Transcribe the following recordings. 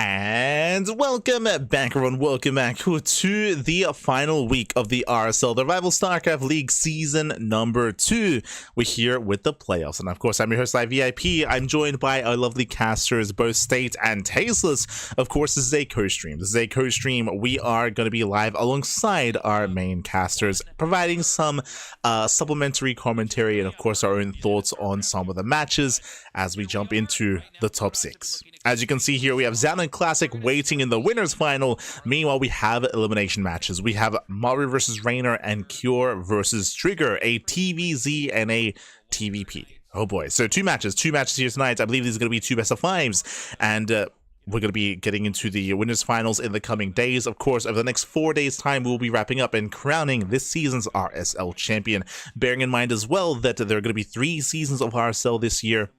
And welcome back, everyone. Welcome back to the final week of the RSL Revival StarCraft League Season number 2. We're here with the playoffs. And of course, I'm your host, Live VIP. I'm joined by our lovely casters, both State and Tasteless. Of course, this is a co-stream. We are going to be live alongside our main casters, providing some supplementary commentary and, of course, our own thoughts on some of the matches as we jump into the top 6. As you can see here, we have Xanon Classic waiting in the winners final. Meanwhile, we have elimination matches. We have Maru versus Reynor and Cure versus Trigger, a TVZ and a TVP. Oh boy, so two matches here tonight. I believe these are going to be 2 best of 5s, and we're going to be getting into the winners finals in the coming days. Of course, over the next 4 days time, we'll be wrapping up and crowning this season's RSL champion. Bearing in mind as well that there are going to be 3 seasons of RSL this year.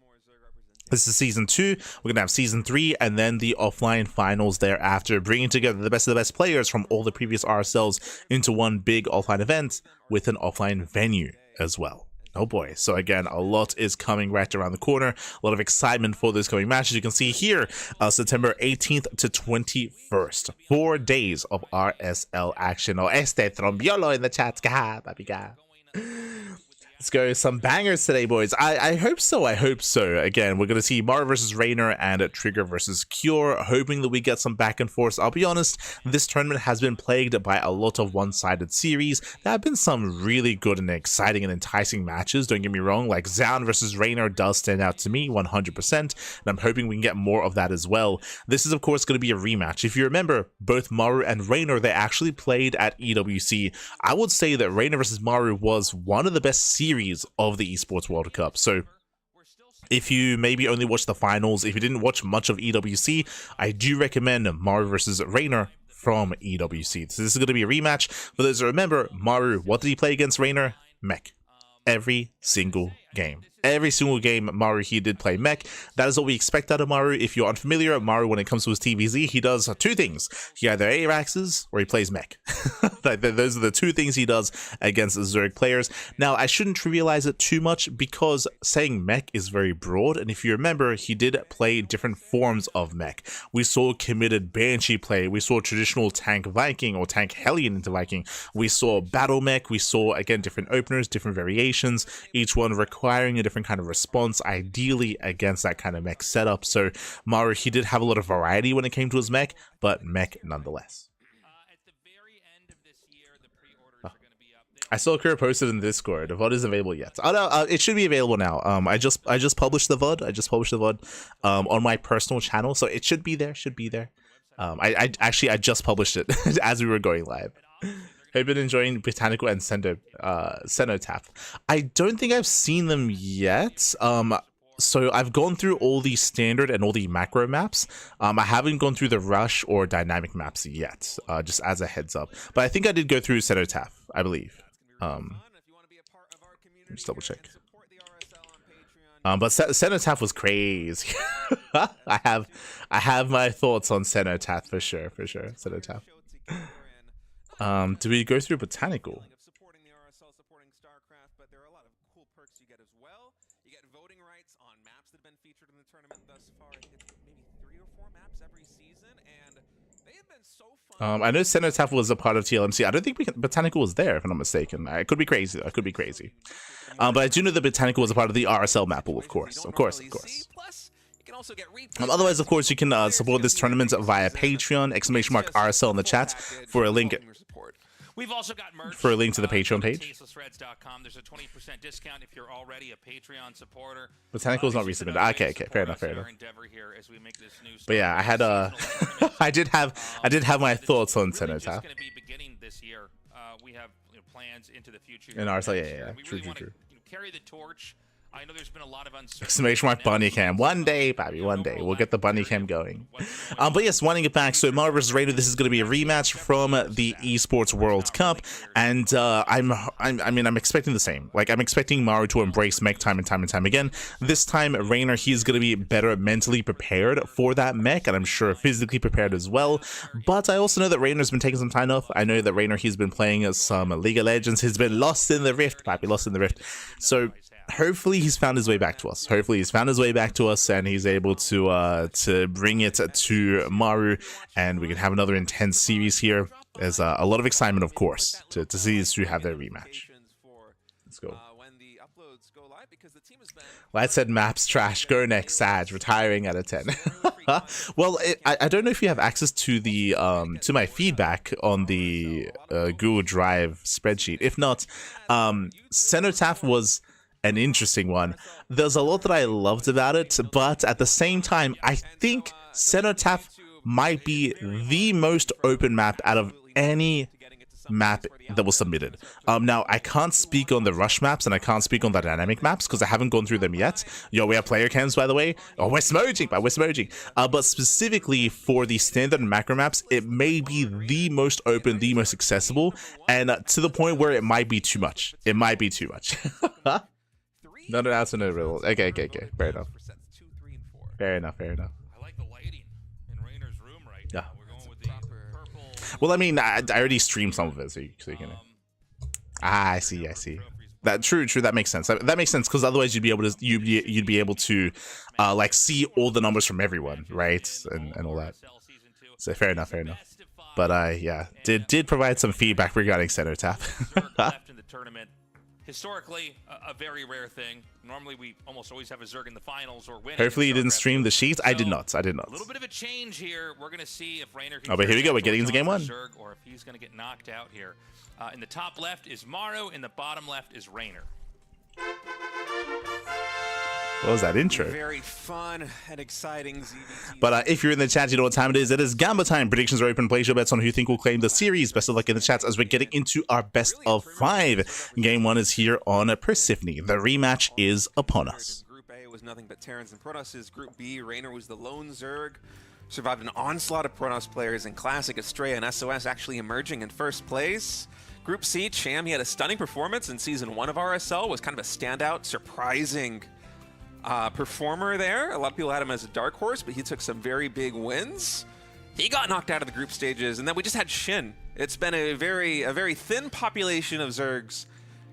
This is Season 2, we're going to have Season 3, and then the offline finals thereafter, bringing together the best of the best players from all the previous RSLs into one big offline event with an offline venue as well. Oh boy, so again, a lot is coming right around the corner, a lot of excitement for those coming matches. You can see here, September 18th to 21st, 4 days of RSL action. Oh, este trombiolo in the chat, papi. Let's go some bangers today, boys. I hope so. Again, we're going to see Maru versus Reynor and Trigger versus Cure, hoping that we get some back and forth. I'll be honest, this tournament has been plagued by a lot of one-sided series. There have been some really good and exciting and enticing matches, don't get me wrong, like Xanon versus Reynor does stand out to me 100%, and I'm hoping we can get more of that as well. This is, of course, going to be a rematch. If you remember, both Maru and Reynor, they actually played at EWC. I would say that Reynor versus Maru was one of the best series of the Esports World Cup. So if you maybe only watched the finals, if you didn't watch much of EWC, I do recommend Maru versus Reynor from EWC. So this is going to be a rematch. For those who remember, Maru, what did he play against Reynor? Mech. Every single game. Maru, he did play mech. That is what we expect out of Maru. If you're unfamiliar, Maru, when it comes to his TVZ, he does 2 things. He either ARAXes or he plays mech. Those are the 2 things he does against Zerg players. Now, I shouldn't trivialize it too much because saying mech is very broad. And if you remember, he did play different forms of mech. We saw committed Banshee play. We saw traditional tank Viking or tank Hellion into Viking. We saw battle mech. We saw, again, different openers, different variations, each one requiring a different kind of response, ideally against that kind of mech setup. So Maru, he did have a lot of variety when it came to his mech, but mech nonetheless. I saw Kira posted in Discord. The VOD isn't available yet. Oh no, it should be available now. I just published the VOD. On my personal channel, so it should be there. I just published it as we were going live. I've been enjoying Botanical and Cenotaph. I don't think I've seen them yet. So I've gone through all the standard and all the macro maps. I haven't gone through the rush or dynamic maps yet, just as a heads up. But I think I did go through Cenotaph, I believe. Just double check. But Cenotaph was crazy. I have my thoughts on Cenotaph for sure. Cenotaph. Do we go through Botanical? I know Cenotaph was a part of TLMC. I don't think Botanical was there, if I'm not mistaken. I could be crazy, though. But I do know that Botanical was a part of the RSL map pool, of course. Otherwise, of course, you can support this tournament via Patreon, !RSL in the chat for a link. We've also got merch for a link to the Patreon page. There's a 20% discount if you're already a Patreon supporter. Botanical is not recent. Okay, fair enough. But yeah, I had I did have my thoughts on Cenotaph. We have plans into the future. In RSL, yeah. True. Carry the torch. I know there's been a lot of uncertainty. Bunny cam. One day, Bobby, one day. We'll get the bunny cam going. But yes, winding it back. So Maru versus Reynor, this is going to be a rematch from the Esports World Cup. And I'm expecting the same. Like, I'm expecting Maru to embrace mech time and time again. This time, Reynor, he's going to be better mentally prepared for that mech. And I'm sure physically prepared as well. But I also know that Reynor's been taking some time off. I know that Reynor, he's been playing some League of Legends. He's been lost in the rift, Bobby, lost in the rift. So hopefully he's found his way back to us. Hopefully he's found his way back to us, and he's able to bring it to Maru, and we can have another intense series here. There's a lot of excitement, of course, to see these two have their rematch. Let's go. Well, I said maps trash. Go next, Sag. Retiring out of 10. Well, I don't know if you have access to the to my feedback on the Google Drive spreadsheet. If not, Cenotaph was an interesting one. There's a lot that I loved about it, but at the same time, I think Cenotaph might be the most open map out of any map that was submitted. Now, I can't speak on the rush maps and I can't speak on the dynamic maps because I haven't gone through them yet. Yo, we have player cams, by the way. Oh, we're smudging, but specifically for the standard macro maps, it may be the most open, the most accessible, and to the point where it might be too much. It might be too much. Not an answer, no riddle. Okay. Fair enough. Fair enough. I like the lighting in Reynor's room right now. We're going with the purple. Well, I mean, I already streamed some of it, so you can. I see. That true. That makes sense. That makes sense because otherwise you'd be able to like see all the numbers from everyone, right? And all that. So fair enough. But yeah, did provide some feedback regarding Cenotaph. Left in the tournament. Historically, a very rare thing. Normally, we almost always have a Zerg in the finals or win. Hopefully, you didn't stream the sheets. I did not. A little bit of a change here. We're going to see if Reynor can. Oh, but here we go. We're getting into game 1. Zerg, or if he's going to get knocked out here. In the top left is Maru. In the bottom left is Reynor. What was that intro? Very fun and exciting. But if you're in the chat, you know what time it is. It is Gamba time. Predictions are open. Place your bets on who you think will claim the series. Best of luck in the chats as we're getting into our best of 5. Game 1 is here on Persephone. The rematch is upon us. Group A was nothing but Terrans and Protoss. Group B, Reynor was the lone Zerg. Survived an onslaught of Protoss players in Classic, Astrea, and SOS, actually emerging in first place. Group C, Cham, he had a stunning performance in Season 1 of RSL. Was kind of a standout, surprising performer there. A lot of people had him as a dark horse, but he took some very big wins. He got knocked out of the group stages, and then we just had Shin. It's been a very thin population of Zergs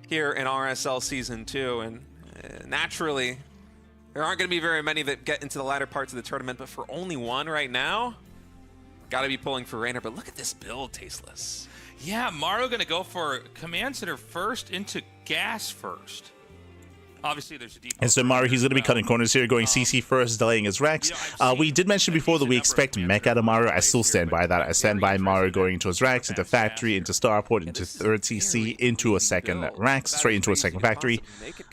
here in RSL Season 2, and naturally, there aren't going to be very many that get into the latter parts of the tournament, but for only one right now, got to be pulling for Reynor. But look at this build, Tasteless. Yeah, Maru going to go for Command Center first into Gas first. Obviously, there's a deep. And so Maru, he's going to be cutting corners here, going CC first, delaying his Rex. We did mention before that we expect mech out of Maru. I still stand by that. I stand by Maru going into his Rex, into Factory, into Starport, into third CC, into a second Rex, straight into a second Factory.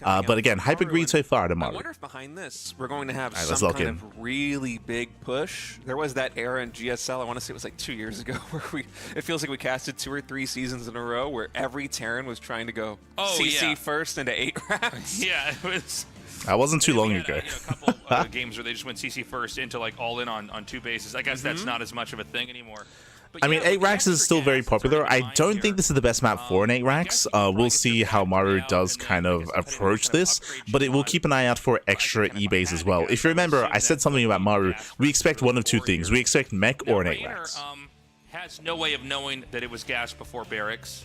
But again, hype agreed so far to Maru. I wonder if behind this we're going to have some kind of really big push. There was that era in GSL, I want to say it was like 2 years ago, where it feels like we casted 2 or 3 seasons in a row where every Terran was trying to go CC first into 8 rounds. Yeah, it was. That wasn't too long ago. A couple games where they just went CC first into like all in on 2 bases. I guess that's not as much of a thing anymore. But I mean, 8 racks is still very popular. I don't think this is the best map for an 8 racks. We'll see how Maru does kind of approach this, but it will keep an eye out for extra E-base as well. If you remember, I said something about Maru. We expect one of 2 things. We expect mech or an 8 racks. Has no way of knowing that it was gas before barracks.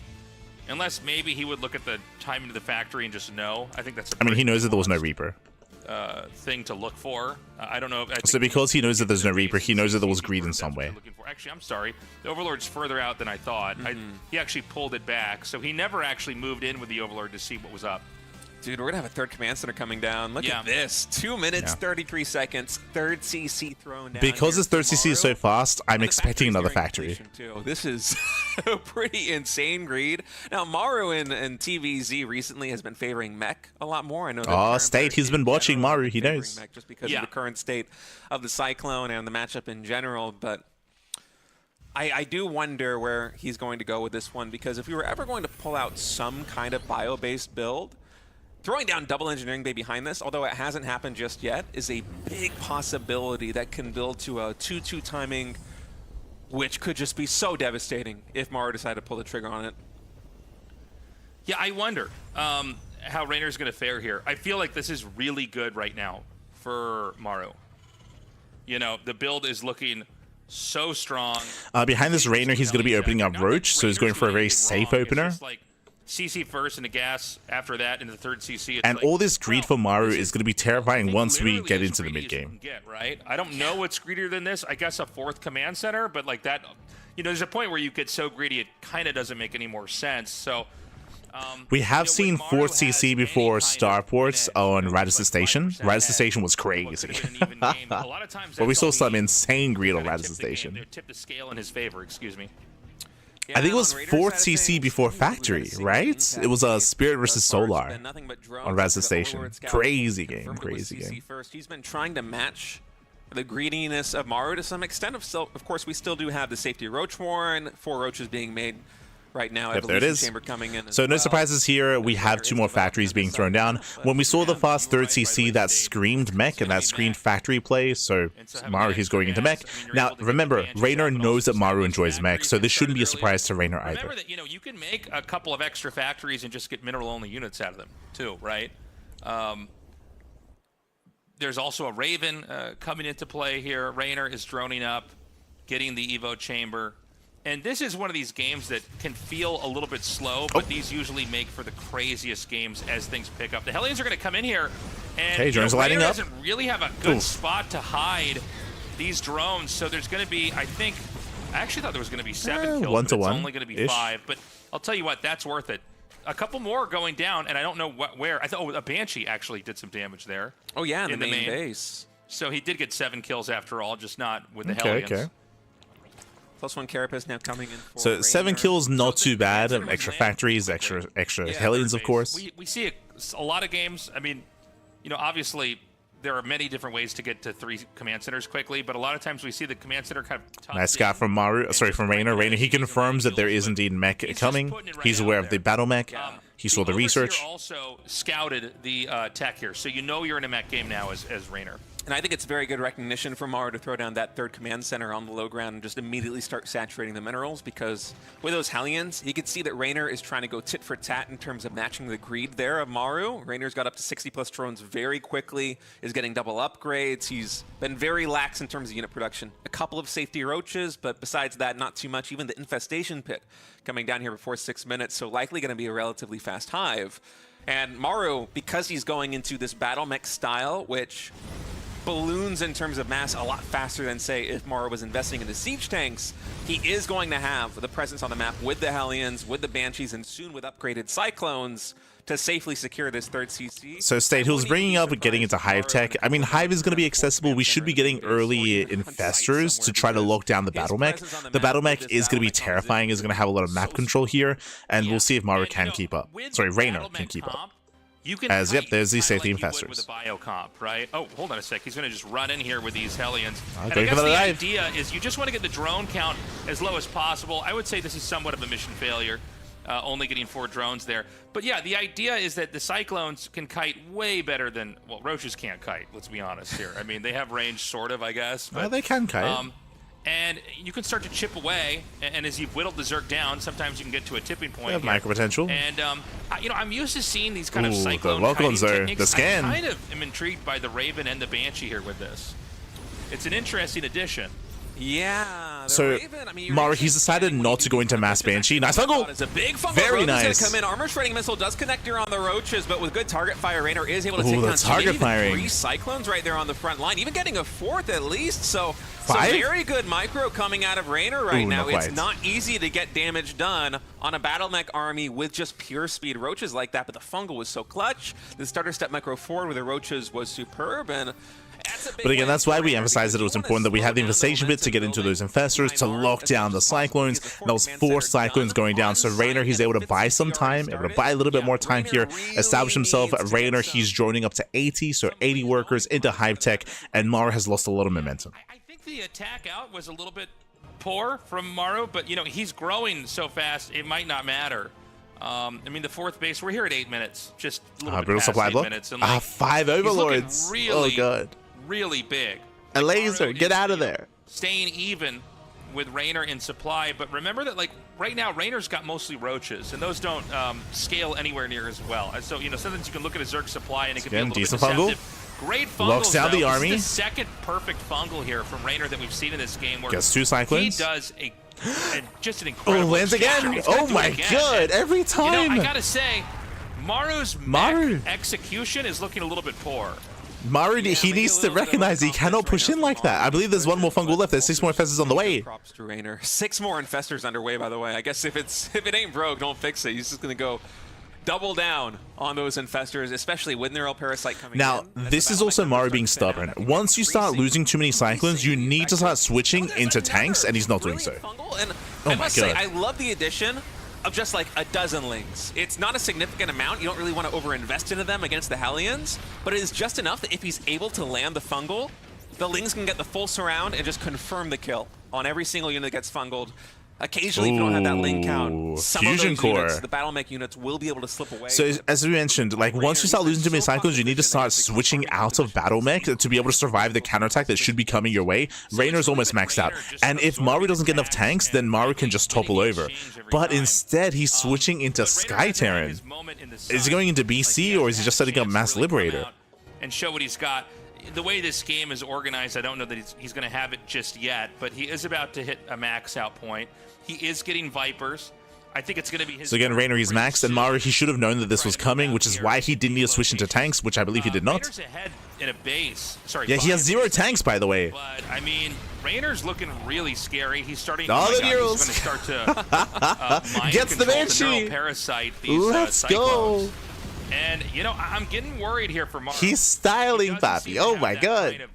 Unless maybe he would look at the time into the factory and just know. I think that's. I mean, he knows that there was no Reaper. Thing to look for. I don't know. So because he knows that there's no Reaper, he knows that there was greed in some way. Actually, I'm sorry. The Overlord's further out than I thought. He actually pulled it back, so he never actually moved in with the Overlord to see what was up. Dude, we're going to have a third command center coming down. Look at this. 2 minutes, 33 seconds. Third CC thrown down. Because this third CC is so fast, I'm expecting another factory. This is a pretty insane greed. Now, Maru in TVZ recently has been favoring mech a lot more. I know that State, he's been watching Maru, he knows. Mech just because of the current state of the Cyclone and the matchup in general, but I do wonder where he's going to go with this one, because if we were ever going to pull out some kind of bio-based build, throwing down double engineering bay behind this, although it hasn't happened just yet, is a big possibility that can build to a 2-2 timing, which could just be so devastating if Maru decided to pull the trigger on it. Yeah, I wonder how Reynor's going to fare here. I feel like this is really good right now for Maru. You know, the build is looking so strong. Behind this Reynor, he's going to be opening up Roach, so he's going for a very safe opener. CC first into gas, after that into the third CC. And like, all this greed for Maru this is going to be terrifying I think once we literally get as into the greedy as you mid-game. can get, right? I don't know what's greedier than this. I guess a 4th command center, but like that, you know, there's a point where you get so greedy it kind of doesn't make any more sense. So we have seen when Maru 4th CC has before any kind of starports edge, on you know, Radisson like Station. 5% Radisson ahead, Station was what crazy. could've been an even game. A lot of times But we that's saw all some he insane greed on kinda Radisson tipped the game. Station. They tipped the scale in his favor, excuse me. Yeah, I think it on was Raiders' 4th side of CC things, before we've had a Factory, single right? impact It was a game Spirit thus versus far. It's Solar been nothing but drones on Radisson after the Station. Overlord Scout Crazy game, confirmed it was crazy CC game. First. He's been trying to match the greediness of Maru to some extent. Of course, we still do have the safety Roach Warren, 4 roaches being made right now. Yep, there it is. Chamber coming in So as no well. surprises here. We have 2 more factories being thrown down. When we saw the fast 3rd CC, that screamed mech and that screamed factory play. So Maru, he's going into mech. Now, remember, Reynor knows that Maru enjoys mech, so this shouldn't be a surprise to Reynor either. Remember that, you know, you can make a couple of extra factories and just get mineral-only units out of them, too, right? There's also a Raven coming into play here. Reynor is droning up, getting the Evo chamber. And this is one of these games that can feel a little bit slow, but these usually make for the craziest games as things pick up. The Hellions are going to come in here, and Okay, drones lighting Reynor up. doesn't really have a good Oof. spot to hide these drones. So there's going to be, I actually thought there was going to be 7 kills, one but to it's one only going to be ish. 5. But I'll tell you what, that's worth it. A couple more going down, and I don't know where. I thought a Banshee actually did some damage there. Oh yeah, in the the main main. base. So he did get 7 kills after all, just not with the Okay, Hellions. okay. +1 Carapace now coming in for So 7 Reynor. kills, not So the too bad. Command Center Extra was factories, landing extra Yeah, Hellions, of third course. base. We see a lot of games. I mean, you know, obviously there are many different ways to get to 3 command centers quickly, but a lot of times we see the command center kind of tucked Nice shot in from Maru, and sorry, just from right Reynor. there. Reynor, he confirms that there is indeed mech He's just coming. putting it right He's out aware of there. the battle mech. He saw the research. Overseer also scouted the tech here, so you know you're in a mech game now as Reynor. And I think it's very good recognition for Maru to throw down that 3rd command center on the low ground and just immediately start saturating the minerals, because with those Hellions, you can see that Reynor is trying to go tit for tat in terms of matching the greed there of Maru. Raynor's got up to 60+ drones very quickly, is getting double upgrades. He's been very lax in terms of unit production. A couple of safety roaches, but besides that, not too much. Even the infestation pit coming down here before 6 minutes, so likely going to be a relatively fast hive. And Maru, because he's going into this battle mech style, which balloons in terms of mass a lot faster than, say, if Maru was investing in the siege tanks, he is going to have the presence on the map with the Hellions, with the Banshees, and soon with upgraded Cyclones to safely secure this 3rd CC. So State, he was bringing up getting into Hive tech. I mean, Hive is going to be accessible. We should be getting early infestors to try to lock down the battle mech. The battle mech is going to be terrifying. Is going to have a lot of map control here, and we'll see if Maru can keep up. Sorry, Reynor can keep up. You can As, yep, there's these kinda safety like you would infestors. with a bio comp, right? Oh, hold on a sec. He's going to just run in here with these Hellions. And I going guess for the the dive. idea is you just want to get the drone count as low as possible. I would say this is somewhat of a mission failure, only getting 4 drones there. But yeah, the idea is that the Cyclones can kite way better than, well, Roaches can't kite, let's be honest here. I mean, they have range, sort of, I guess. But, They can kite. and you can start to chip away, and as you've whittled the Zerg down, sometimes you can get to a tipping point. They have here. micro potential. And you know, I'm used to seeing these kind of Ooh, the cyclone Locals kiting are techniques. the scan. I kind of am intrigued by the Raven and the Banshee here with this. It's an interesting addition. Yeah. So, Raven, I mean, Maru, he's decided not to go into Mass Banshee. Nice fungal! It's a big fungal. Very Roach is gonna nice. come in. Armor shredding missile does connect here on the roaches, but with good target fire, Reynor is able to Ooh, take the down target even firing. 3 Cyclones right there on the front line, even getting a 4th at least. So 5? some very good micro coming out of Reynor right Ooh, now. not It's quite. not easy to get damage done on a battle mech army with just pure speed roaches like that, but the fungal was so clutch. The starter step micro forward with the roaches was superb, and But again, that's why we emphasized that it was important that we had the infestation bit to get into those infestors, to lock down the Cyclones. That was 4 Cyclones going down. So Reynor, he's able to buy some time, able to buy a little bit more time here, establish himself. Reynor, he's droning up to 80, so 80 workers into Hive Tech, and Maru has lost a lot of momentum. I think the attack out was a little bit poor from Maru, but you know, he's growing so fast, it might not matter. I mean, the 4th base, we're here at 8 minutes, just a little bit Brutal past supply 8 block. minutes. And like, 5 he's looking Overlords. really, Oh, God. really big. A Like, laser, Maru get is, out of you know, there. Staying even with Reynor in supply, but remember that, like, right now, Raynor's got mostly roaches, and those don't scale anywhere near as well. And so, you know, sometimes you can look at a Zerg supply, and it can be a Again, little decent bit fungal. deceptive. Great fungals, Locks down though. the army. This is the 2nd perfect fungal here from Reynor that we've seen in this game. Where Gets 2 Cyclones. He does a And just an Oh, incredible lands execution. again. He's gonna Oh do it my again. god, every You time. know, I gotta say, Maru's Maru. mech execution is looking a little bit poor. Maru, Yeah, he maybe needs a to little bit of recognize he cannot push in like that. I believe there's one more fungal left. There's 6 more infestors on the way. Props to Reynor. 6 more infestors underway, by the way. I guess if it ain't broke, don't fix it. He's just gonna go double down on those infestors, especially with Neural Parasite coming Now, in. this is also Maru being stubborn. Once you start losing too many Cyclones, you need to start switching into tanks, and he's not doing so. And Oh I my must say, God. I love the addition of just like a dozen Lings. It's not a significant amount. You don't really want to overinvest into them against the Hellions, but it is just enough that if he's able to land the fungal, the Lings can get the full surround and just confirm the kill on every single unit that gets fungaled. Occasionally, if you don't have that Ling Ooh, count, some Fusion of those units, Core. the battle mech units will be able to slip away. So as we mentioned, like once you start losing too many Cyclones, you need to start switching out of Battle Mech to be able to survive the counterattack that should be coming your way. Reynor's almost maxed out. And if Maru doesn't get enough tanks, then Maru can just topple over. But instead, he's switching into Sky Terran. Is he going into BC or is he just setting up Mass Liberator? And show what he's got. The way this game is organized, I don't know that he's going to have it just yet, but he is about to hit a max out point. He is getting Vipers. I think it's going to be his. So again, Reynor, he's maxed, and Maru, he should have known that this was coming, which is why he didn't need to switch into tanks, which I believe he did not. Reynor's ahead in a base. Sorry. Yeah, he has 0 tanks, by the way. But I mean, Reynor's looking really scary. He's starting. Oh, my the God, Neurals. he's going to start to mind Gets the control Banshee. neural parasite. These, Let's Cyclones. go. And you know, I'm getting worried here for Maru. He's styling, He doesn't Papi. seem to Oh have my that god. kind of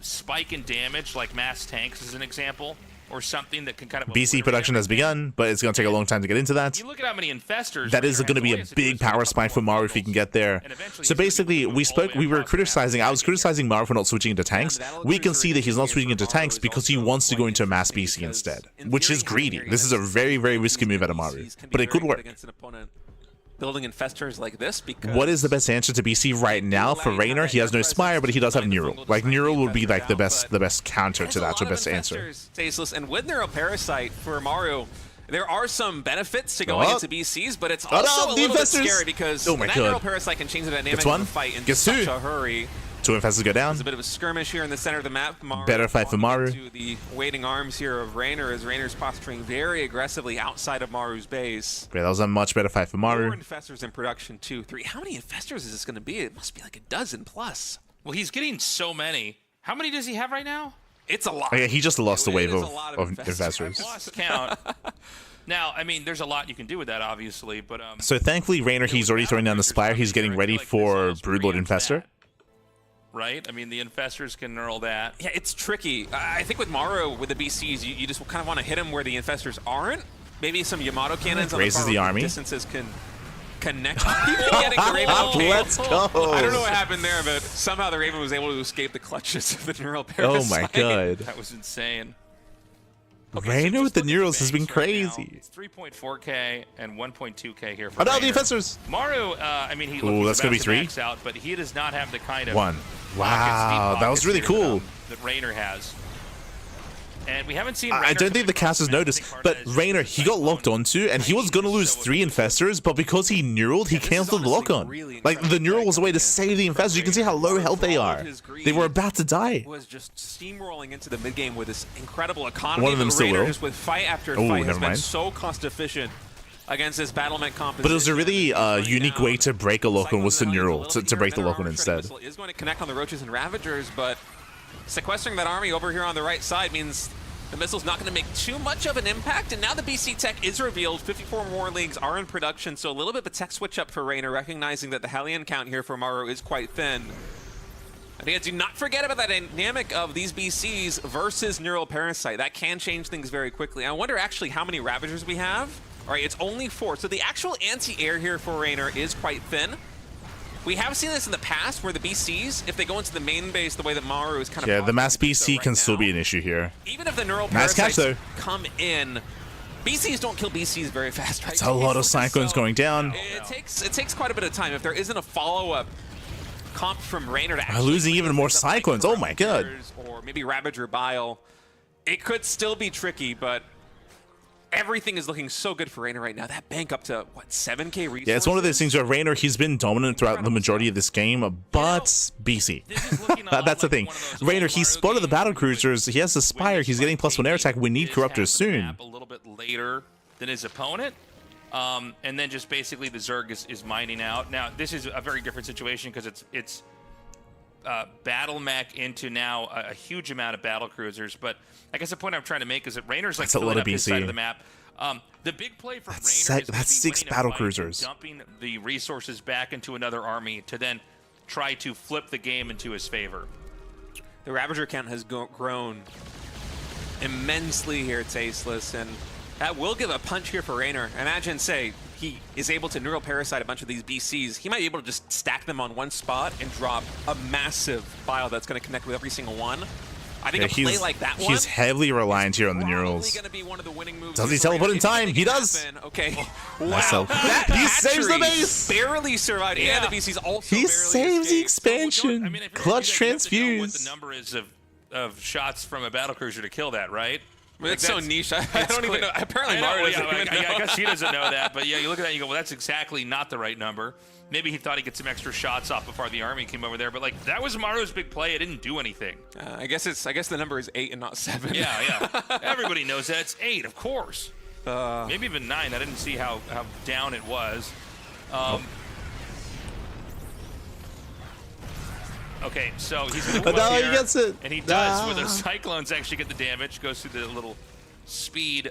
spike in damage like mass tanks as an example, or something that can kind of. BC production has begun, but it's going to take a long time to get into that. You look at how many infestors. That is Reynor going to has be away, a so big there's power a spike couple for Maru of if he can bundles. get there. And eventually So he's gonna basically, be we moving all the way were across the map. criticizing. I was criticizing Maru for not switching into tanks. We can see that he's not switching into tanks because he wants to go into a mass BC instead, which is greedy. This is a very, very risky move out of Maru, but it could work. Building infestors like this because What is the best answer to BC right now for Reynor? He has no Spire, but he does have Neural. Like Neural would be like the best counter to that, or best answer. Tasteless, and with Neural Parasite for Maru, there are some benefits to going Oh. into BCs, but it's Oh, also no, a the little bit infestors. scary because Oh my that God. Neural Parasite can change the dynamic Gets of one. the fight in Gets such two. a hurry. 2 infestors go down. There's a bit of a skirmish here in the center of the map. Maru Better fight for walking Maru. into the waiting arms here of Reynor as Reynor's posturing very aggressively outside of Maru's base. Yeah, that was a much better fight for 4 Maru. infestors in production, 2, 3. How many infestors is this going to be? It must be like a dozen plus. Well, he's getting so many. How many does he have right now? It's a lot. Oh, yeah, he just lost a It wave is of, a lot of infestors. investors. Lost count. Now, I mean, there's a lot you can do with that, obviously, but So thankfully, Reynor, he's already throwing down the Spire. He's getting ready for Broodlord Infestor. right? I mean, the infestors can knurl that. Yeah, it's tricky. I think with Maru, with the BCs, you just kind of want to hit him where the infestors aren't. Maybe some Yamato cannons on Raises the, far the right army. distances can connect. People getting the Raven. Okay. Let's go. I don't know what happened there, but somehow the Raven was able to escape the clutches of the Neural Oh Parasite. my god. That was insane. Reynor with the Neurals has been crazy. It's 3.4K and 1.2K here for Oh no, the Reynor. infestors! Maru, I mean, he's Ooh, that's gonna be about to 3? max out, but he does not have the kind of 1. pockets, Wow, deep that was pockets really here, cool. that Reynor has. And we haven't seen. I Reynor don't think the casters noticed, but Reynor, he got locked onto, and he was going to lose 3 infestors, but because he neuraled, he cancelled the lock on. Like, the neural was a way to save the infestors. You can see how low health they are. They were about to die. Was just steamrolling into the mid game with this incredible economy. One of them but still Reynor will. just with fight after Oh, fight has never been mind. so cost efficient against this battlement composition. But it was a really unique way to break a lock on was to neural, to break the lock on instead. Is going to connect on the Roaches and Ravagers, but sequestering that army over here on the right side means the missile's not going to make too much of an impact, and now the BC tech is revealed. 54 more leagues are in production, so a little bit of a tech switch up for Reynor, recognizing that the Hellion count here for Maru is quite thin. And again, do not forget about that dynamic of these BCs versus Neural Parasite. That can change things very quickly. I wonder actually how many Ravagers we have. All right, it's only 4. So the actual anti-air here for Reynor is quite thin. We have seen this in the past where the BCs, if they go into the main base the way that Maru is kind of... Yeah, the mass positioned to do so BC right can still now, be an issue here. even if the Neural Nice catch, Parasites though. come in, BCs don't kill BCs very fast, right? It's a lot of Cyclones So going down. It takes quite a bit of time. If there isn't a follow-up comp from Reynor to actually losing even more Cyclones. Oh my god. or maybe Ravager Bile, it could still be tricky, but everything is looking so good for Reynor right now. That bank up to, what, 7K resources? Yeah, it's one of those things where Reynor, he's been dominant throughout the majority of this game, but BC. That's the thing. Reynor, he's spotted the battle cruisers. He has the Spire. He's getting +1 air attack. We need Corruptors soon. A little bit later than his opponent. And then just basically the Zerg is mining out. Now, this is a very different situation because it's battle mech into now a huge amount of battle cruisers. But I guess the point I'm trying to make is that Reynor's like filling up his side of the map. The big play for Reynor that's 6 battle cruisers. Dumping the resources back into another army to then try to flip the game into his favor. The Ravager count has grown immensely here, Tasteless, and that will give a punch here for Reynor. Imagine, say, he is able to neural parasite a bunch of these BCs. He might be able to just stack them on one spot and drop a massive file that's going to connect with every single one. I think a play like that one, he's heavily reliant here on the neurals. Be one of the winning moves. Does he teleport in time? He does. Okay. Wow. He saves the base. Barely survived. Yeah, the BC's also he saves the expansion. I mean, Clutch transfuse. What the number is of shots from a battle cruiser to kill that, right? I mean, it's so niche. I don't even know. Apparently, Maru doesn't even know. I guess he doesn't know that. But yeah, you look at that and you go, well, that's exactly not the right number. Maybe he thought he'd get some extra shots off before the army came over there. But like, that was Maru's big play. It didn't do anything. I guess the number is 8 and not 7. Yeah. Everybody knows that. It's 8, of course. Maybe even 9. I didn't see how down it was. Okay, so he's going to move up here, he gets it. And he does, where the Cyclones actually get the damage. Goes through the little speed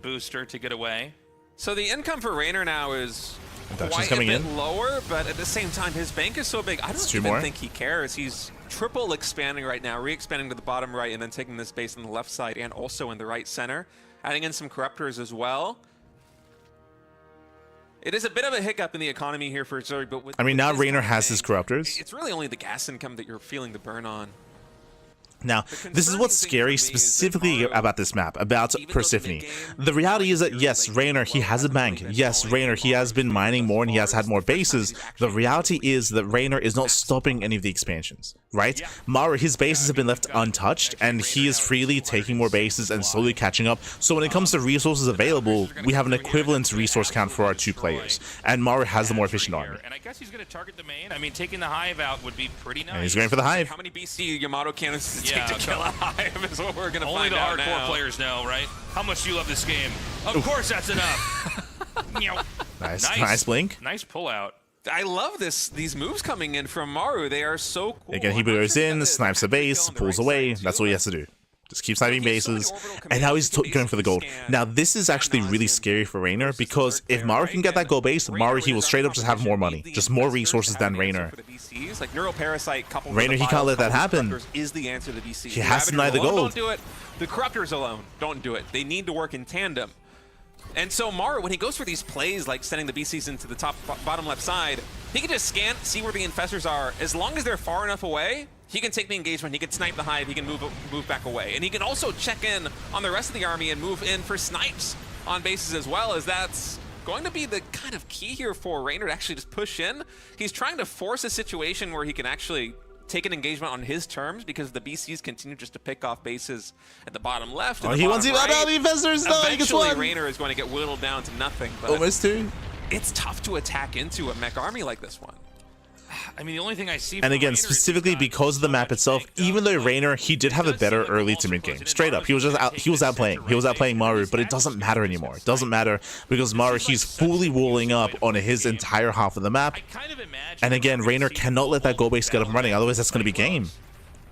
booster to get away. So the income for Reynor now is quite coming a bit lower, but at the same time, his bank is so big, I don't even think he cares. He's triple expanding right now, re-expanding to the bottom right, and then taking this base on the left side and also in the right center. Adding in some Corruptors as well. It is a bit of a hiccup in the economy here for Zerg, but with, I mean, now Reynor has his Corruptors. It's really only the gas income that you're feeling the burn on. Now, this is what's scary specifically about this map, about Persephone. The reality is that, yes, Reynor, he has a bank. Yes, Reynor, he has been mining more and he has had more bases. The reality is that Reynor is not stopping any of the expansions, right? Maru, his bases have been left untouched, and he is freely taking more bases and slowly catching up. So when it comes to resources available, we have an equivalent resource count for our 2 players, and Maru has the more efficient army. And I guess he's going to target the main. I mean, taking the Hive out would be pretty nice. And he's going for the Hive. How many BC Yamato cannons does it take to kill a Hive is what we're going to find out. Only the hardcore players know, right? How much do you love this game? Of course that's enough. Nice blink. Nice pull out. I love these moves coming in from Maru. They are so cool. Again, he goes in, snipes the base, pulls away. That's all he has to do. Just keep sniping bases, and now he's going for the gold. Now, this is actually really scary for Reynor, because if Maru can get that gold base, Maru, he will straight up just have more money, just more resources than Reynor. Reynor, he can't let that happen. He has to deny the gold. Don't do it. The Corruptors alone don't do it. They need to work in tandem. And so Maru, when he goes for these plays, like sending the BCs into the bottom left side, he can just scan, see where the infestors are. As long as they're far enough away, he can take the engagement, he can snipe the Hive, he can move back away. And he can also check in on the rest of the army and move in for snipes on bases as well, as that's going to be the kind of key here for Reynor to actually just push in. He's trying to force a situation where he can actually take an engagement on his terms, because the BCs continue just to pick off bases at the bottom left. And he wants to out all the investors, though. Eventually, Reynor is going to get whittled down to nothing. But almost 2. It's tough to attack into a mech army like this one. I mean, the only thing I see. And again, specifically because of the map itself, even though Reynor, he did have a better early to mid game. Straight up, he was outplaying Maru, but it doesn't matter anymore. It doesn't matter because Maru, he's fully walling up on his entire half of the map. And again, Reynor cannot let that gold base get up and running, otherwise that's going to be game.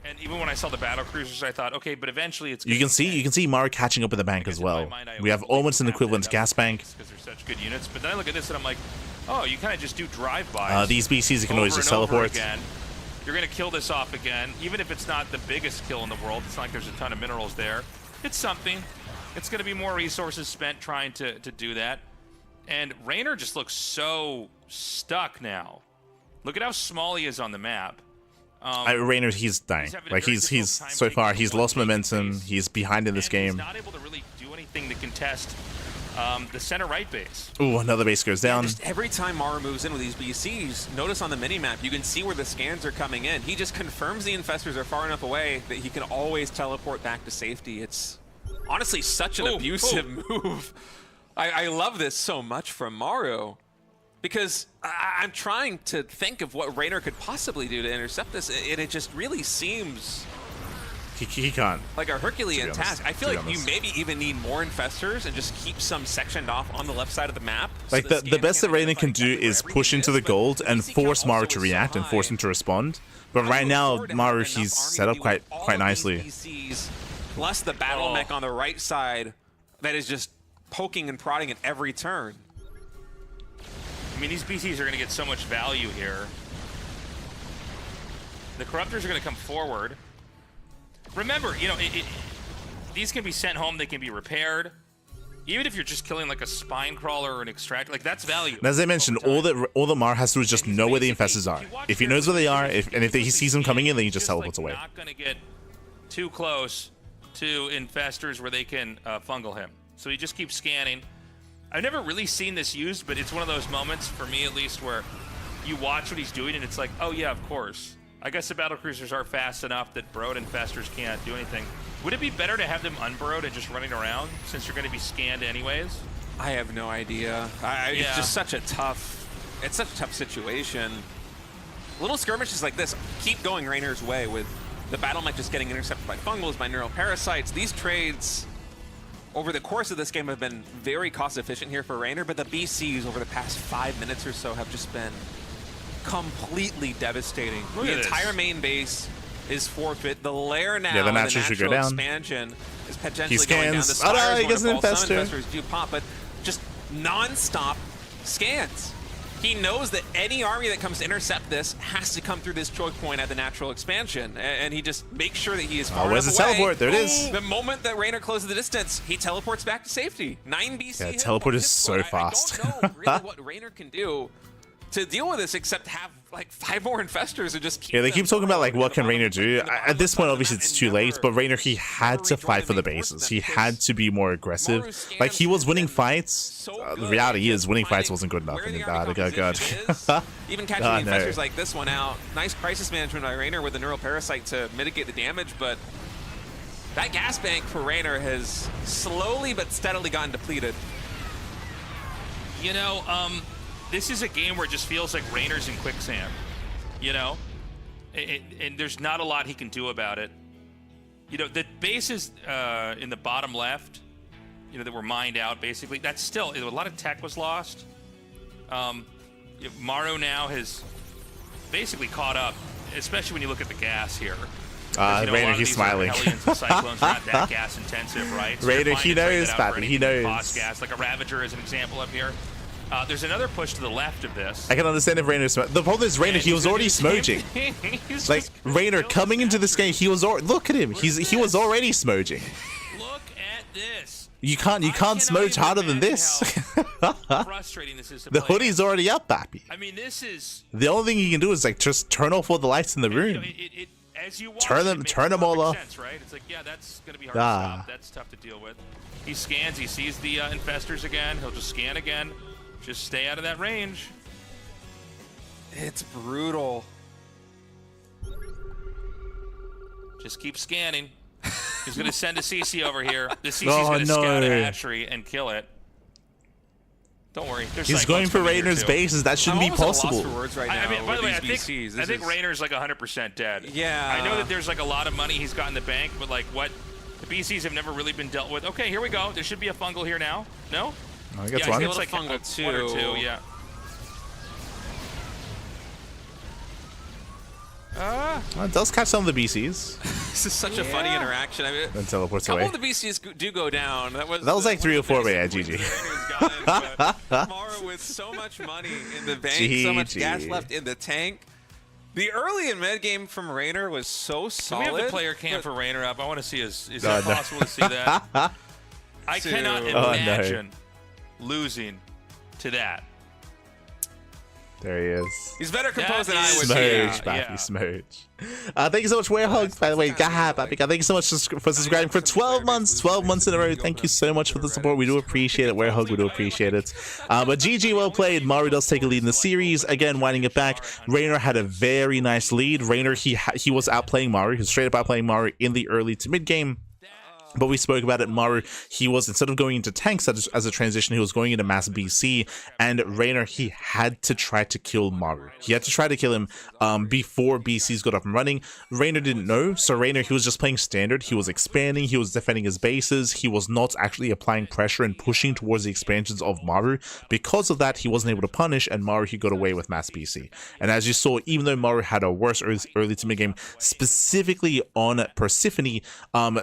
And even when I saw the battle cruisers, I thought, okay, but eventually it's. You can see Maru catching up with the bank as well. We have almost an equivalent gas bank. Because they're such good units, but then I look at this and I'm like, oh, you kind of just do drive-bys. These BCs can always just teleport. Again. You're going to kill this off again, even if it's not the biggest kill in the world. It's not like there's a ton of minerals there. It's something. It's going to be more resources spent trying to do that. And Reynor just looks so stuck now. Look at how small he is on the map. Reynor, he's dying. Like he's so far, he's lost momentum. He's behind in this game. He's not able to really do anything to contest the center right base. Ooh, another base goes down. Just every time Maru moves in with these BCs, notice on the minimap, you can see where the scans are coming in. He just confirms the infestors are far enough away that he can always teleport back to safety. It's Honestly, such an abusive move. I love this so much from Maru. Because I'm trying to think of what Reynor could possibly do to intercept this, and it just really seems He can't. like a Herculean task. I feel like you maybe even need more infestors and just keep some sectioned off on the left side of the map. Like the best that Reynor can do is push into the gold and force Maru to react and force him to respond. But right now, Maru, he's set up quite nicely. Plus the battle mech on the right side that is just poking and prodding at every turn. I mean, these BCs are going to get so much value here. The Corruptors are going to come forward. Remember, you know, these can be sent home. They can be repaired. Even if you're just killing like a spine crawler or an extractor, like that's value. And as I mentioned, all that Maru has to do is just know where the infestors are. If he knows where they are, if he sees them coming in, then he just teleports away. Not going to get too close to infestors where they can fungal him. So he just keeps scanning. I've never really seen this used, but it's one of those moments, for me at least, where you watch what he's doing and it's like, oh yeah, of course. I guess the battlecruisers are fast enough that burrowed infestors can't do anything. Would it be better to have them unburrowed and just running around since you're going to be scanned anyways? I have no idea. It's just such a tough situation. Little skirmishes like this keep going Reynor's way with the battle mech just getting intercepted by fungals, by neural parasites. These trades over the course of this game have been very cost efficient here for Reynor, but the BCs over the past 5 minutes or so have just been completely devastating. The entire main base is forfeit. The lair now, the natural should go down. Expansion is potentially he scans. going down. The Spires he gets an infestor. Some infestors do pop, but just non-stop scans. He knows that any army that comes to intercept this has to come through this choke point at the natural expansion, and he just makes sure that he is far where's enough the away. teleport? There it is. The moment that Reynor closes the distance, he teleports back to safety. 9 BC. Yeah, teleport is so fast. I don't know really what Reynor can do to deal with this except have like 5 more infestors and just keep they keep talking about like what can Reynor do. At this point, obviously it's too late, but Reynor, he had to fight for the bases. He had to be more aggressive. Like he was winning fights. The reality is winning fights wasn't good enough. And God. Even catching the infestors like this one out. Nice crisis management by Reynor with the neural parasite to mitigate the damage, but that gas bank for Reynor has slowly but steadily gotten depleted. You know, this is a game where it just feels like Reynor's in quicksand, you know? And there's not a lot he can do about it. You know, the bases in the bottom left, you know, that were mined out, basically, that's still, a lot of tech was lost. Maru now has basically caught up, especially when you look at the gas here. Reynor, he's smiling. Hellions and Cyclones not that gas intensive, right? So Reynor, he knows, Pappy, he knows. Gas, like a Ravager is an example up here. There's another push to the left of this. I can understand if Reynor's the problem is Reynor, he was already smoging. Like Reynor coming into this game, he was already, look at him, he was already smoging. Look at this. You can't smoge harder than this. Frustrating this is. The hoodie's already up, Pappy. I mean, this is. The only thing you can do is like just turn off all the lights in the room. You know, as you watch, turn them all off. Sense, right? It's like, yeah, that's gonna be hard to stop. That's tough to deal with. He scans. He sees the infestors again. He'll just scan again. Just stay out of that range. It's brutal. Just keep scanning. He's going to send a CC over here. The CC's going to scout a hatchery and kill it. Don't worry. He's going for Reynor's bases. That shouldn't be possible. Right now, I mean, by the way, I think BCs. Reynor's like 100% dead. Yeah. I know that there's like a lot of money he's got in the bank, but like what the BCs have never really been dealt with. Okay, here we go. There should be a fungal here now. No? I guess one. It's like fungal too. One or two, yeah. It does catch some of the BCs. This is such a funny interaction. I mean, then teleports a away. couple of the BCs do go down. That was like 3 or 4, but yeah, GG. Maru with so much money in the bank, so much gas left in the tank. The early and mid game from Reynor was so solid. Can we have the player cam for Reynor up? I want to see is it possible to see that? I cannot imagine losing to that. There he is. He's better composed than I would be. Smooch. Thank you so much, Warehog. By the way, thank you so much for subscribing for 12 months. 12 months in a row. Thank you so much for the support. We do appreciate it. Warehog, we do appreciate it. But GG, well played. Maru does take a lead in the series. Again, winding it back. Reynor had a very nice lead. Reynor, he was outplaying Maru. He was straight up outplaying Maru in the early to mid game. But we spoke about it, Maru, he was, instead of going into tanks as a transition, he was going into mass BC, and Reynor, he had to try to kill Maru. He had to try to kill him before BCs got up and running. Reynor didn't know, so Reynor, he was just playing standard. He was expanding, he was defending his bases, he was not actually applying pressure and pushing towards the expansions of Maru. Because of that, he wasn't able to punish, and Maru, he got away with mass BC. And as you saw, even though Maru had a worse early to mid-game, specifically on Persephone,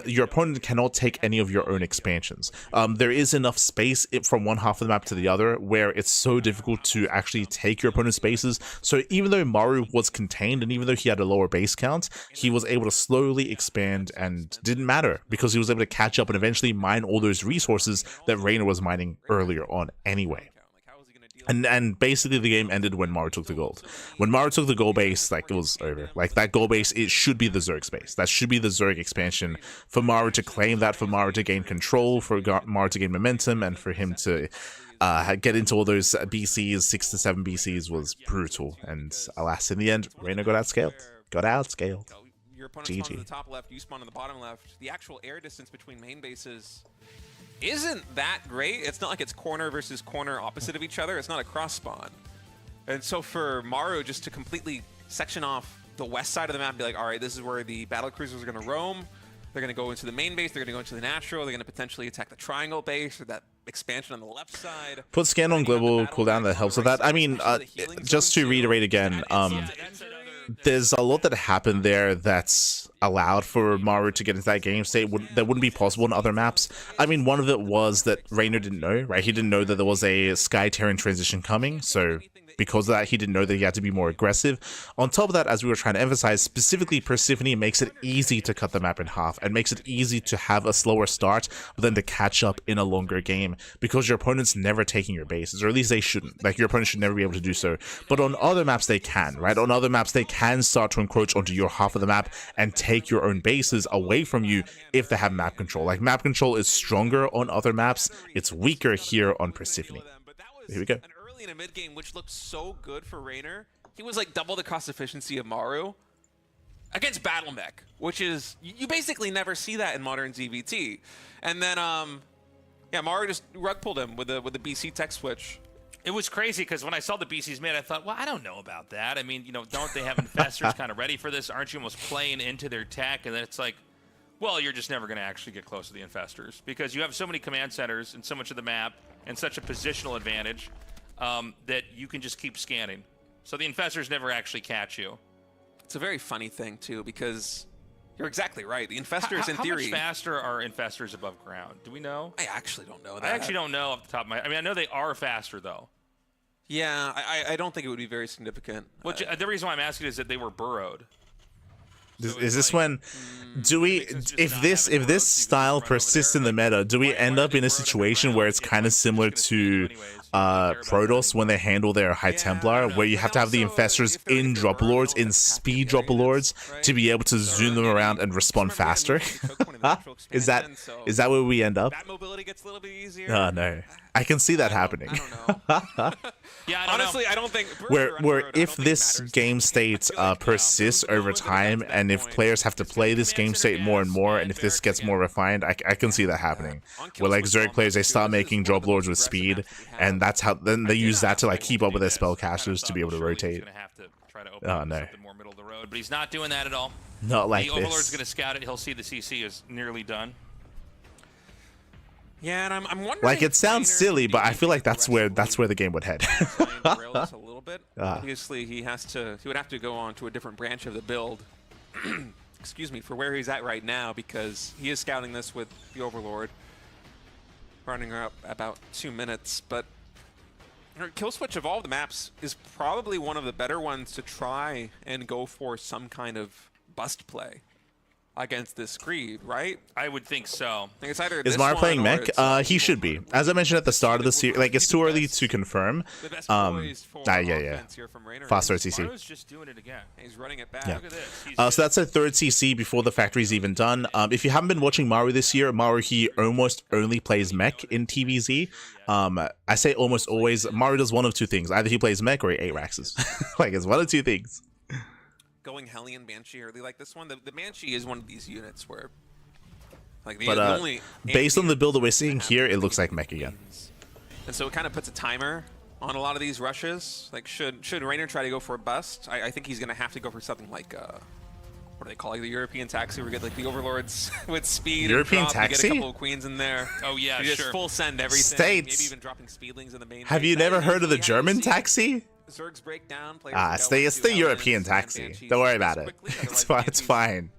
your opponent cannot take any of your own expansions. There is enough space from one half of the map to the other where it's so difficult to actually take your opponent's bases. So even though Maru was contained and even though he had a lower base count, he was able to slowly expand and didn't matter because he was able to catch up and eventually mine all those resources that Reynor was mining earlier on anyway. And basically the game ended when Maru took the gold. When Maru took the gold base, like, it was over. Like, that gold base, it should be the Zerg space. That should be the Zerg expansion. For Maru to claim that, for Maru to gain control, for Maru to gain momentum, and for him to get into all those BCs, 6 to 7 BCs, was brutal. And alas, in the end, Reynor got outscaled. Got outscaled. Your opponent spawns GG. on the top left, you spawn on the bottom left. The actual air distance between main bases isn't that great. It's not like it's corner versus corner opposite of each other. It's not a cross spawn. And so for Maru just to completely section off the west side of the map and be like, all right, this is where the battle cruisers are going to roam. They're going to go into the main base. They're going to go into the natural. They're going to potentially attack the triangle base or that expansion on the left side. Put scan on global cooldown that helps with that. I mean, just to reiterate again, there's a lot that happened there that's allowed for Maru to get into that game state that wouldn't be possible in other maps. I mean, one of it was that Reynor didn't know, right? He didn't know that there was a Sky Terran transition coming, so because of that, he didn't know that he had to be more aggressive. On top of that, as we were trying to emphasize, specifically Persephone makes it easy to cut the map in half and makes it easy to have a slower start, but then to catch up in a longer game because your opponent's never taking your bases, or at least they shouldn't. Like, your opponent should never be able to do so. But on other maps, they can, right? On other maps, they can start to encroach onto your half of the map and take your own bases away from you if they have map control. Like, map control is stronger on other maps. It's weaker here on Persephone. Here we go. In a mid game, which looked so good for Reynor. He was like double the cost efficiency of Maru against Battle Mech, which is, you basically never see that in modern ZVT. And then, yeah, Maru just rug pulled him with the BC tech switch. It was crazy because when I saw the BCs made, I thought, well, I don't know about that. I mean, you know, don't they have infestors kind of ready for this? Aren't you almost playing into their tech? And then it's like, well, you're just never going to actually get close to the infestors because you have so many command centers and so much of the map and such a positional advantage. That you can just keep scanning. So the infestors never actually catch you. It's a very funny thing, too, because you're exactly right. The infestors, in theory... How much faster are infestors above ground? Do we know? I actually don't know that. I actually don't know off the top of my... I mean, I know they are faster, though. Yeah, I don't think it would be very significant. Which, the reason why I'm asking is that they were burrowed. Is this when do we if this style persists in the meta, do we end up in a situation where it's kind of similar to Protoss when they handle their High Templar, where you have to have the infestors in Dropper Lords, in speed Dropper Lords, to be able to zoom them around and respond faster? Is that where we end up? That mobility gets a little bit easier. Oh no, I can see that happening. I don't know. Yeah, I honestly, I don't think where if this game state persists over time, and if players have to play this game state more and more, and if this gets more refined, I can see that happening. Where like Zerg players, they start making Drop Lords with speed, and that's how then they use that to like keep up with their spellcasters to be able to rotate. Oh no, more middle of the road, but he's not doing that at all. Not like the this. Overlord's going to scout it. He'll see the CC is nearly done. Yeah, and I'm wondering. Like, it sounds silly, but I feel like that's where the game would head. a little bit. Obviously, he would have to go on to a different branch of the build. Excuse me, for where he's at right now, because he is scouting this with the Overlord, running up about 2 minutes. But Kill Switch of all the maps is probably one of the better ones to try and go for some kind of bust play against this Screed, right? I would think so. I think it's either is Maru playing mech? He should be. As I mentioned at the start of the series, like, it's too early to confirm. Yeah. Faster CC. Maru's just doing it again. He's running it back. Yeah. Look at this. So that's a third CC before the factory's even done. If you haven't been watching Maru this year, Maru, he almost only plays mech in TVZ. I say almost always. Maru does one of two things. Either he plays mech or he 8-raxes. Like, it's one of two things. Going Hellion Banshee early like this one. The Banshee is one of these units where Like the But only based on the build that we're seeing have here, to it looks get like mech again. queens. And so it kind of puts a timer on a lot of these rushes. Like, should Reynor try to go for a bust? I think he's going to have to go for something like, what do they call it? The European taxi, where we get like the overlords with speed. European and drop, taxi? You get a couple of queens in there. Oh yeah, You sure. just full send everything. States. Maybe even dropping speedlings in the main. Have base. you That never is heard of the usually how you German see taxi? Zergs break down. Players It's go the into European elements, taxi. and Don't worry Banshees about it. quickly, It's otherwise fine. It's Banshees fine.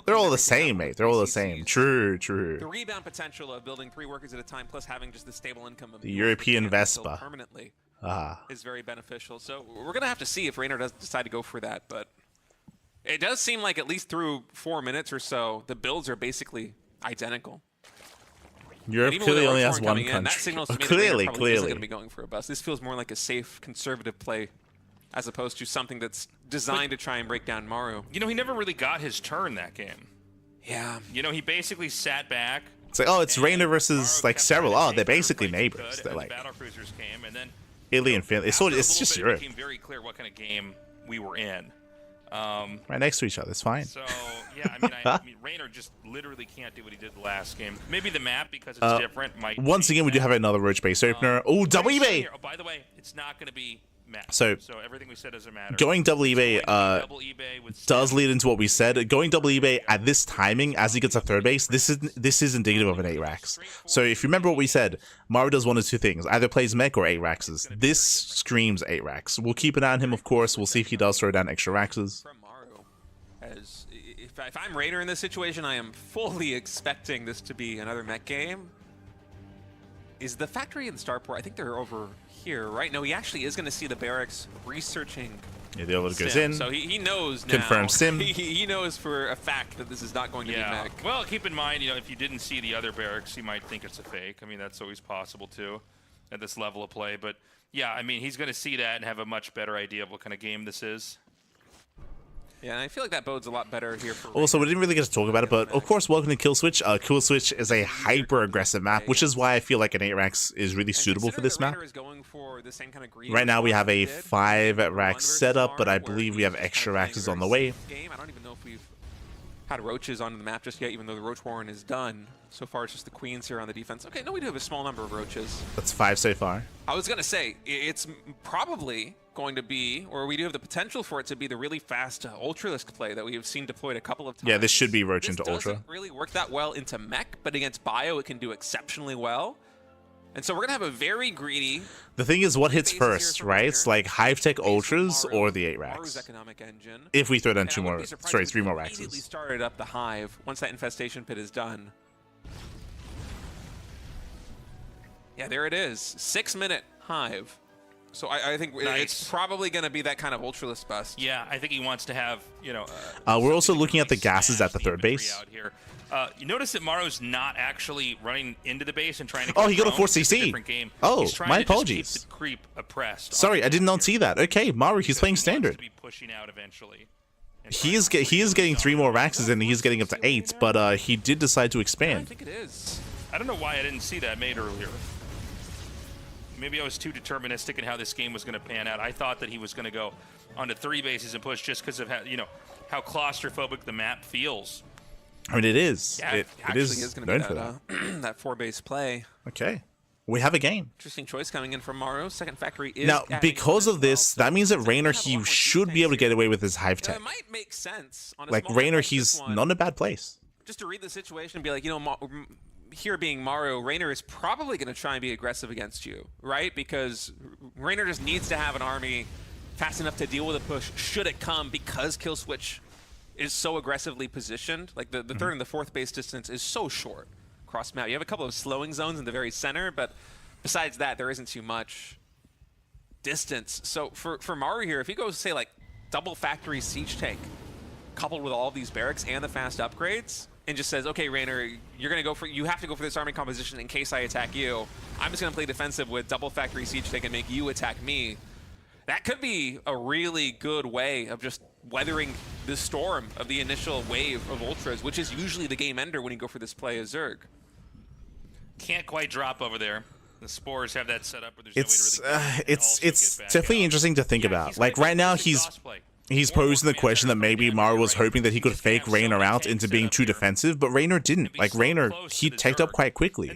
They're all the same, mate. They're all the same. True, The true. rebound potential of building 3 workers at a time, plus having just the stable income of The mules European that can't be built Vespa. permanently, Ah, is very beneficial. So we're gonna have to see if Reynor does decide to go for that, but it does seem like at least through 4 minutes or so, the builds are basically identical. Europe And even clearly with only Orthorn has one coming in, country. that signals to me that Clearly, Reynor probably isn't clearly. going to be going for a bust. This feels more like a safe, conservative play, as opposed to something that's designed to try and break down Maru. You know, he never really got his turn that game. Yeah. You know, he basically sat back. It's like, oh, it's and Reynor versus Maru like kept several. trying to Oh, take they're whatever basically fights he neighbors. could, They're and like the battle cruisers came, and then Italy and Finland. It's after a it's little just bit, Europe. It became very clear what kind of game we were in. Right next to each other. It's fine. So yeah, I mean, Reynor just literally can't do what he did the last game. Maybe the map, because it's different, might. Once again, we do have another roach base opener. Oh, double Pretty soon eBay. here- Oh, by the way, it's not going to be map. So, everything we said doesn't matter. Going double eBay Double eBay with does lead into what we said. Going double eBay at this timing, as he gets a third base, this is indicative of an 8 racks. So if you remember what we said, Maru does one of two things: either plays mech or 8 raxes. This screams 8 racks. We'll keep an eye on him, of course. We'll see if he does throw down extra raxes. From Maru, as if I'm Reynor in this situation, I am fully expecting this to be another mech game. Is the factory and Starport? I think they're over here, right? No, he actually is going to see the barracks researching. Yeah, the overload goes Sim. in. So he knows now. Confirm Sim. He knows for a fact that this is not going to be Yeah. mech. Well, keep in mind, you know, if you didn't see the other barracks, you might think it's a fake. I mean, that's always possible too, at this level of play. But yeah, I mean, he's going to see that and have a much better idea of what kind of game this is. Yeah, and I feel like that bodes a lot better here for Also, we Reynor. didn't really get to talk about it, but of course, welcome to Kill Switch. Kill Switch is a hyper-aggressive map, which is why I feel like an 8 racks is really And suitable for considering this that map. Reynor is going for the same kind of greed Right now, we have a as he did, 5 1 rack versus setup, but I Maru, where believe we he's have just extra kind of raxes playing on a the very way. safe game. I don't even know if we've had roaches on the map just yet, even though the roach warren is done. So far, it's just the queens here on the defense. Okay, no, we do have a small number of roaches. That's 5 so far. I was gonna say it's probably going to be, or we do have the potential for it to be, the really fast Ultralisk play that we have seen deployed a couple of times. Yeah, this should be roach This into Ultra. doesn't really work that well into mech, but against bio it can do exceptionally well. And so we're gonna have a very greedy The thing is, what hits bases here first, for right? Reynor. It's like Hive Tech Based on Ultras Maru- or the 8 Maru's racks. economic engine. If we throw down And I wouldn't be surprised if 3 we more immediately raxes. started up the hive once that infestation pit is done. Yeah, there it is. 6-minute hive. So I think it's Nice. probably going to be that kind of Ultralisk bust. Yeah, I think he wants to have, you know. We're also something looking to at the really gases smash at the the third infantry base. Out here. You notice that Maru's not actually running into the base and trying to. Oh, kill he got a drones. 4 It's a CC. different game. Oh, He's trying my to just keep apologies. the creep oppressed. Sorry, I did not see that. Okay, Maru, he's playing Because he wants standard. to be pushing out eventually. And He trying to is getting 3 more dominate. raxes and he's getting up to 8, but he did decide to I expand. think it is. I don't know why I didn't see that made earlier. Maybe I was too deterministic in how this game was going to pan out. I thought that he was going to go onto 3 bases and push just because of how, you know, how claustrophobic the map feels. I mean, it is. Yeah, It actually is going to known be for that. that 4-base play. Okay. We have a game. Interesting choice coming in from Maru. Second factory is Now, adding because on of as well, this, so that means that it's gonna Reynor, have a lot he more should be able to defense get away with his Hive here. Tech. It might make sense on a Like, small map Reynor, like he's this one. not in a bad place. Just to read the situation and be like, you know, here being Maru, Reynor is probably going to try and be aggressive against you, right? Because Reynor just needs to have an army fast enough to deal with a push should it come, because Kill Switch is so aggressively positioned. Like the third and the fourth base distance is so short across map. You have a couple of slowing zones in the very center, but besides that, there isn't too much distance. So for Maru here, if he goes, say, like double factory siege tank coupled with all of these barracks and the fast upgrades, and just says, okay, Reynor, you have to go for this army composition in case I attack you. I'm just gonna play defensive with double factory siege tank and make you attack me. That could be a really good way of just weathering the storm of the initial wave of ultras, which is usually the game ender when you go for this play as Zerg. Can't quite drop over there. The spores have that set up where there's no way to really It's also get back definitely out. interesting to think Yeah, about. he's Like gonna right now, do the he's DOS play. he's posing the question that maybe Maru was hoping that he could fake Reynor out into being too defensive, but Reynor didn't. Like, Reynor, he teched up quite quickly.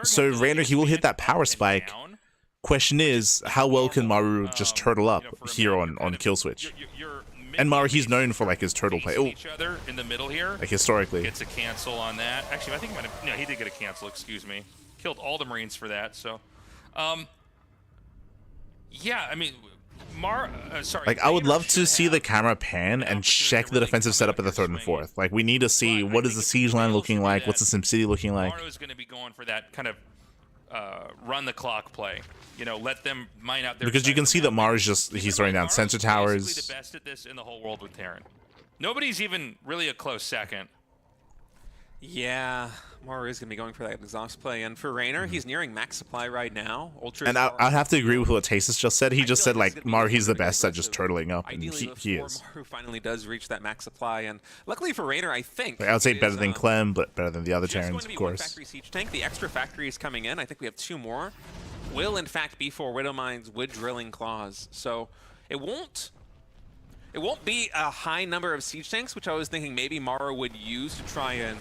So Reynor, he will hit that power spike. Question is, how well can Maru just turtle up here on kill switch? And Maru, he's known for like his turtle play. Oh, each other in the middle here. Like historically. Gets a cancel on that. Actually, I think he might have. No, he did get a cancel. Excuse me. Killed all the Marines for that. So, yeah. I mean, sorry. Like, I would love to see the camera pan and check the defensive setup at the 3rd and 4th. Like, we need to see what is the siege line looking like, what's the SimCity looking like. Maru's going to be going for that kind of run the clock play. You know, let them mine out their. Because you can see that Maru's just, he's throwing down sensor towers. He's the best at this in the whole world with Terran. Nobody's even really a close second. Yeah, Maru is going to be going for that exhaust play. And for Reynor, he's nearing max supply right now. Ultra. And I'd have to agree with what Tasis just said. He just said, like, Maru, he's the best at just turtling up. And he is. Maru finally does reach that max supply. And luckily for Reynor, I think. I would say better than Clem, but better than the other Terrans, of course. Factory siege tank. The extra factory is coming in. I think we have 2 more. Will, in fact, be for Widow Mines with drilling claws. So it won't be a high number of siege tanks, which I was thinking maybe Maru would use to try and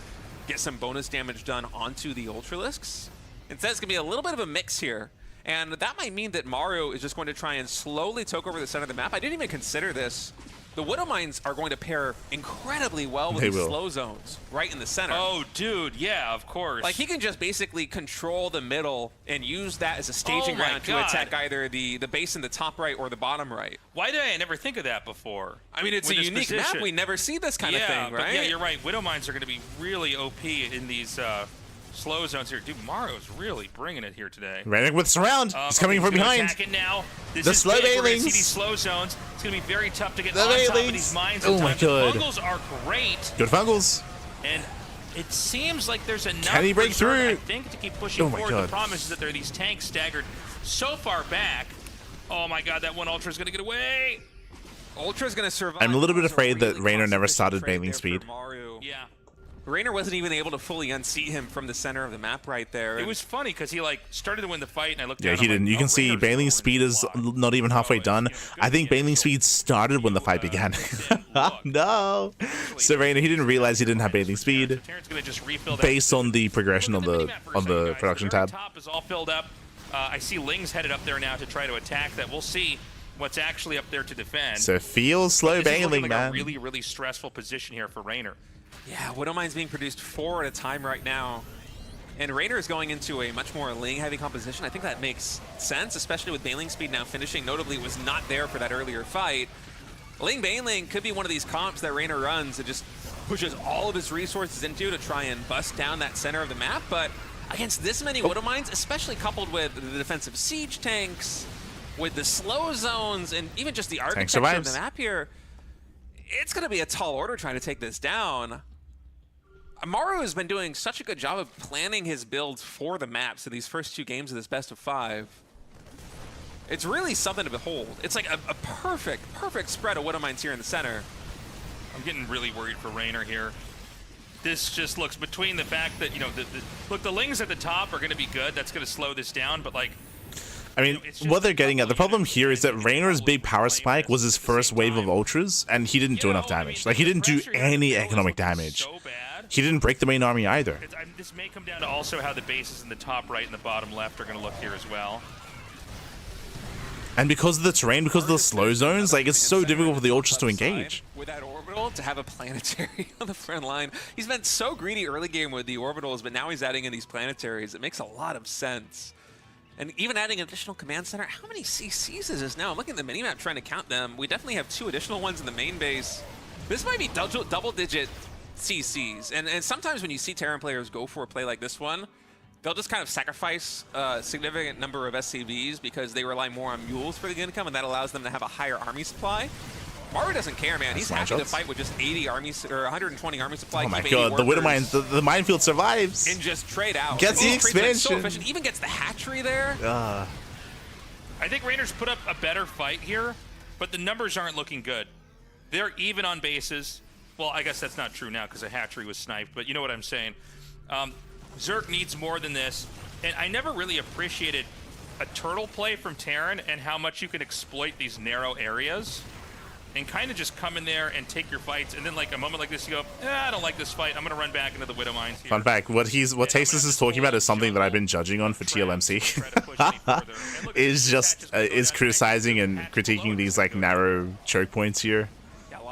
get some bonus damage done onto the Ultralisks. Instead, it's going to be a little bit of a mix here. And that might mean that Maru is just going to try and slowly take over the center of the map. I didn't even consider this. The Widow Mines are going to pair incredibly well with the slow zones right in the center. Oh, dude, yeah, of course. Like, he can just basically control the middle and use that as a staging ground to attack either the base in the top right or the bottom right. Why did I never think of that before? I mean, it's a unique map. We never see this kind of thing, right? Yeah, you're right. Widow Mines are going to be really OP in these slow zones here. Dude, Maru's really bringing it here today. Reynor with surround. He's coming from behind. Now. The slow bailings. See these slow zones. It's going to be very tough to get on top of these mines. Oh my god. The fungals are great. Good fungals. And it seems like there's enough. Can he break through? I think to keep pushing forward. The problem is that there are these tanks staggered so far back. Oh my god, that one Ultra's going to get away. Ultra's going to survive. I'm a little bit afraid that Reynor never started bailing speed. Yeah. Reynor wasn't even able to fully unseat him from the center of the map right there. It was funny because he like started to win the fight, and I looked. Yeah, he didn't. You can see Bailing speed is not even halfway done. I think Bailing speed started when the fight began. No. So Reynor, he didn't realize he didn't have Bailing speed based on the progression on the production tab. Top is all filled up. I see Ling's headed up there now to try to attack that. We'll see what's actually up there to defend. So feel slow Bailing, man. A really, really stressful position here for Reynor. Yeah, Widow Mine's being produced 4 at a time right now. And Reynor is going into a much more Ling-heavy composition. I think that makes sense, especially with Bailing speed now finishing. Notably, it was not there for that earlier fight. Ling Bailing could be one of these comps that Reynor runs and just pushes all of his resources into to try and bust down that center of the map. But against this many Widow Mines, especially coupled with the defensive siege tanks, with the slow zones, and even just the architecture of the map here, it's going to be a tall order trying to take this down. Maru has been doing such a good job of planning his builds for the maps in these first 2 games of this best of 5. It's really something to behold. It's like a perfect spread of Widow Mines here in the center. I'm getting really worried for Reynor here. This just looks, between the fact that, you know, look, the Lings at the top are going to be good. That's going to slow this down, but like, I mean, what they're getting at, the problem here is that Reynor's big power spike was his first wave of Ultras, and he didn't do enough damage. Like, he didn't do any economic damage. He didn't break the main army either. This may come down to also how the bases in the top right and the bottom left are going to look here as well. And because of the terrain, because of the slow zones, like, it's so difficult for the Ultras to engage. With that orbital, to have a planetary on the front line. He's been so greedy early game with the orbitals, but now he's adding in these planetaries. It makes a lot of sense. And even adding an additional command center. How many CCs is this now? I'm looking at the minimap trying to count them. We definitely have 2 additional ones in the main base. This might be double-digit CCs. And sometimes when you see Terran players go for a play like this one, they'll just kind of sacrifice a significant number of SCVs because they rely more on mules for the income, and that allows them to have a higher army supply. Maru doesn't care, man. He's happy to fight with just 80 army or 120 army supply. Oh my god, the Widow Mine, the minefield survives. And just trade out. Gets the expansion. So efficient. Even gets the hatchery there. I think Reynor's put up a better fight here, but the numbers aren't looking good. They're even on bases. Well, I guess that's not true now because a hatchery was sniped, but you know what I'm saying. Zerg needs more than this, and I never really appreciated a turtle play from Terran and how much you can exploit these narrow areas. and kind of just come in there and take your fights, and then like a moment like this, you go, I don't like this fight. I'm gonna run back into the Widow Mines here. Fun fact: what Tasteless is talking about is something that I've been judging on for TLMC. is criticizing and critiquing these like narrow choke points here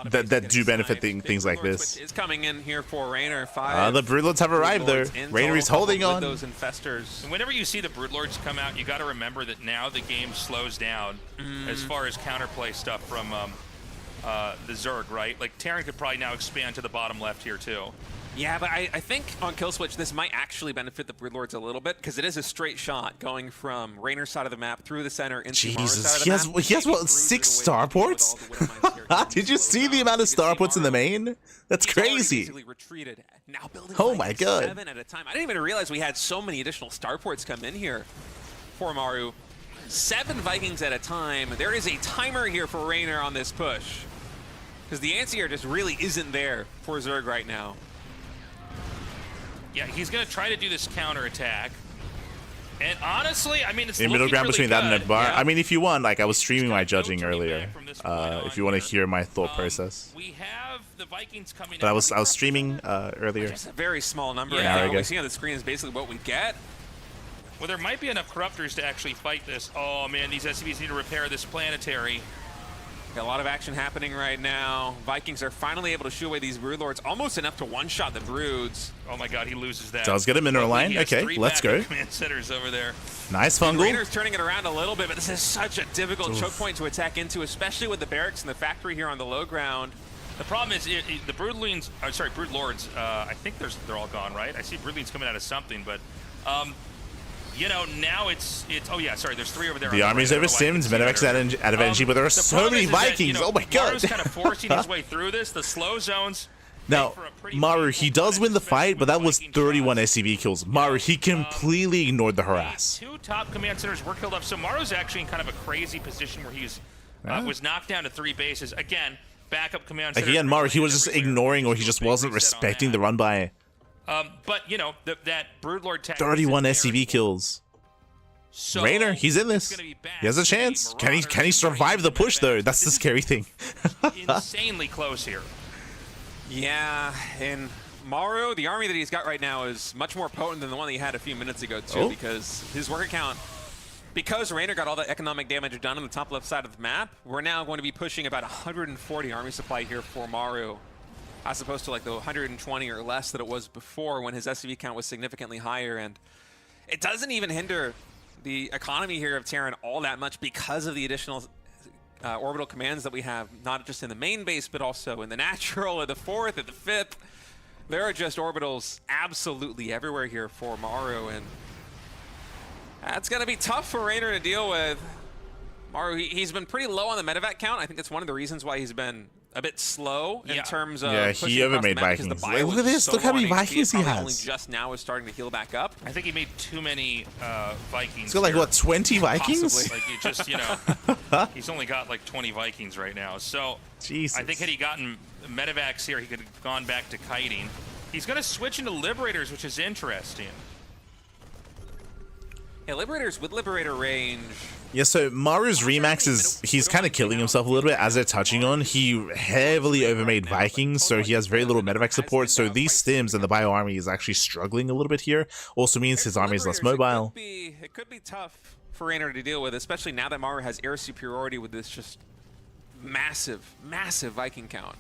that do benefit things like this. Is coming in here for Reynor. 5. The Broodlords have arrived though. Reynor is holding on. Those infestors. And whenever you see the Broodlords come out, you got to remember that now the game slows down as far as counterplay stuff from the Zerg, right? Like Terran could probably now expand to the bottom left here too. Yeah, but I think on kill switch this might actually benefit the Broodlords a little bit because it is a straight shot going from Reynor's side of the map through the center into Maru's side of the map. He has what, 6 starports? Did you see the amount of starports in the main? That's crazy. Now oh my god. 7 at a time. I didn't even realize we had so many additional starports come in here for Maru. 7 Vikings at a time. There is a timer here for Reynor on this push because the answer just really isn't there for Zerg right now. Yeah, he's going to try to do this counter attack. And honestly, I mean, it's in middle ground really between good. that and Bar. Yeah. I mean, if you want, like I was streaming my judging earlier. If you want to hear my thought process. We have the Vikings coming. But I was streaming earlier. Just a very small number. Yeah. What we see on the screen is basically what we get. Well, there might be enough corruptors to actually fight this. Oh man, these SCVs need to repair this planetary. Got a lot of action happening right now. Vikings are finally able to shoo away these Broodlords, almost enough to one-shot the Broods. Oh my god, he loses that. Does get a mineral line. Okay, let's go. Command centers over there. Nice fungal. Reynor's turning it around a little bit, but this is such a difficult choke point to attack into, especially with the barracks and the factory here on the low ground. The problem is the Broodlings, Broodlords. I think they're all gone, right? I see Broodlings coming out of something, but you know, now it's oh yeah, sorry, there's 3 over there. The army's over Sims, Medivacs out of energy, but there are so many Vikings. Oh my god. Maru's kind of forcing his way through this. The slow zones. Now, Maru, he does win the fight, but that was 31 SCV kills. Maru, he completely ignored the harass. 2 top command centers were killed off, so Maru's actually in kind of a crazy position where he's was knocked down to 3 bases. Again, backup command center. Again, Maru, he was just ignoring, or he just wasn't respecting the run by. But, you know, that Broodlord tag 31 SCV kills. So Reynor, he's in this. He has a chance. Can he survive the push, though? That's the scary thing. Insanely close here. Yeah, and Maru, the army that he's got right now is much more potent than the one that he had a few minutes ago, too, because his worker count, because Reynor got all the economic damage done on the top left side of the map, we're now going to be pushing about 140 army supply here for Maru, as opposed to like the 120 or less that it was before when his SCV count was significantly higher. And it doesn't even hinder the economy here of Terran all that much because of the additional orbital commands that we have, not just in the main base, but also in the natural, at the 4th, at the 5th. There are just orbitals absolutely everywhere here for Maru, and that's going to be tough for Reynor to deal with. Maru, he's been pretty low on the medevac count. I think that's one of the reasons why he's been a bit slow in terms of he overmade Vikings. Like, look at this. Look how many Vikings he has. Only just now is starting to heal back up. I think he made too many Vikings. He's got like, what, 20 Vikings? Possibly. Like, you just, you know, he's only got like 20 Vikings right now. So Jesus. I think had he gotten medevacs here, he could have gone back to kiting. He's going to switch into Liberators, which is interesting. Yeah, Liberators with Liberator range. Yeah, so Maru's Remax is, he's kind of killing himself a little bit, as they're touching on. He heavily overmade Vikings, so he has very little medevac support, so these stims and the bio army is actually struggling a little bit here. Also means his army is less mobile. It could be tough for Reynor to deal with, especially now that Maru has air superiority with this just massive, massive Viking count.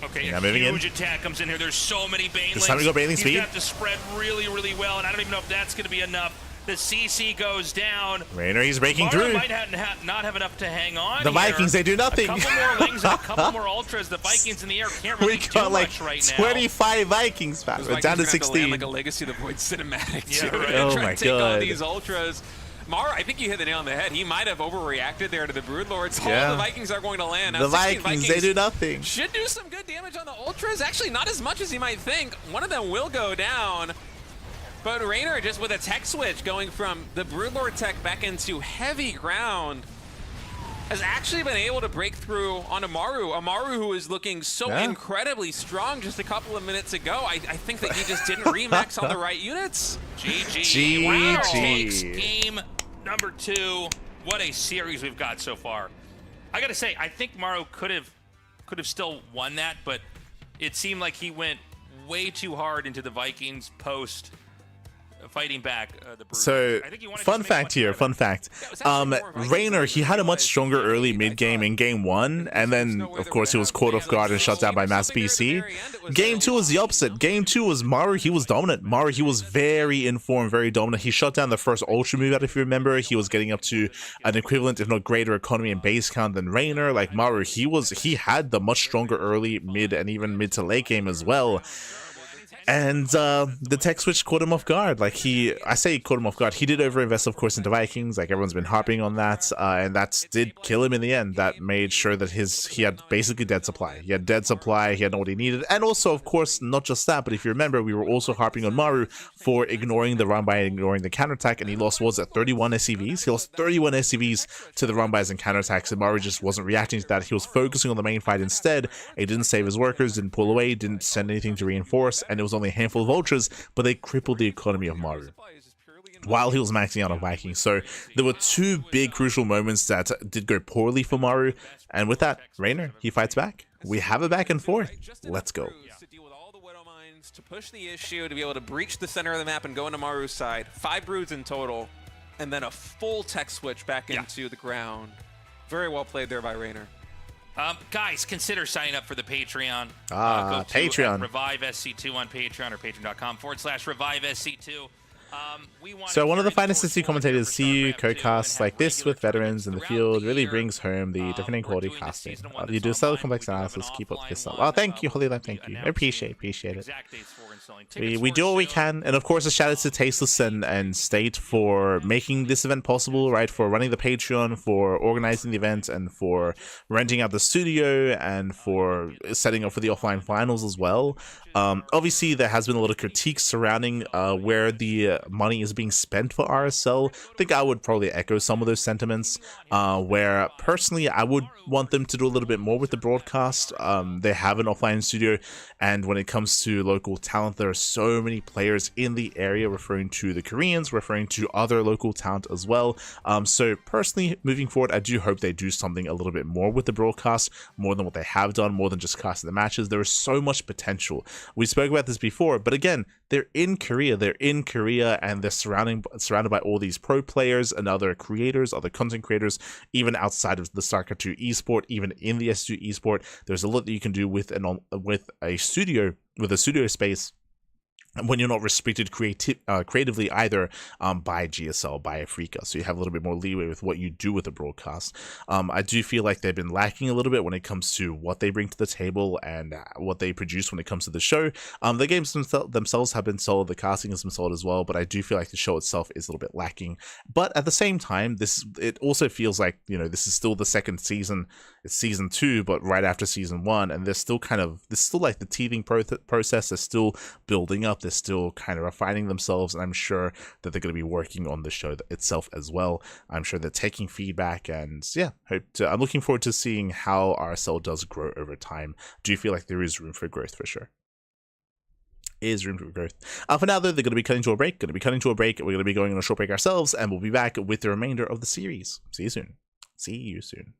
Okay, yeah, a huge attack comes in here. There's so many Banelings. It's time to go Baneling speed. He's got to spread really, really well, and I don't even know if that's going to be enough. The CC goes down. Reynor, he's breaking Maru through. Might not have enough to hang on. The Vikings, they do nothing. A couple more Lings and a couple more Ultras. The Vikings in the air can't really do much right now. 25 Vikings, man. We're down to 16. Like a Legacy of the Void cinematic. Yeah, right. Oh my take on god. these Ultras. Maru, I think you hit the nail on the head. He might have overreacted there to the Broodlords. Yeah. All the Vikings are going to land. Now, the Vikings, they do nothing. Should do some good damage on the Ultras. Actually, not as much as you might think. One of them will go down. But Reynor, just with a tech switch, going from the Broodlord tech back into heavy ground, has actually been able to break through on Maru. Maru, who is looking so incredibly strong just a couple of minutes ago. I think that he just didn't remax on the right units. GG. GG. Wow. Takes game number 2 What a series we've got so far. I gotta say, I think Maru could have still won that, but it seemed like he went way too hard into the Vikings post fighting back the Brewers. So, I think he wanted fun to make fact one here, better. fun fact. Reynor, he had a much stronger early mid-game in Game 1, and then, of course, he was caught off guard and shut down by Mass BC. Game 2 was the opposite. Game 2 was Maru, he was dominant. Maru, he was very informed, very dominant. He shut down the first Ultra move out, if you remember. He was getting up to an equivalent, if not greater, economy and base count than Reynor. Like, Maru, he had the much stronger early, mid, and even mid to late game as well. And the tech switch caught him off guard. Like, I say he caught him off guard. He did overinvest, of course, into Vikings. Like, everyone's been harping on that. And that did kill him in the end. That made sure that he had basically dead supply. He had dead supply. He had what he needed. And also, of course, not just that, but if you remember, we were also harping on Maru for ignoring the run-by and ignoring the counterattack. And he lost, what was it, 31 SCVs? He lost 31 SCVs to the run-bys and counterattacks. And Maru just wasn't reacting to that. He was focusing on the main fight instead. He didn't save his workers, didn't pull away, didn't send anything to reinforce. And it was only a handful of ultras, but they crippled the economy of Maru while he was maxing out on Vikings. So there were two big crucial moments that did go poorly for Maru, and with that, Reynor, he fights back. We have a back and forth. Let's go. To push the issue, to be able to breach the center of the map and go into Maru's side. 5 broods in total, and then a full tech switch back into the ground. Very well played there by Reynor. Guys, consider signing up for the Patreon. Go to Patreon. Revive SC2 on Patreon or patreon.com/Revive SC2. So one of the finest SC commentators see you co-cast like this with veterans in the field really brings home the different quality casting. You do sell complex analysis, keep up this stuff. Oh, thank you, Holy Life, thank you. I appreciate it. We do what we can, and of course a shout out to Tasteless and State for making this event possible, right? For running the Patreon, for organizing the event, and for renting out the studio, and for setting up for the offline finals as well. Obviously there has been a lot of critiques surrounding where the money is being spent for RSL. I think I would probably echo some of those sentiments, where personally I would want them to do a little bit more with the broadcast. They have an offline studio, and when it comes to local talent, there are so many players in the area, referring to the Koreans, referring to other local talent as well. So personally, moving forward, I do hope they do something a little bit more with the broadcast, more than what they have done, more than just casting the matches. There is so much potential. We spoke about this before, but again, they're in Korea, and they're surrounded by all these pro players and other creators, other content creators, even outside of the StarCraft 2 esport, even in the S2 esport. There's a lot that you can do with a studio space when you're not restricted creatively either by GSL, by Afrika. So you have a little bit more leeway with what you do with the broadcast. I do feel like they've been lacking a little bit when it comes to what they bring to the table and what they produce when it comes to the show. The games themselves have been solid, the casting has been solid as well, but I do feel like the show itself is a little bit lacking. But at the same time, it also feels like, this is still the second season. It's season 2, but right after season 1, and there's still like the teething process. They're still building up. They're still kind of refining themselves, and I'm sure that they're going to be working on the show itself as well. I'm sure they're taking feedback, and yeah, I'm looking forward to seeing how RSL does grow over time. Do you feel like there is room for growth for sure? Is room for growth. For now, though, they're going to be cutting to a break. We're going to be going on a short break ourselves, and we'll be back with the remainder of the series. See you soon.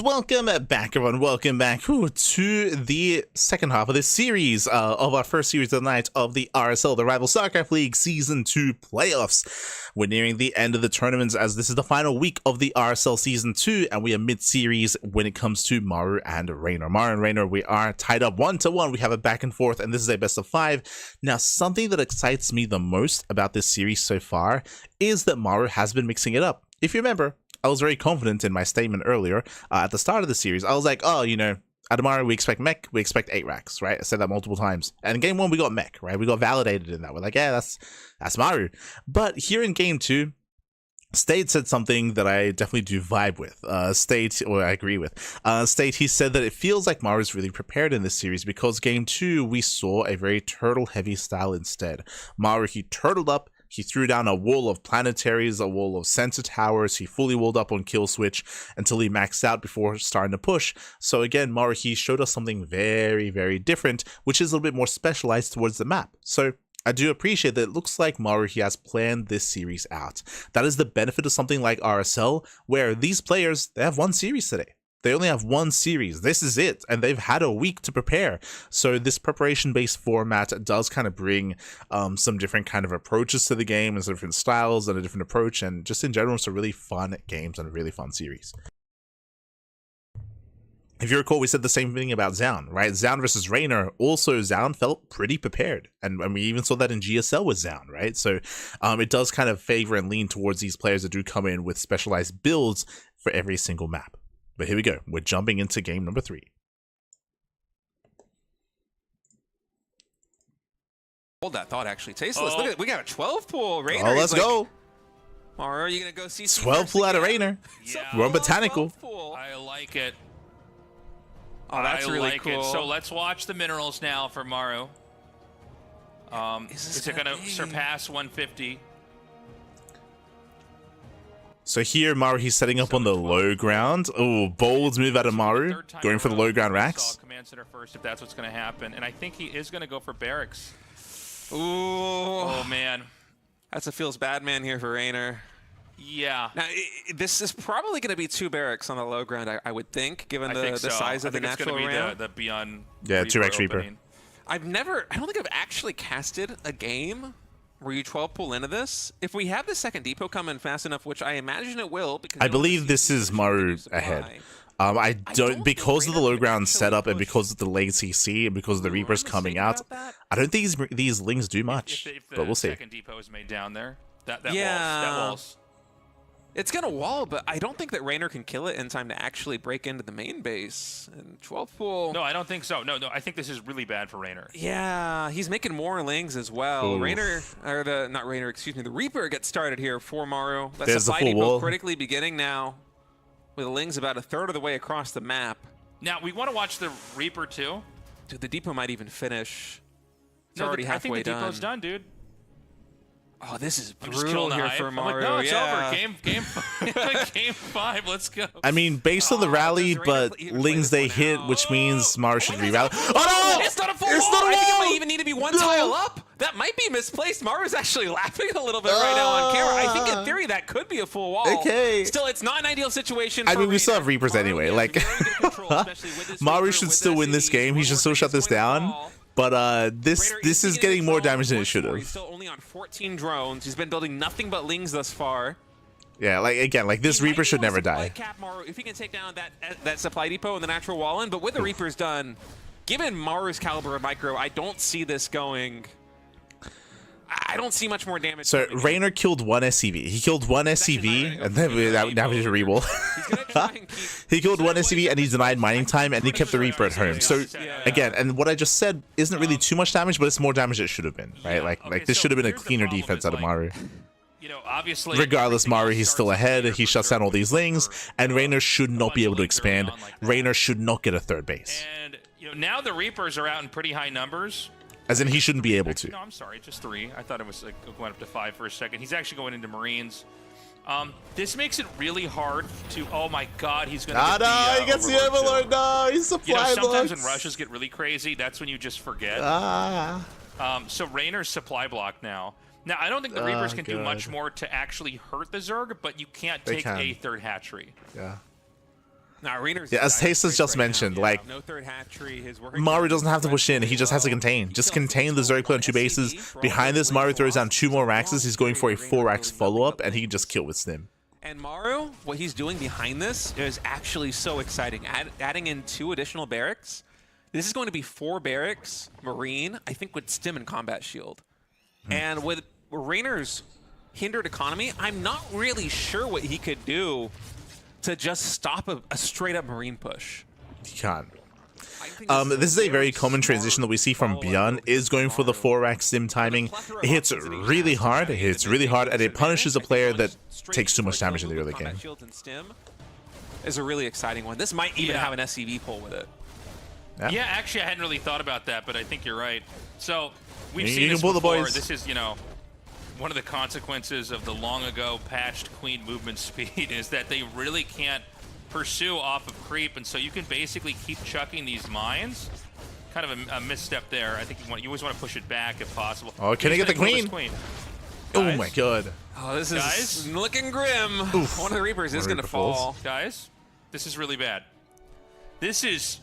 welcome back, everyone. Welcome back to the second half of this series, of our first series of the night of the RSL, the Revival StarCraft League Season 2 playoffs. We're nearing the end of the tournaments as this is the final week of the RSL Season 2, and we are mid-series when it comes to Maru and Reynor. Maru and Reynor, we are tied up 1-1. We have a back and forth, and this is a best of 5. Now, something that excites me the most about this series so far is that Maru has been mixing it up. If you remember, I was very confident in my statement earlier at the start of the series. I was like, oh, you know, at Maru, we expect mech, we expect 8 racks, right? I said that multiple times. And in game 1, we got mech, right? We got validated in that. We're like, yeah, that's Maru. But here in game 2, State said something that I definitely do vibe with. State, or I agree with. State, he said that it feels like Maru's really prepared in this series because game 2, we saw a very turtle-heavy style instead. Maru, he turtled up. He threw down a wall of planetaries, a wall of sensor towers. He fully walled up on kill switch until he maxed out before starting to push. So again, Maru, he showed us something very, very different, which is a little bit more specialized towards the map. So I do appreciate that it looks like Maru, he has planned this series out. That is the benefit of something like RSL, where these players, they have one series today. They only have one series. This is it. And they've had a week to prepare. So this preparation-based format does kind of bring some different kind of approaches to the game and some different styles and a different approach. And just in general, it's a really fun games and a really fun series. If you recall, we said the same thing about Zaun, right? Zaun versus Reynor. Also, Zaun felt pretty prepared. And we even saw that in GSL with Zaun, right? So it does kind of favor and lean towards these players that do come in with specialized builds for every single map. But here we go. We're jumping into game number 3. Hold that thought, actually. Tasteless. Look at it. We got a 12 pool. Reynor. Oh, let's go. Maru, are you going to go see 12 pool out of Reynor. Yeah. We're on Botanical. I like it. Oh, that's really cool. So let's watch the minerals now for Maru. Is it going to surpass 150? So here, Maru, he's setting up on the low ground. Oh, bold move out of Maru, going for the low ground racks. Command center first, if that's what's going to happen, and I think he is going to go for barracks. Ooh. Oh man, that's a feels bad man here for Reynor. Yeah. Now, this is probably going to be 2 barracks on the low ground, I would think, given the size of the natural round. The beyond. Yeah, 2x Reaper. I don't think I've actually casted a game where you 12 pull into this. If we have the second depot come in fast enough, which I imagine it will, because I believe this is Maru ahead. I don't because of the low ground setup and because of the late CC and because of the Reapers coming out. I don't think these lings do much, but we'll see. Second depot is made down there. That walls. It's gonna wall, but I don't think that Reynor can kill it in time to actually break into the main base. And 12 pool. No, I don't think so. No, I think this is really bad for Reynor. Yeah, he's making more lings as well. Oof. Reynor, or not Reynor, excuse me, the Reaper gets started here for Maru. That's There's supply the full depot wall. critically beginning now, with the lings about 1/3 of the way across the map. Now we want to watch the Reaper too. Dude, the depot might even finish. It's No, already I think halfway the depot's done, dude. Oh, this is I'm just brutal killing the here hype. for I'm Maru. like, no, it's yeah. over. Game 5. Let's go. I mean, based on the rally, does Reynor but even lings play they this one hit, out? which means Maru should my re-rally. God. Oh no! It's not a full It's wall. not a I think it wall! might even need to be one No. tile up. That might be misplaced. Maru's actually laughing a little bit right now on camera. I think in theory that could be a full wall. Okay. Still, it's not an ideal situation. I for mean, we still Reynor. have Reapers Maru anyway. has Like, very good control, especially with this Maru Reaper, should with still win this SE. game. He should still shut this down. But this Reynor is beginning getting to more control damage than it should He's have. still only on 14 drones. He's been building nothing but lings thus far. Yeah, like again, like this He might Reaper be should able to never supply die. cap Maru if he can take down that supply depot and the natural wall in. But with the Reapers done, given Maru's caliber of micro, I don't see this going. I don't see much more damage. So coming in. Reynor killed one SCV. He killed one SCV, and then now we just re-roll. He's gonna try and keep. He killed one SCV and he denied mining time and he kept the Reaper at home. So again, and what I just said isn't really too much damage, but it's more damage than it should have been, right? Like this should have been a cleaner defense out of Maru. You know, obviously. Regardless, Maru, he's still ahead. He shuts down all these lings, and Reynor should not be able to expand. Reynor should not get a third base. And you know, now the Reapers are out in pretty high numbers. As in, he shouldn't be able to. No, I'm sorry, just 3. I thought it was like going up to 5 for a second. He's actually going into Marines. This makes it really hard to. Oh my God, he's going to. No, he gets the Overlord. No, he's supply sometimes blocks. when rushes get really crazy, that's when you just forget. So Reynor's supply block now. Now I don't think the Reapers can do much more to actually hurt the Zerg, but you can't take a third hatchery. Yeah. Now, Reynor's Yeah, as Taste has just mentioned, like, no third hatchery. His work Maru doesn't have to push in. He just has to contain. Just contain the Zerg play on 2 bases. Behind this, Maru throws down 2 more Raxes. He's going for a 4-Rax follow-up, and he can just kill with Stim. And Maru, what he's doing behind this is actually so exciting. Adding in 2 additional barracks. This is going to be 4 barracks, Marine, I think with Stim and Combat Shield. And with Reynor's hindered economy, I'm not really sure what he could do to just stop a straight-up Marine push. He can't. This is a very common transition that we see from Bjorn, is going for the 4-Rax Stim timing. It hits really hard, and it punishes a player that takes too much damage in the early game. Shield and Stim is a really exciting one. This might even have an SCV pull with it. Yeah, actually, I hadn't really thought about that, but I think you're right. So, we've You seen can this pull the before. boys. This is, you know, one of the consequences of the long ago patched Queen movement speed is that they really can't pursue off of creep, and so you can basically keep chucking these mines. Kind of a misstep there. I think you always want to push it back if possible. Oh, can I get the queen? Oh my god. Oh, this is looking grim. Oof. One of the Reapers is going to fall. Guys, this is really bad. This is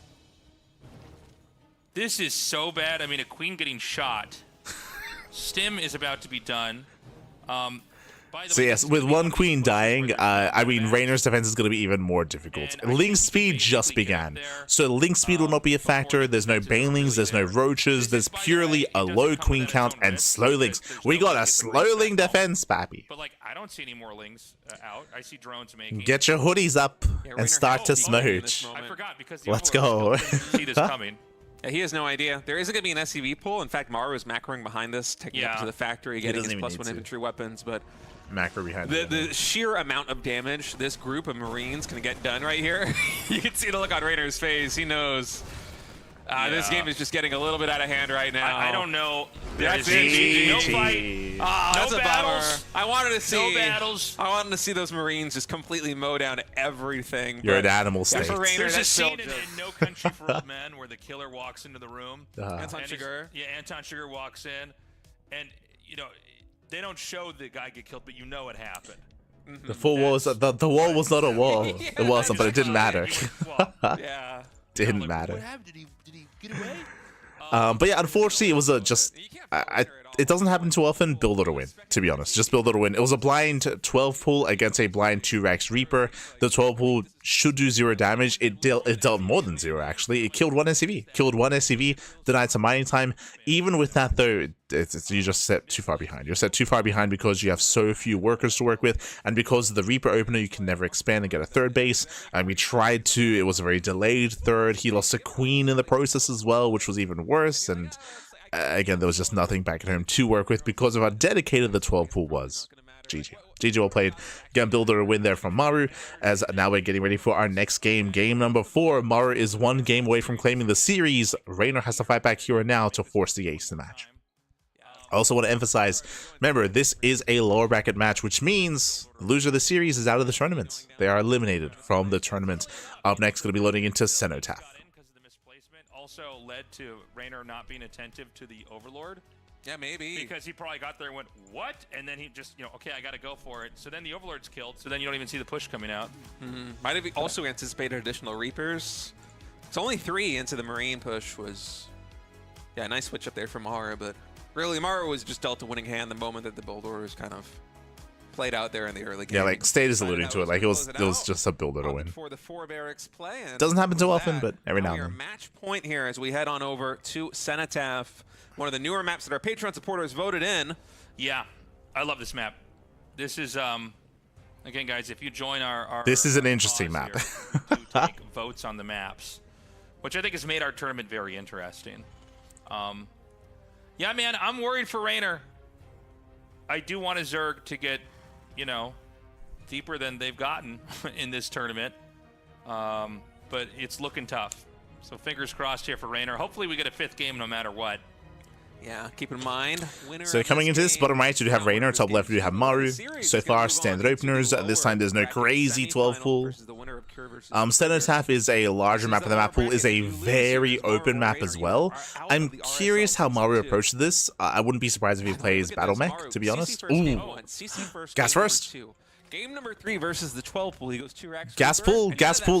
so bad. I mean, a queen getting shot. Stim is about to be done. So yes, with 1 queen dying, I mean, Reynor's defense is going to be even more difficult. Link speed just began, so link speed will not be a factor. There's no banelings, there's no roaches, there's purely a low queen count and slow links. We got a slow link defense, pappy. But like, I don't see any more links out. I see drones making. Get your hoodies up and start to smooch. I forgot because the Let's go. didn't see this coming. Yeah, he has no idea. There isn't going to be an SCV pull. In fact, Maru is macroing behind this, taking it up to the factory, getting his +1 infantry weapons, but Macro behind the sheer amount of damage this group of Marines can get done right here, you can see the look on Reynor's face. He knows this game is just getting a little bit out of hand right now. I don't know. That's it. No GG. fight. That's no a battles. bummer. I wanted to see. No battles. I wanted to see those Marines just completely mow down everything. You're an animal state. For Reynor, There's a that's scene still in No Country for Old Men where the killer walks into the room. Anton and Chigurh. Yeah, Anton Chigurh walks in, and you know they don't show the guy get killed, but you know it happened. The full wall was the wall was not a wall. It wasn't, but it didn't matter. Yeah. Didn't matter. What happened? Did he get away? But yeah, unfortunately, it was a just. It doesn't happen too often. Build it or win, to be honest. Just build it or win. It was a blind 12 pull against a blind 2-Rax Reaper. The 12 pull should do 0 damage. It dealt more than 0, actually. It killed 1 SCV. Killed 1 SCV, denied some mining time. Even with that, though, you just set too far behind. You're set too far behind because you have so few workers to work with, and because of the Reaper opener, you can never expand and get a 3rd base. And we tried to. It was a very delayed 3rd. He lost a queen in the process as well, which was even worse, and again, there was just nothing back at home to work with because of how dedicated the 12 pool was. GG. GG well played. Again, builder a win there from Maru, as now we're getting ready for our next game. Game number 4. Maru is 1 game away from claiming the series. Reynor has to fight back here and now to force the ace in the match. I also want to emphasize, remember, this is a lower bracket match, which means the loser of the series is out of the tournament. They are eliminated from the tournament. Up next, going to be loading into Cenotaph. Also led to Reynor not being attentive to the Overlord. Yeah, maybe. Because he probably got there and went, what? And then he just, okay, I got to go for it. So then the Overlord's killed, so then you don't even see the push coming out. Might have also anticipated additional Reapers. It's only 3 into the Marine push was, yeah, nice switch up there from Maru, but really Maru was just dealt a winning hand the moment that the build orders kind of played out there in the early game. Yeah, like State is alluding to it. Like it was just a builder to win. Before the 4 barracks play. Doesn't happen too often, but every now and then. Match point here as we head on over to Cenotaph, one of the newer maps that our Patreon supporters voted in. Yeah, I love this map. This is again, guys, if you join our this is an interesting map. To take votes on the maps, which I think has made our tournament very interesting. Yeah, man, I'm worried for Reynor. I do want a Zerg to get, deeper than they've gotten in this tournament. But it's looking tough. So fingers crossed here for Reynor. Hopefully we get a 5th game no matter what. Yeah, keep in mind. So coming into this, bottom right, you do have Reynor. Top left, you have Maru. So far, standard openers. This time, there's no crazy 12 pool. Cenotaph is a larger map, and the map pool is a very open map as well. I'm curious how Maru approached this. I wouldn't be surprised if he plays Battle Mech, to be honest. Ooh. Gas first. Game number 3 versus the 12 pool. He goes 2 racks. Gas pool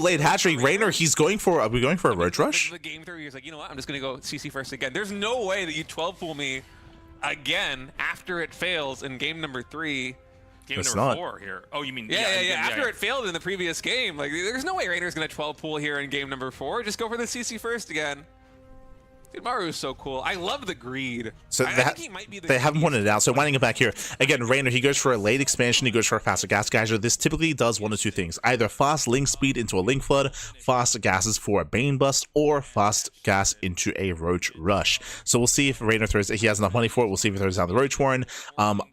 late hat trick. Reynor, he's going for. Are we going for a roach rush? The game 3, he's like, you know what? I'm just gonna go CC first again. There's no way that you 12 pool me again after it fails in game number 3. Game It's number not. 4 here. Oh, you mean Yeah. After it failed in the previous game, like there's no way Reynor's gonna 12 pool here in game number 4. Just go for the CC first again. Dude, Maru is so cool. I love the greed. So I think he might be the they haven't greediest. pointed it out. So winding it back here again, Reynor, he goes for a late expansion. He goes for a faster gas geyser. This typically does one of two things: either fast link speed into a link flood, fast gases for a bane bust, or fast gas into a roach rush. So we'll see if Reynor throws it. He has enough money for it. We'll see if he throws down the roach warren.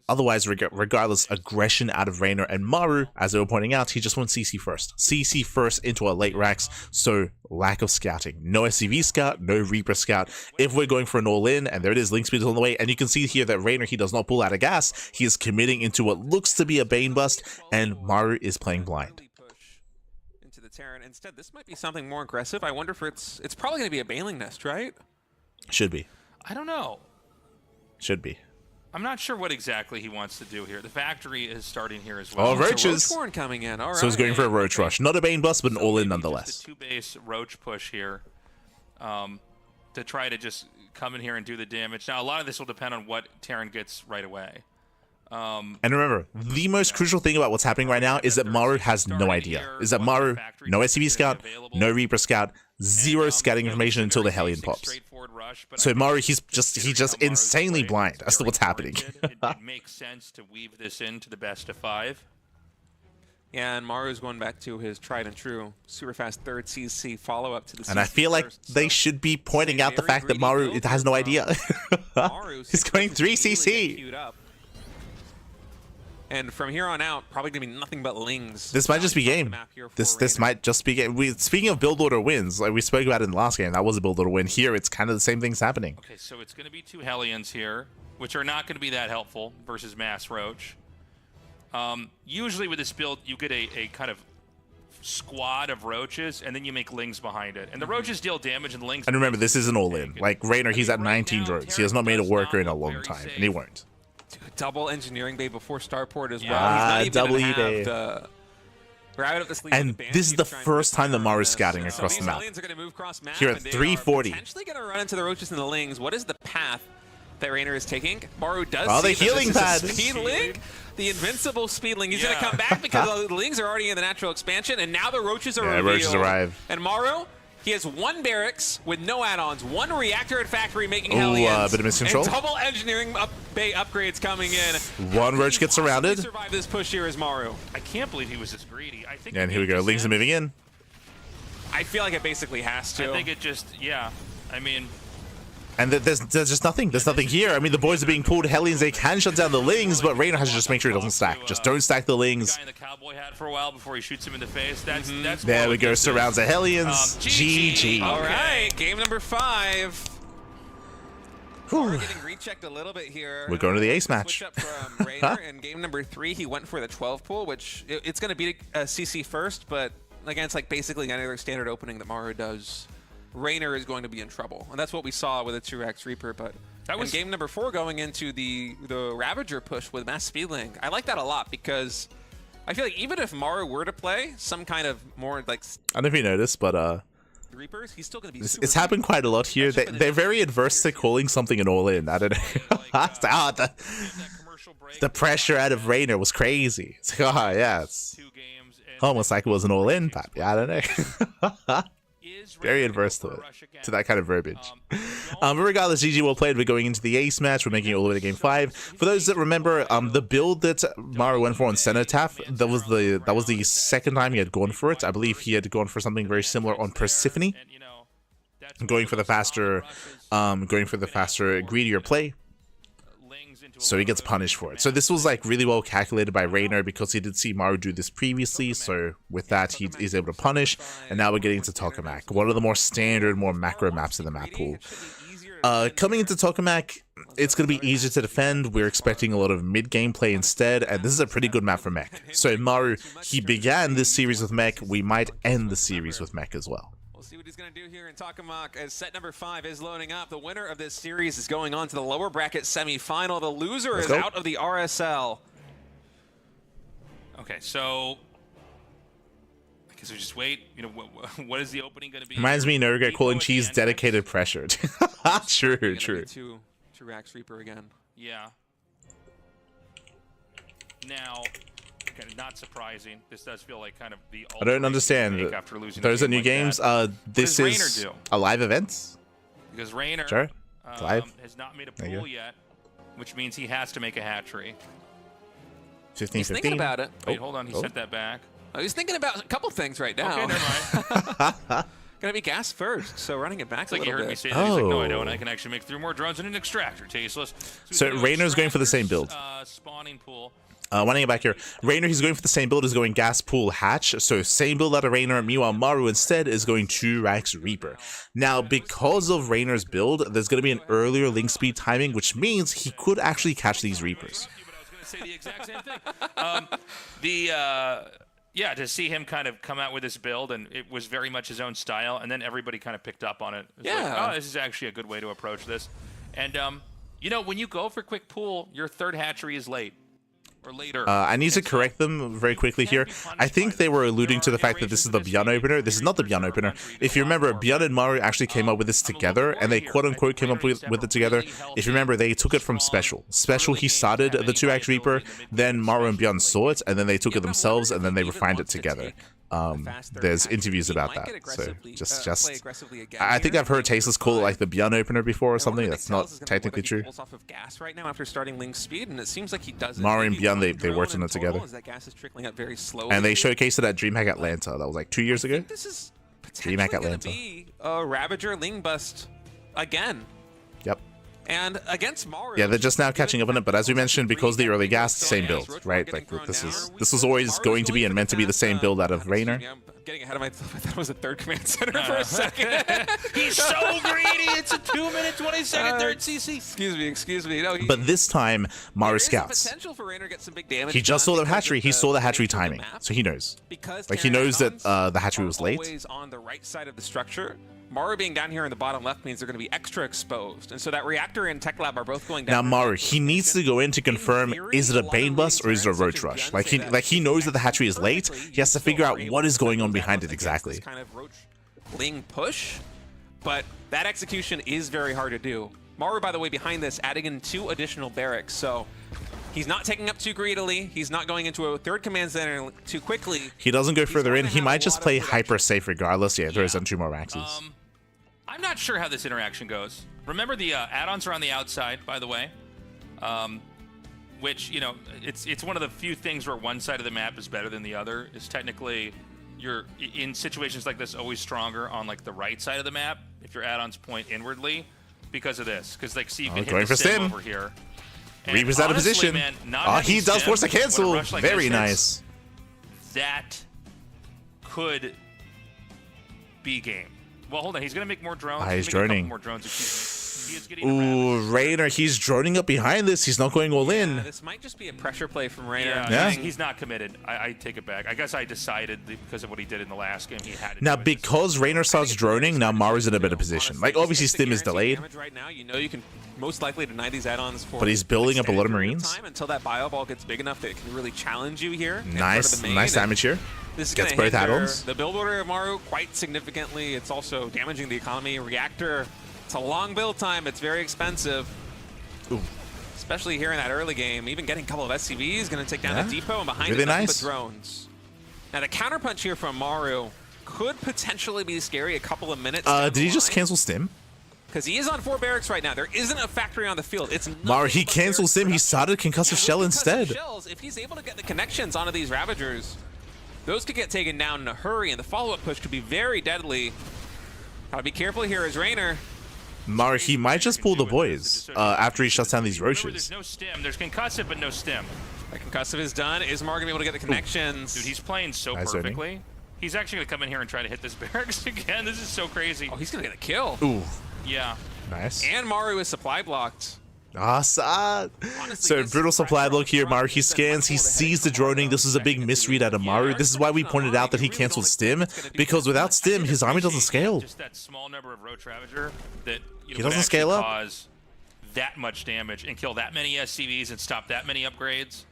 Otherwise, regardless, aggression out of Reynor and Maru, as they were pointing out, he just wants CC first. CC first into a late racks. So lack of scouting. No SCV scout, no Reaper scout. If we're going for an all-in, and there it is, link speed is on the way, and you can see here that Reynor, he does not pull out of gas. He is committing into what looks to be a bane bust, and Maru is playing blind. Into the Terran. Instead, this might be something more aggressive. I wonder if it's probably going to be a baneling nest, right? Should be. I don't know. Should be. I'm not sure what exactly he wants to do here. The factory is starting here as well. Oh, It's a roaches. roach warren coming in. All right. So he's going for a roach rush. Not a bane bust, but an all-in Maybe nonetheless. just a 2-base roach push here to try to just come in here and do the damage. Now, a lot of this will depend on what Terran gets right away. And remember, the most crucial thing about what's happening right now is that Maru has no idea. Is that Maru, no SCV scout, no Reaper scout, zero scouting information until the Hellion pops. So Maru, he's just insanely blind as to what's happening. It makes sense to weave this into the best of 5. Yeah, and Maru's going back to his tried and true super fast third CC follow up to the. And I feel like they should be pointing out the fact that Maru has no idea. He's going 3 CC. And from here on out, probably gonna be nothing but lings. This might just be game. This might just be game. Speaking of build order wins, like we spoke about in the last game, that was a build order win. Here, it's kind of the same things happening. Okay, so it's going to be 2 Hellions here, which are not going to be that helpful versus Mass Roach. Usually with this build, you get a kind of squad of roaches, and then you make lings behind it. And the roaches deal damage, and the lings... And remember, this is an all-in. Like, Reynor, he's at 19 drones. He has not made a worker in a long time, and he won't. Double engineering bay before starport as well. Yeah, He's not double even gonna eBay. have the right up the sleeve And of the this is the trying to first time that turn Maru's this. scouting So across these the map. aliens are gonna move cross map, Here at and they 340. are potentially going to run into the roaches and the lings. What is the path that Reynor is taking? Maru does Oh, see the that healing this is a pad. speed link. The invincible speed link. He's Yeah. going to come back because the lings are already in the natural expansion, and now the roaches are revealed. roaches arrive. And Maru, he has 1 barracks with no add-ons, 1 reactor at factory making Ooh, Hellions, bit of miscontrol. and double engineering bay upgrades coming in. One roach gets Possibly surrounded. survive this push here as Maru. I can't believe he was this greedy. I think. And it here we go. makes Lings are sense. moving in. I feel like it basically has to. I think it just, yeah. I mean, And there's just nothing. There's nothing here. I mean, the boys are being pulled. Hellions, they can shut down the Lings, but Reynor has to just make sure he doesn't stack. Just don't stack the Lings. guy in the cowboy hat for a while before he shoots him in the face. That's There more we what go. this is. Surrounds the Hellions. GG. GG. All Okay. right, game number 5. Whew. We're getting rechecked a little bit here. We're going to the ace match. Switch up from Reynor. In game number 3, he went for the 12 pool, which it's going to be a CC first, but again, it's like basically another standard opening that Maru does. Reynor is going to be in trouble, and that's what we saw with a 2x Reaper. But That was- in game number 4, going into the Ravager push with Mass Speedling, I like that a lot because I feel like even if Maru were to play some kind of more like I don't know if you noticed, but Reapers, he's still going to be. it's happened quite a lot here. They're very adverse to calling something an all-in. I don't know. Ah, the pressure out of Reynor was crazy. It's like, oh, yeah, it's 2 games. And almost like it was an all-in, but yeah, I don't know. is Very Reynor adverse to gonna it, go for a rush again? to that kind of verbiage. Don't But regardless, GG well played. We're going into the ace match. We're making it all the way to game 5. For those that remember, the build that Maru went for on Cenotaph, that was the second time he had gone for it. I believe he had gone for something very similar on Persephone, and, you know, that's going for the faster, greedier play. Lings into a So he gets punished for it. So this was like really well calculated by Reynor because he did see Maru do this previously. So with that, he is able to punish. And now we're getting to Tokamak, one of the more standard, more macro maps in the map pool. Coming into Tokamak, it's going to be easier to defend. We're expecting a lot of mid-game play instead, and this is a pretty good map for Mech. So Maru, he began this series with Mech. We might end the series with Mech as well. We'll see what he's going to do here in Tokamak as set number 5 is loading up. The winner of this series is going on to the lower bracket semifinal. The loser Let's is go. out of the RSL. Okay, so I guess we just wait. You know, what is the opening going to be? Reminds me, Nurga Depot calling at the cheese entrance? dedicated pressured. True, true. Two Rax Reaper again. Yeah. Now, kind of not surprising. This does feel like kind of the. I don't understand. After losing Those are new games. This does is Reynor do? a live event. Because Reynor Sure. It's live. has not made a There you pool go. yet, which means he has to make a hatchery. 15, He's thinking about it. Wait, hold on. He sent that back. Oh, he's thinking about a couple things right now. Okay, never mind. Gonna be gas first, so running it back It's like a he little heard me bit. say that. He's like, no, I Oh. don't. I can actually make 3 more drones and an extractor. Tasteless. So he's gonna go Reynor's going for the same build. Spawning pool. Want to get back here. Reynor, he's going for the same build, is going gas pool hatch. So same build out of Reynor. Meanwhile, Maru instead is going 2 Rax Reaper. Now, because of Reynor's build, there's going to be an earlier link speed timing, which means he could actually catch these Reapers. But I was going to say the exact same thing. Yeah, to see him kind of come out with this build, and it was very much his own style, and then everybody kind of picked up on it. It's like, Yeah. oh, this is actually a good way to approach this. And, you know, when you go for quick pool, your 3rd hatchery is late. Or later. I need to correct them very quickly here. I think they were alluding to the fact that this is the Beyond opener. This is not the Beyond opener. If you remember, Beyond and Maru actually came up with this together, and they quote-unquote came up with it together. If you remember, they took it from Special. Special, he started the 2X Reaper, then Maru and Beyond saw it, and then they took it themselves, and then they refined it together. There's interviews about that, so just I think I've heard Tasteless call it like the Beyond opener before or something. That's not technically true. Off of gas right now after starting Link speed, and it seems like he does. Maru and Beyond, they worked on it together, that gas is trickling up very slowly. and they showcased it at DreamHack Atlanta. That was like 2 years ago. This is potentially DreamHack going Atlanta. to be a Ravager Ling bust again. Yep. And against Maru. Yeah, they're just now catching up on it, but as we mentioned, because the early gas, same build, right? Like this was always going to be and meant to be the same build out of Reynor. I'm getting ahead of myself. I thought it was a 3rd command center for a second. He's so greedy. It's a 2-minute, 20-second 3rd CC. Excuse me. No, But this time, Maru there is the scouts. potential for Reynor to get some big damage He just done saw the because hatchery. of He saw the hatchery nature of the timing, map. so he knows. Because Like he Terran knows that add-ons the hatchery are was late. always on the right side of the structure. Maru being down here in the bottom left means they're going to be extra exposed, and so that reactor and Tech Lab are both going down. Now Maru, he needs to go in to confirm: is it a Bane bust or is it a Roach Rush? Like he knows that the hatchery is late. He has to figure out what is going on behind it exactly. This kind of Roach Ling push, but that execution is very hard to do. Maru, by the way, behind this, adding in 2 additional barracks, so he's not taking up too greedily. He's not going into a 3rd command center too quickly. He doesn't go further in. going to He have might a just lot of play protection. hyper safe regardless. Yeah, throws in 2 more Raxes. I'm not sure how this interaction goes. Remember, the add-ons are on the outside, by the way. Which, you know, it's one of the few things where one side of the map is better than the other. Is technically, you're in situations like this always stronger on like the right side of the map if your add-ons point inwardly because of this. Because like, see, you can going hit for the sim stim. over here. And Reaper's out of honestly, position. man, not Oh, having he does sim force a when cancel. rush like Very this hits, nice. That could be game. Well, hold on. He's going to make more drones. He's He's gonna make a couple droning. more drones, excuse me. He is getting Ooh, around. Reynor, he's droning up behind this. He's not going all in. This might just be a pressure play from Reynor. Yeah. He's not committed. I take it back. I guess I decided because of what he did in the last game, he had to Now, do it. because Reynor starts droning, now Maru's in a better position. Like, obviously, Stim is delayed, Right now, you know you can most likely deny these add-ons for but he's building up a lot of extended period Marines. time until that bio ball gets big enough that it can really challenge you here. in front of Nice, the main, nice and damage here. This is Gets gonna both hinder add-ons. the build order of Maru quite significantly. It's also damaging the economy. Reactor, it's a long build time. It's very expensive. Ooh. Especially here in that early game. Even getting a couple of SCVs is going to take down Yeah. the depot, and behind Really it, nothing nice. but drones. Now, the counterpunch here from Maru could potentially be scary a couple of minutes Did he just cancel Stim? Because he is on 4 barracks right now. There isn't a factory on the field. It's Maru, he nothing but cancels barracks Stim. He production. started Concussive Shell With instead. concussive shells, if he's able to get the connections onto these Ravagers, those could get taken down in a hurry, and the follow-up push could be very deadly. Gotta be careful here as Reynor. Maru, he might just pull the boys after he shuts down these Remember, roaches. there's no stim. There's concussive, but no stim. That concussive is done. Is Maru gonna be able to get the connections? Dude, he's playing so Nice perfectly. He's actually going to come in here and try to hit this barracks again. This is so crazy. Oh, he's gonna get a kill. Ooh, Yeah. nice. And Maru is supply blocked. Awesome. Honestly, So this brutal supply pressure block here. on the Maru, front he is scans, he much more sees the headache droning. for This is a big Maru. misread out of Maru. This is why we pointed out that he canceled Stim, because without Stim, his army doesn't scale. Just that small number of Roach Ravager that He would doesn't actually scale up. cause that much damage and kill that many SCVs and stop that many upgrades.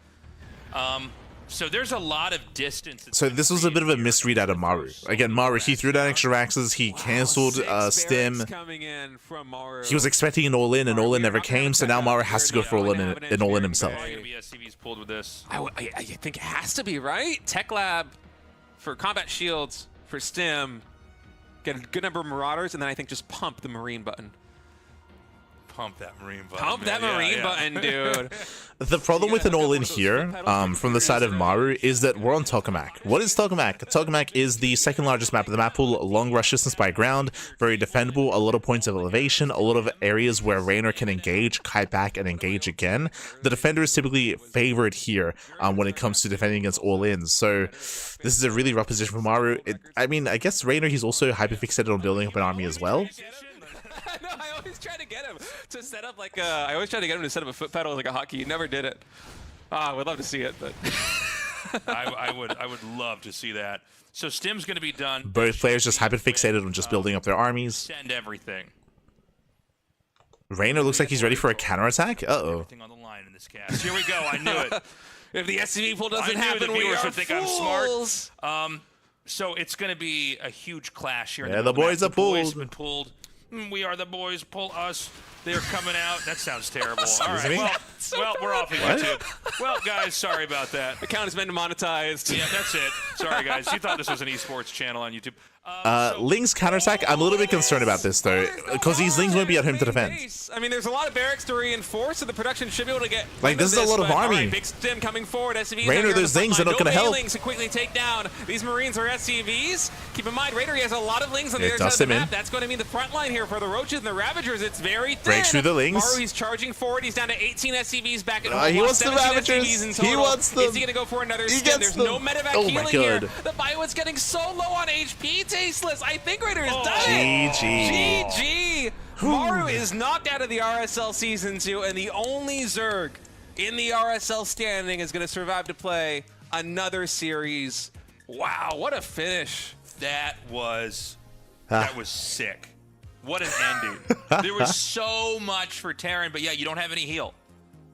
So there's a lot of distance. So this was a bit of a misread out of Maru. Again, Maru, he threw down extra Raxes, he cancelled Stim. Coming in from Maru. He was expecting an all-in, and all-in never came, so now Maru has to go for an all-in himself. Probably gonna be SCVs pulled with this. I think it has to be, right? Tech Lab for combat shields, for Stim. Get a good number of Marauders, and then I think just pump the Marine button. Pump that Marine button. Pump that Marine button, dude. The problem with an all-in here, from the side of Maru, is that we're on Tokamak. What is Tokamak? Tokamak is the second largest map of the map pool, long rush distance by ground, very defendable, a lot of points of elevation, a lot of areas where Reynor can engage, kite back, and engage again. The defender is typically favored here when it comes to defending against all-ins, so this is a really rough position for Maru. I mean, I guess Reynor, he's also hyper-fixated on building up an army as well. No, I always try to get him to set up like I always try to get him to set up a foot pedal like a hotkey. He never did it. I would love to see it, but I would love to see that. So Stim's going to be done. Both players just hyper-fixated on just building up their armies. Send everything. Reynor looks like he's ready for a counterattack. Uh-oh. Everything on the line in this cast. Here we go. I knew it. if the SCV pull doesn't I knew happen, the we viewers are would think fools. I'm smart. So it's going to be a huge clash here. Yeah, the boys are pulled. The boys pulled. have been pulled. We are the boys. Pull us. They're coming out. That sounds terrible. All Excuse right. me? Well, we're off of YouTube. Well, guys, sorry about that. Account has been demonetized. Yeah, that's it. Sorry, guys. You thought this was an esports channel on YouTube. Ling's counterattack, I'm a little bit concerned about this, though, because these Lings won't be at home to defend. I mean, there's a lot of barracks to reinforce, so the production should be able to get. Like, this is a lot of but, army. All right, big Stim coming forward. SCVs Reynor, those Lings are not going to help. Lings to quickly take down these Marines or SCVs. Keep in mind, Reynor, he has a lot of Lings on the It other does side of the him map. in. That's going to mean the front line here for the Roaches and the Ravagers. It's very thin. Breaks through the Lings. Maru, he's charging forward. He's down to 18 SCVs back at home. He wants the 17 Ravagers. SCVs in total. He wants them. Is he going to go for another He Stim? gets There's no them. medevac Oh my healing here. God. The bio is getting so low on HP. Tasteless. I think Reynor is done GG. GG. Maru is knocked out of the RSL Season 2, and the only Zerg in the RSL standing is going to survive to play another series. Wow, what a finish. That was sick. What an ending. There was so much for Terran, but yeah, you don't have any heal.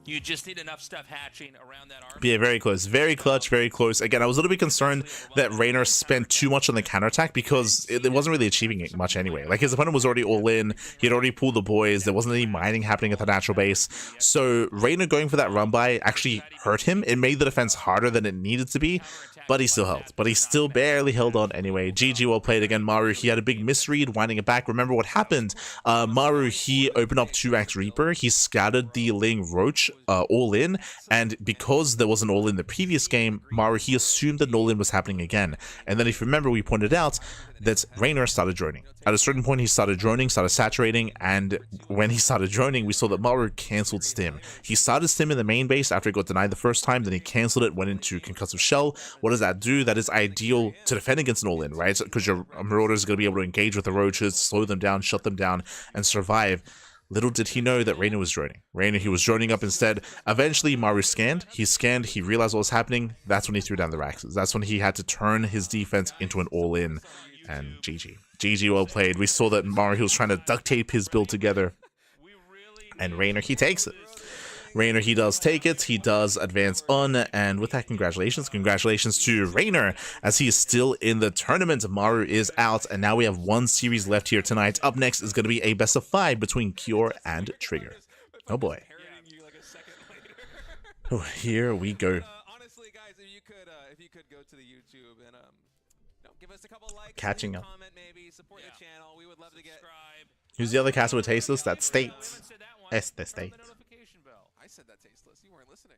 You just need enough stuff hatching around that army. Yeah, very close. Very clutch, very close. Again, I was a little bit concerned that Reynor spent too much on the counterattack because it wasn't really achieving it much anyway. Like, his opponent was already all in. He had already pulled the boys. There wasn't any mining happening at the natural base. So Reynor going for that run by actually hurt him. It made the defense harder than it needed to be, but he still held. But he still barely held on anyway. GG, well played again, Maru. He had a big misread, winding it back. Remember what happened? Maru, he opened up 2x Reaper. He scattered the Ling Roach all in, and because there was an all in the previous game, Maru, he assumed that an all in was happening again. And then if you remember, we pointed out that Reynor started droning. At a certain point, he started droning, started saturating, and when he started droning, we saw that Maru cancelled Stim. He started Stim in the main base after it got denied the first time, then he cancelled it, went into Concussive Shell. What does that do? That is ideal to defend against an all-in, right? Because your Marauders are going to be able to engage with the Roaches, slow them down, shut them down, and survive. Little did he know that Reynor was droning. Reynor, he was droning up instead. Eventually, Maru scanned. He scanned. He realized what was happening. That's when he threw down the Raxes. That's when he had to turn his defense into an all-in. And GG. GG, well played. We saw that Maru, he was trying to duct tape his build together. And Reynor, he takes it. Reynor, he does take it, he does advance on, and with that, congratulations to Reynor, as he is still in the tournament. Maru is out, and now we have one series left here tonight. Up next is going to be a best of 5 between Cure and Trigger. Oh boy. Oh, here we go. Honestly, guys, if you could go to the YouTube and give us a couple likes, Catching up. comment, maybe support the channel. We would love to get. Who's the other caster with Tasteless? That's State. The State. I said that tasteless. You weren't listening.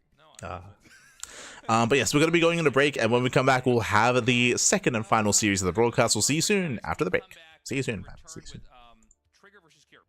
But yes, we're going to be going into break, and when we come back, we'll have the second and final series of the broadcast. We'll see you soon after the break. See you soon. See you soon. Trigger versus Cure.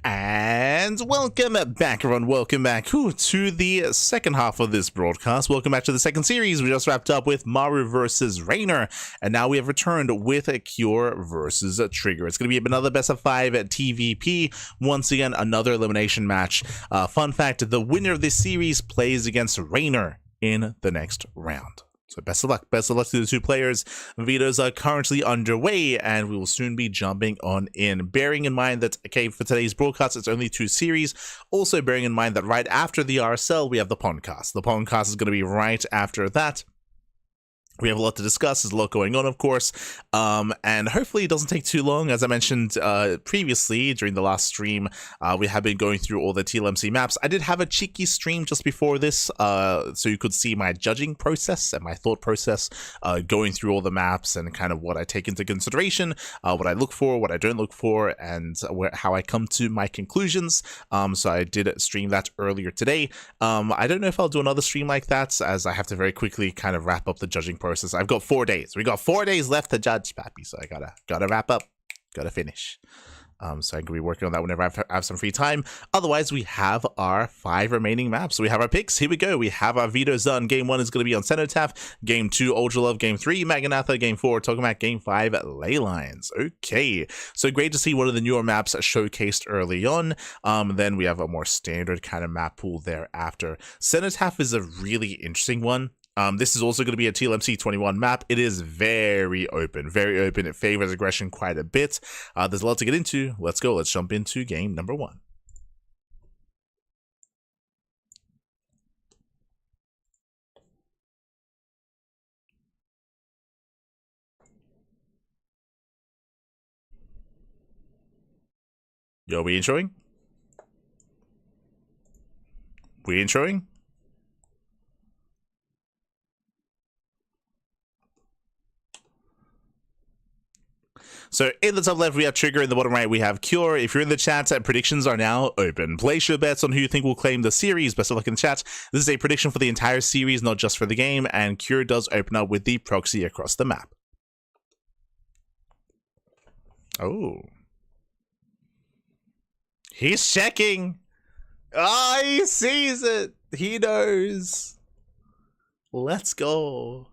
And welcome back, everyone. Welcome back to the second half of this broadcast. Welcome back to the second series. We just wrapped up with Maru versus Reynor, and now we have returned with a Cure versus a Trigger. It's going to be another best of 5 TVP. Once again, another elimination match. Fun fact, the winner of this series plays against Reynor in the next round. So best of luck. Best of luck to the two players. Vetoes are currently underway, and we will soon be jumping on in. Bearing in mind that, okay, for today's broadcast, it's only 2 series. Also bearing in mind that right after the RSL, we have the Pondcast. The Pondcast is going to be right after that. We have a lot to discuss. There's a lot going on, of course, and hopefully it doesn't take too long. As I mentioned previously during the last stream, we have been going through all the TLMC maps. I did have a cheeky stream just before this, so you could see my judging process and my thought process, going through all the maps and kind of what I take into consideration, what I look for, what I don't look for, and how I come to my conclusions. So I did stream that earlier today. I don't know if I'll do another stream like that, as I have to very quickly kind of wrap up the judging process. I've got 4 days. We got 4 days left to judge, Pappy. So I gotta wrap up, gotta finish. So I'm gonna be working on that whenever I have some free time. Otherwise, we have our 5 remaining maps. So we have our picks. Here we go. We have our vetoes done. Game 1 is gonna be on Cenotaph. Game 2, Ultra Love. Game 3, Maganatha. Game 4, Tokamak. Game 5, Ley Lines. Okay. So great to see one of the newer maps showcased early on. Then we have a more standard kind of map pool thereafter. Cenotaph is a really interesting one. This is also going to be a TLMC 21 map. It is very open, very open. It favors aggression quite a bit. There's a lot to get into. Let's go. Let's jump into game number 1. Yo, we introing? We introing? So in the top left, we have Trigger. In the bottom right, we have Cure. If you're in the chat, predictions are now open. Place your bets on who you think will claim the series. Best of luck in the chat. This is a prediction for the entire series, not just for the game. And Cure does open up with the proxy across the map. Oh. He's checking. Oh, he sees it. He knows. Let's go.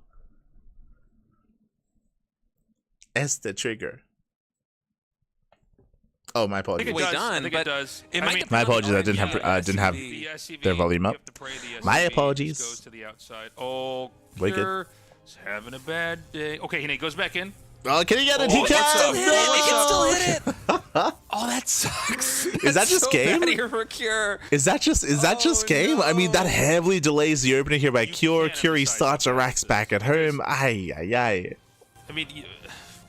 The Trigger. Oh, my apologies. I think it does. My apologies. I didn't have their volume up. My apologies. Goes to the outside. Oh, Wicked. Cure is having a bad day. Okay, he goes back in. Oh, can he get it? He He can still hit it. Oh, that sucks. Is that just game? Bad here for Cure. Is that just game? No. I mean, that heavily delays the opening here by Cure. can't Cure emphasize starts a racks back at home. Ay, ay, ay. I mean,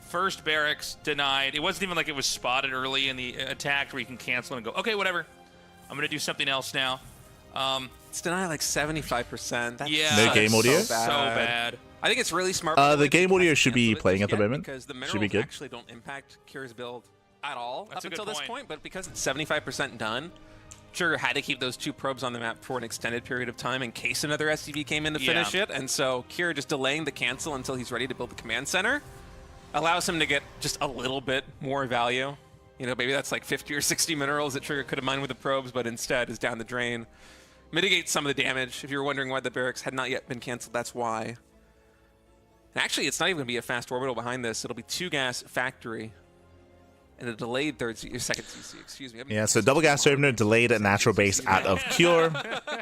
first barracks denied. It wasn't even like it was spotted early in the attack where you can cancel and go, okay, whatever. I'm going to do something else now. It's denied like 75%. That's No game audio? So bad. I think it's really smart. The game audio should be playing at the moment. Because the Should be minerals good. actually don't impact Cure's build at all That's a up good until this point. point, but because it's 75% done, Trigger had to keep those 2 probes on the map for an extended period of time in case another SCV came in to finish it, and so Cure just delaying the cancel until he's ready to build the command center allows him to get just a little bit more value. You know, maybe that's like 50 or 60 minerals that Trigger could have mined with the probes, but instead is down the drain. Mitigates some of the damage. If you were wondering why the barracks had not yet been canceled, that's why. And actually, it's not even going to be a fast orbital behind this. It'll be 2 gas factory and a delayed second CC, excuse me. Yeah, so double gas opener, delayed at natural base out of Cure,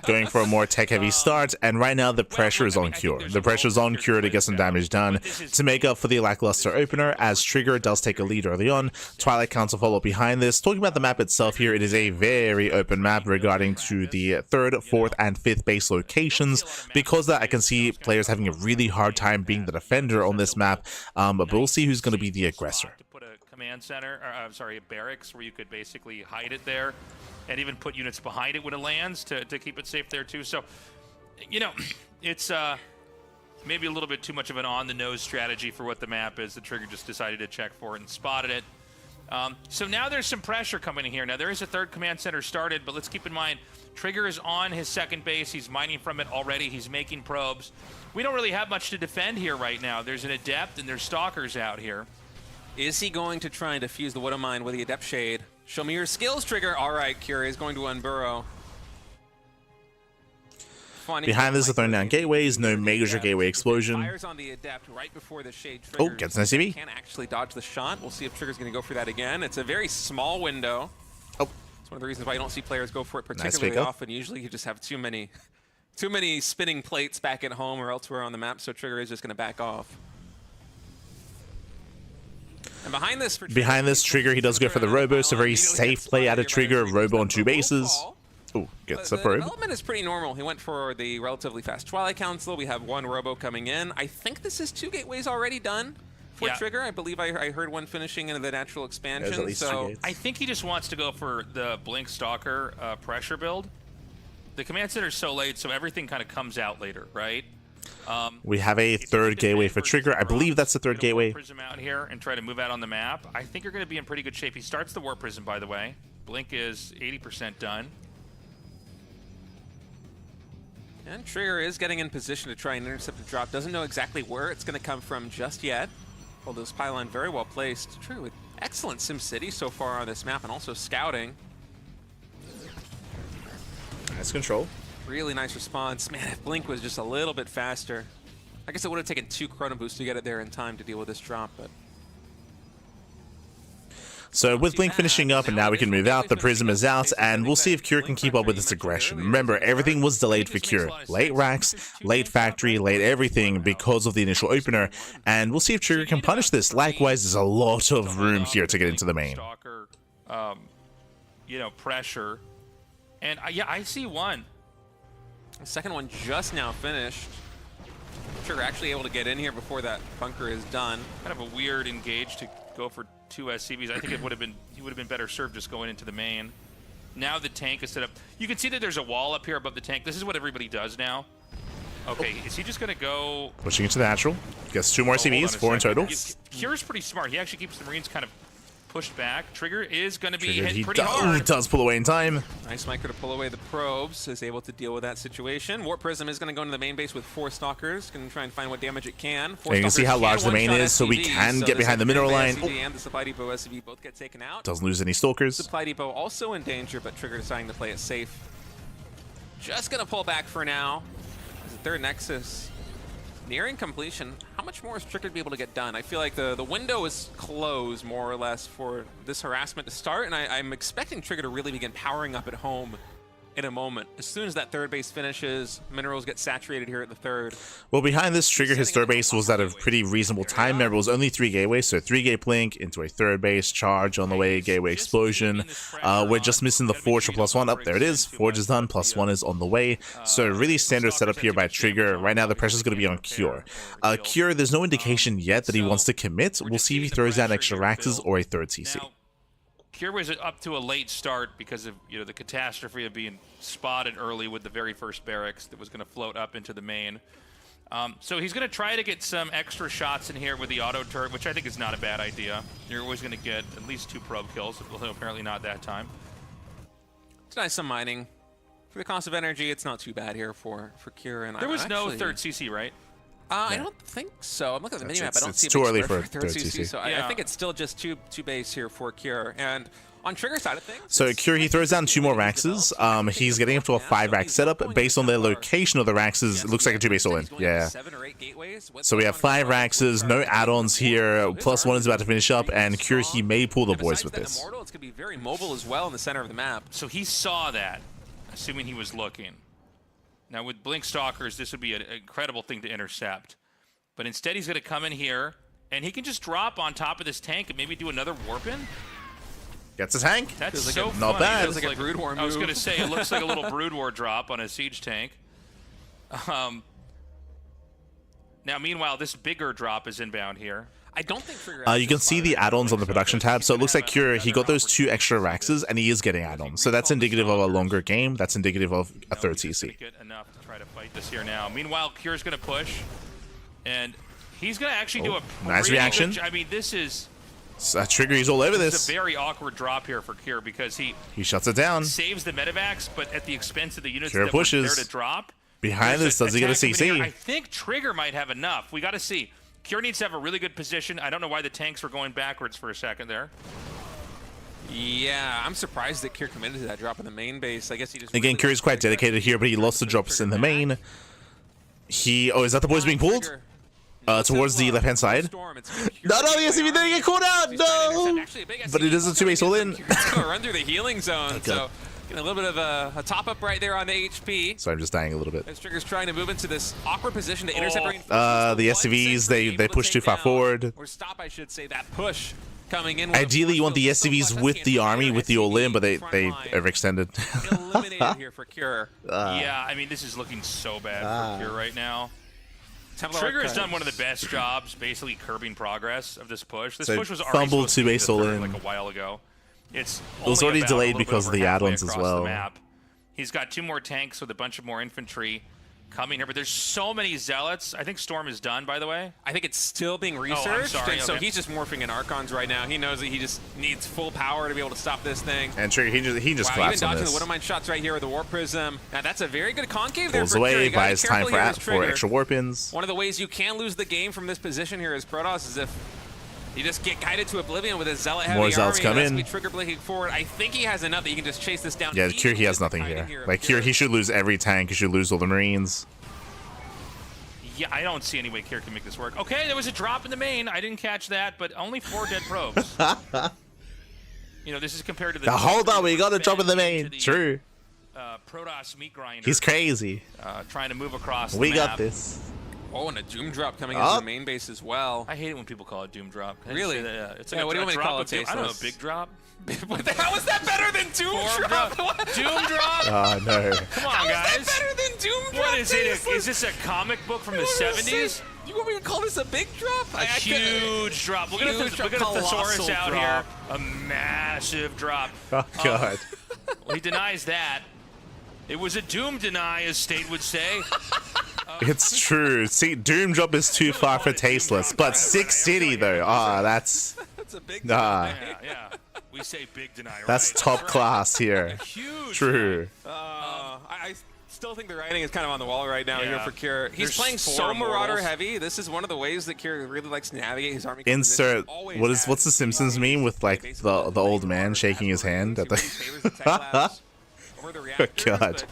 going for a more tech-heavy start, and right now the pressure is on Cure. The pressure is on Cure to get some damage done to make up for the lackluster opener, as Trigger does take a lead early on. Twilight Council follow behind this. Talking about the map itself here, it is a very open map regarding to the 3rd, 4th, and 5th base locations. Because of that, I can see players having a really hard time being the defender on this map, but we'll see who's going to be the aggressor. Command center, or I'm sorry, a barracks where you could basically hide it there and even put units behind it when it lands to keep it safe there too. So, you know, it's maybe a little bit too much of an on-the-nose strategy for what the map is. The Trigger just decided to check for it and spotted it. So now there's some pressure coming in here. Now there is a 3rd command center started, but let's keep in mind, Trigger is on his 2nd base. He's mining from it already. He's making probes. We don't really have much to defend here right now. There's an Adept and there's Stalkers out here. Is he going to try and defuse the Widow Mine with the Adept Shade? Show me your skills, Trigger. All right, Cure is going to unburrow. Funny Behind this, they're throwing down gateways. No major gateway explosion. Fires on the Adept right before the Shade Oh, triggers. gets an SCV. Can't actually dodge the shot. We'll see if Trigger's going to go for that again. It's a very small window. Oh, It's one of the reasons why you don't see players go for it Nice particularly pickup. often. Usually you just have too many spinning plates back at home or elsewhere on the map, so Trigger is just going to back off. And behind this, Trigger, he does go for the Robo, so very safe play out of Trigger. Robo on 2 bases. Oh, gets a The probe. development is pretty normal. He went for the relatively fast Twilight Council. We have 1 Robo coming in. I think this is 2 gateways already done for Trigger. I believe I heard one finishing into the natural expansion. There's at least 2 So gates. I think he just wants to go for the Blink Stalker pressure build. The command center's so late, so everything kind of comes out later, right? We have a If you 3rd get gateway this for man Trigger. I versus believe that's the Warp 3rd gateway. Prism out here and try to move out on the map. I think you're going to be in pretty good shape. He starts the Warp Prism, by the way. Blink is 80% done. And Trigger is getting in position to try and intercept the drop. Doesn't know exactly where it's going to come from just yet. Although this pylon very well placed. Trigger with excellent SimCity so far on this map and also scouting. Nice control. Really nice response. Man, if Blink was just a little bit faster. I guess it would have taken 2 Chrono Boosts to get it there in time to deal with this drop, but So with Blink finishing up, and now we can move out, the Prism is out, and we'll see if Cure can keep up with this aggression. Remember, everything was delayed for Cure. Late racks, late factory, late everything because of the initial opener, and we'll see if Trigger can punish this. Likewise, there's a lot of room here to get into the main. Stalker, you know, pressure. And yeah, I see one. the second one just now finished. Trigger actually able to get in here before that bunker is done. Kind of a weird engage to go for 2 SCVs. I think it would have been he would have been better served just going into the main. Now the tank is set up. You can see that there's a wall up here above the tank. This is what everybody does now. Okay, is he just gonna go? Pushing into the natural. Gets 2 more Hold on CVs, a 4 in second. total. Cure's pretty smart. He actually keeps the Marines kind of pushed back. Trigger is gonna be Trigger, hit he pretty hard. does pull away in time. Nice micro to pull away the probes, is able to deal with that situation. Warp Prism is going to go into the main base with 4 Stalkers, going to try and find what damage it can. And you can see how large the main is, so we can get behind the mineral line. And the Supply Depot SCV both get taken out. Doesn't lose any Stalkers. Supply Depot also in danger, but Trigger deciding to play it safe. Just going to pull back for now. As the 3rd Nexus nearing completion. How much more is Trigger to be able to get done? I feel like the window is closed, more or less, for this harassment to start, and I'm expecting Trigger to really begin powering up at home in a moment. As soon as that 3rd base finishes, minerals get saturated here at the 3rd. Well, behind this, Trigger, his 3rd base was at a pretty reasonable time. Remember, it was only 3 gateways, so 3 gate blink into a 3rd base, charge on the way, gateway explosion. We're just missing the Forge for +1. Up there it is. Forge is done, +1 is on the way. So really standard setup here by Trigger. Right now, the pressure's going to be on Cure. Cure, there's no indication yet that he wants to commit. We'll see if he throws down extra Raxes or a 3rd CC. Now, Cure was up to a late start because of the catastrophe of being spotted early with the very first barracks that was going to float up into the main. So he's going to try to get some extra shots in here with the auto turret, which I think is not a bad idea. You're always going to get at least 2 probe kills, although apparently not that time. It's nice some mining. For the cost of energy, it's not too bad here for Cure. And There was no 3rd CC, right? I don't think so. I'm looking at the minimap. I don't see a it's too big early square for for 3rd CC. So Yeah. I think it's still just two base here for Cure. And on Trigger side of things, So Cure, he throws down 2 more Raxes. He's getting up to a 5 rack setup. Based on the location of the Raxes, it looks like a 2 base all in. Yeah. So we have 5 Raxes, no add-ons here. +1 is about to finish up, and Cure, he may pull the boys with this. Immortal, it's going to be very mobile as well in the center of the map. So he saw that, assuming he was looking. Now with Blink Stalkers, this would be an incredible thing to intercept. But instead, he's going to come in here, and he can just drop on top of this tank and maybe do another warp-in. Gets a tank. That's Feels like so a- funny. Not bad. Feels like a Brood War I was move. going to say, it looks like a little Brood War drop on a siege tank. Now, meanwhile, this bigger drop is inbound here. I don't think Trigger. You can see the add-ons on the production tab. So it looks like Cure, he got those 2 extra Raxes, and he is getting add-ons. So that's indicative of a longer game. That's indicative of a 3rd CC. Good enough to try to fight this here now. Meanwhile, Cure's going to push, and he's going to actually do a nice pretty reaction. good- I mean, this is Trigger, he's all over a this. very awkward drop here for Cure because he He shuts it down. saves the medevacs, but at the expense of the units Cure that pushes. were there to drop. Behind There's this, does he get a attack coming in CC? here. I think Trigger might have enough. We got to see. Cure needs to have a really good position. I don't know why the tanks were going backwards for a second there. Yeah, I'm surprised that Kier committed to that drop in the main base. I guess he just Again, really Curie's quite dedicated here, but he lost the drops in the main. Oh, is that the boys being pulled? Towards the left-hand side. No, yes, if he didn't get caught out, no! But it is a 2-base all-in. He's gonna run through the healing zone, so getting a little bit of a top-up right there on the HP. Sorry, I'm just dying a little bit. As Trigger's trying to move into this awkward position to intercept. The SCVs, they push too far forward. Or stop, I should say, that push. Coming in Ideally, you want the SCVs with the army, with the all-in, but they overextended. Eliminated here for Cure. Yeah, I mean, this is looking so bad for Cure right now. Trigger has done one of the best jobs, basically curbing progress of this push. This push was already fumbled 2-base all-in like a while ago. It was already delayed because of the add-ons as well. He's got 2 more tanks with a bunch of more infantry coming here, but there's so many zealots. I think Storm is done, by the way. I think it's still being researched, and so he's just morphing in Archons right now. He knows that he just needs full power to be able to stop this thing. And Trigger, he just collapsed on this. Even dodging the Widowmine shots right here with the Warp Prism. Now that's a very good concave there. Pulls away, buys time for extra warp-ins. One of the ways you can lose the game from this position here as Protoss is if you just get guided to oblivion with a zealot heavy More zealots come in. Trigger blinking forward. I think he has enough that he can just chase this down. Yeah, Cure, he has nothing here. Like Cure, he should lose every tank. He should lose all the Marines. Yeah, I don't see any way Kier can make this work. Okay, there was a drop in the main. I didn't catch that, but only 4 dead probes. You know, this is compared to the... hold on, we got a drop in the main. True. Protoss meat grinder. He's crazy. Trying to move across the We map. got this. Oh, and a Doom drop coming into the main base as well. I hate it when people call it Doom drop. Really? It's like what do you want me to call it? I don't know, big drop? How is that better than Doom drop? Doom drop? Oh, no. Come on, guys. How is that better than Doom drop? What is it? Is this a comic book from the 70s? You want me to call this a big drop? A huge drop. Look at the thesaurus out here. A massive drop. Oh, God. Well, he denies that. It was a Doom deny, as State would say. It's true. See, Doom drop is too far for tasteless. But 6 City, though. That's a big yeah. We say big deny. That's top class here. Huge. True. I still think the writing is kind of on the wall right now here for Cure. He's playing so Marauder heavy. This is one of the ways that Cure really likes to navigate his army. Insert. What's the Simpsons meme with like the old man shaking his hand at the. Oh, God.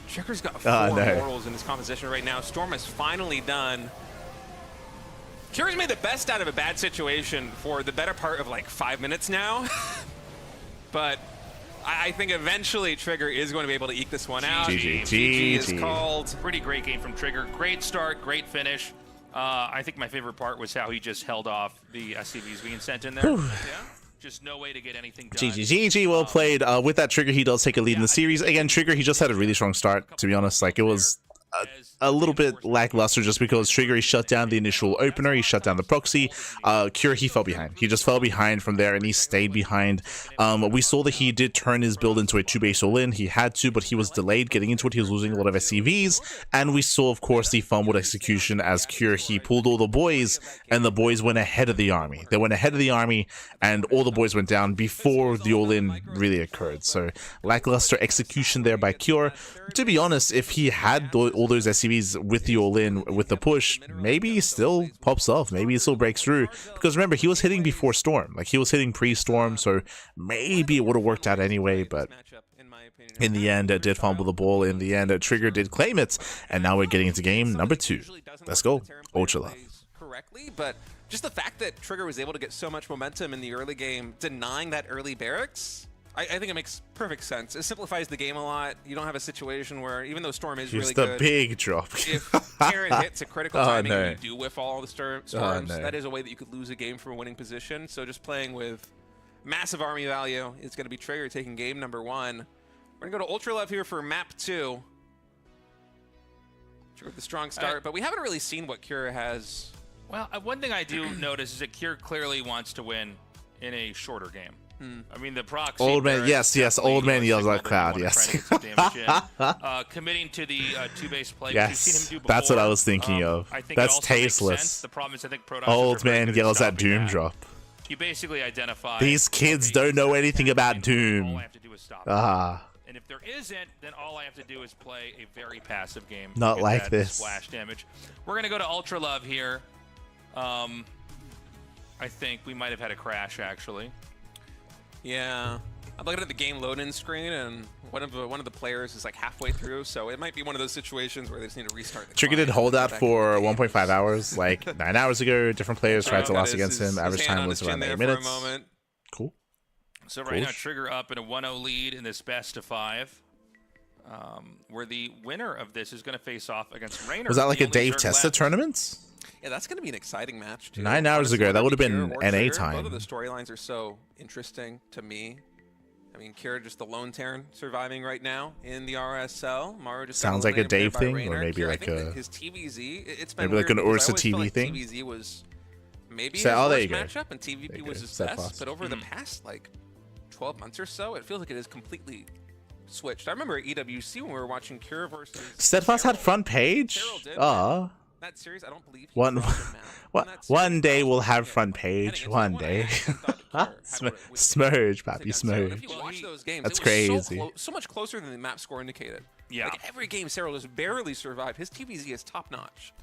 Checker's got 4 mortals in his composition right now. Storm is finally done. Cure's made the best out of a bad situation for the better part of like 5 minutes now. But I think eventually Trigger is going to be able to eke this one out. GG is called. Pretty great game from Trigger. Great start, great finish. I think my favorite part was how he just held off the SCVs being sent in there. Yeah. Just no way to get anything done. GG, well played. With that Trigger, he does take a lead in the series. Again, Trigger, he just had a really strong start, to be honest. Like, it was a little bit lackluster just because Trigger, he shut down the initial opener, he shut down the proxy. Cure, he fell behind. He just fell behind from there, and he stayed behind. We saw that he did turn his build into a 2-base all-in. He had to, but he was delayed getting into it. He was losing a lot of SCVs, and we saw, of course, the fumbled execution as Cure, he pulled all the boys, and the boys went ahead of the army. They went ahead of the army, and all the boys went down before the all-in really occurred. So, lackluster execution there by Cure. To be honest, if he had all those SCVs with the all-in, with the push, maybe he still pops off. Maybe he still breaks through. Because remember, he was hitting before Storm. Like, he was hitting pre-Storm, so maybe it would have worked out anyway, but in the end, it did fumble the ball. In the end, Trigger did claim it, and now we're getting into game number 2. Let's go. Ultra Love. Correctly, but just the fact that Trigger was able to get so much momentum in the early game, denying that early barracks, I think it makes perfect sense. It simplifies the game a lot. You don't have a situation where, even though Storm is really good, the big drop. If Karen hits a critical timing and you do whiff all the storms, that is a way that you could lose a game from a winning position. So just playing with massive army value is going to be Trigger taking game number 1. We're going to go to Ultra Love here for map 2. Trigger with the strong start, but we haven't really seen what Cure has. Well, one thing I do notice is that Cure clearly wants to win in a shorter game. I mean, the proxy. Old man, yes, old man yells like Cloud, yes. Committing to the 2-base play. Yes, you've seen him do before. That's what I was thinking of. I think that's tasteless. The problem is, I think Protoss old man yells at Doom drop. You basically identify. These kids don't know anything about Doom. All I have to do is stop. And if there isn't, then all I have to do is play a very passive game. Not like this. Splash damage. We're gonna go to Ultra Love here. I think we might have had a crash actually. Yeah. I'm looking at the game load-in screen, and one of the players is like halfway through, so it might be one of those situations where they just need to restart the Trigger did client hold and go out back for into the game. 1.5 hours, like 9 hours ago. Different players tried to Got last against him. Average his time hand on was his chin around 8 there for a minutes. moment. Cool. So right now, Trigger up in a 1-0 lead in this best of 5. Where the winner of this is going to face off against Reynor. Was that like the a only Dave Zerg Testa left. tournament? Yeah, that's going to be an exciting match, too. 9 hours Honestly, ago, that whether would have it be been Kira or NA Trigger, time. Both of the storylines are so interesting to me. I mean, Kira just the lone Terran surviving right now in the RSL. Maru just Sounds like a Dave thing, or Reynor. maybe Kira, I like think a that his TVZ. It's been maybe like weird an because I Ursa always feel TV like thing. TVZ was maybe So- his oh, there worst you go. matchup, and There TVP you was go. his Step best. fast. But over the past like 12 months or so, it feels like it has completely switched. I remember at EWC when we were watching Kira versus Steadfast had Terrell. front page? Terrell did Ah. that series. I don't believe he One, dropped a map. one, On that one series, day I was we'll looking have at front heading page. into One it, I day. actually thought that Kira had what it would Smurge, take pappy, on Cyril. If smurge. you watch those games, That's it was crazy. so much closer than the map score indicated. Yeah. Like every game, Cyril has barely survived. His TVZ is top notch.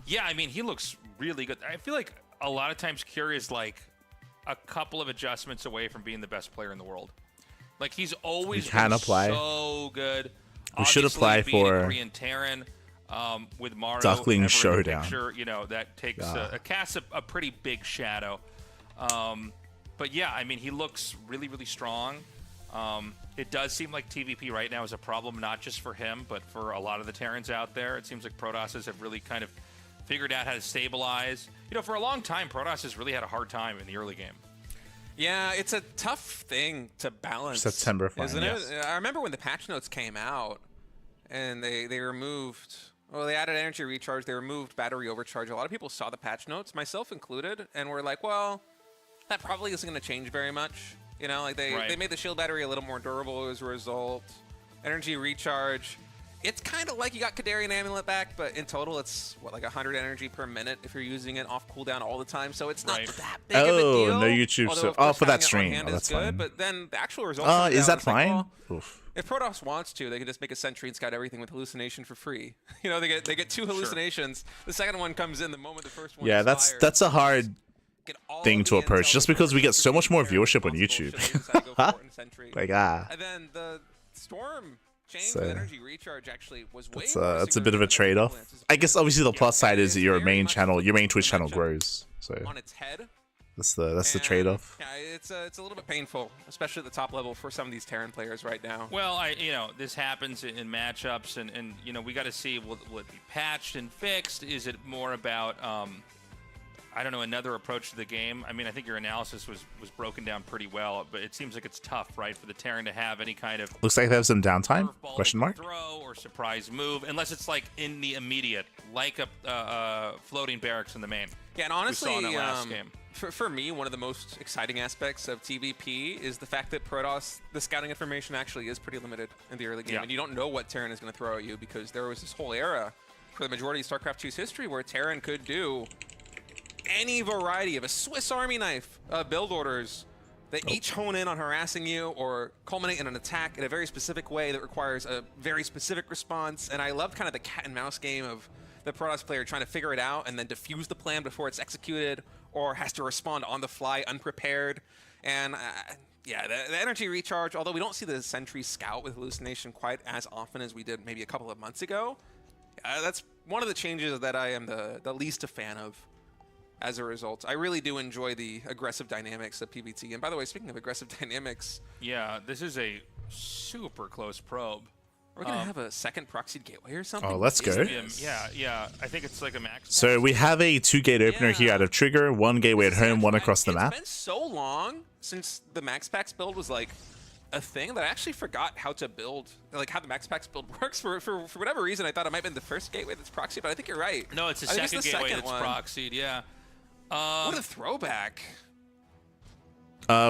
Yeah, I mean, he looks really good. I feel like a lot of times Kira is like a couple of adjustments away from being the best player in the world. Like, he's always can been apply. so good. We should Obviously, apply being a for Korean Terran with Maru. Ducklings ever in the Showdown. picture, you know, that takes a casts a pretty big shadow. But yeah, I mean, he looks really, really strong. It does seem like TVP right now is a problem, not just for him, but for a lot of the Terrans out there. It seems like Protosses have really kind of figured out how to stabilize. You know, for a long time, Protoss has really had a hard time in the early game. Yeah, it's a tough thing to balance. September fine, isn't yes. it? I remember when the patch notes came out, and they removed. Well, they added energy recharge. They removed battery overcharge. A lot of people saw the patch notes, myself included, and were like, "Well, that probably isn't going to change very much." You know, like they made the shield battery a little more durable as a result. Energy recharge. It's kind of like you got Kadarian Amulet back, but in total, it's what, like 100 energy per minute if you're using it off cooldown all the time. So it's not that big of a Oh, deal. no YouTube. Although, So, of course, for that having it on stream. hand Oh, is that's good, fine. but then the actual results. Is that it's like, fine? well, Oof. if Protoss wants to, they can just make a sentry and scout everything with hallucination for free. You know, they get 2 hallucinations. The second one comes in the moment the first one. Yeah, is that's fired. that's a hard Get all thing of to the approach, intel just because we get so much more before viewership on possible YouTube. should they decide to go for it in Sentry. Like And then the Storm change So, with energy recharge actually was way It's more it's a bit of a significant than trade-off. Avalanche's. I guess obviously the plus side is that your very main much channel, your main flips Twitch the channel matchup grows. So on its head. that's the And, trade-off. Yeah, it's a little bit painful, especially at the top level for some of these Terran players right now. Well, this happens in matchups, and you know, we got to see, will it be patched and fixed? Is it more about I don't know, another approach to the game? I mean, I think your analysis was broken down pretty well, but it seems like it's tough, right, for the Terran to have any kind of Looks like they have some downtime? curveball Question they mark. can throw or surprise move, unless it's like in the immediate, like a floating barracks in the main. Yeah, and honestly, saw in that last game. For me, one of the most exciting aspects of TVP is the fact that Protoss, the scouting information actually is pretty limited in the early game, Yeah. and you don't know what Terran is going to throw at you because there was this whole era for the majority of StarCraft 2's history where Terran could do any variety of a Swiss Army knife build orders that each hone in on harassing you or culminate in an attack in a very specific way that requires a very specific response. And I loved kind of the cat and mouse game of the Protoss player trying to figure it out and then defuse the plan before it's executed or has to respond on the fly unprepared. And yeah, the energy recharge, although we don't see the Sentry Scout with hallucination quite as often as we did maybe a couple of months ago, that's one of the changes that I am the least a fan of. As a result, I really do enjoy the aggressive dynamics of PvT. And by the way, speaking of aggressive dynamics, Yeah, this is a super close probe. we're gonna have a second proxied gateway or something. Oh, let's go. Yeah, I think it's like a max. So we have a 2-gate opener here out of Trigger, 1 gateway at home, 1 across the map. It's been so long since the Max Packs build was like a thing that I actually forgot how to build, like how the Max Packs build works. For whatever reason, I thought it might have been the first gateway that's proxied, but I think you're right. No, it's the I think second the gateway second that's one. proxied, yeah. What a throwback.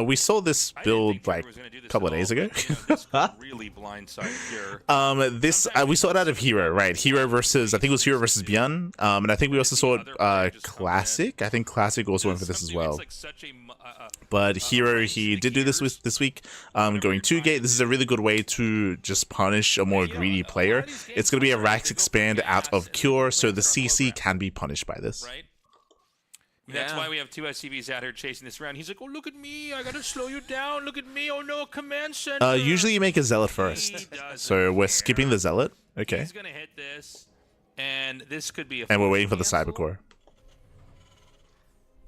We saw this I didn't build think Trevor like was gonna do this a couple at of days all, ago. but, you know, this could really blindside here. This we saw it out of Hero, right? Hero versus, I think it was Hero versus Bjorn, and I think we also saw it Classic. I think Classic also went for this as well. But Hero, he did do this this week, going 2-gate. This is a really good way to just punish a more greedy player. It's going to be a Rax expand out of Cure, so the CC can be punished by this. Right? That's Yeah. why we have 2 SCVs out here chasing this round. He's like, oh, look at me. I got to slow you down. Look at me. Oh, no, command center. Usually you make a Zealot He first. doesn't So we're care. skipping the Zealot. Okay. He's going to hit this, and this could be a And we're force waiting for the cancel. Cybercore.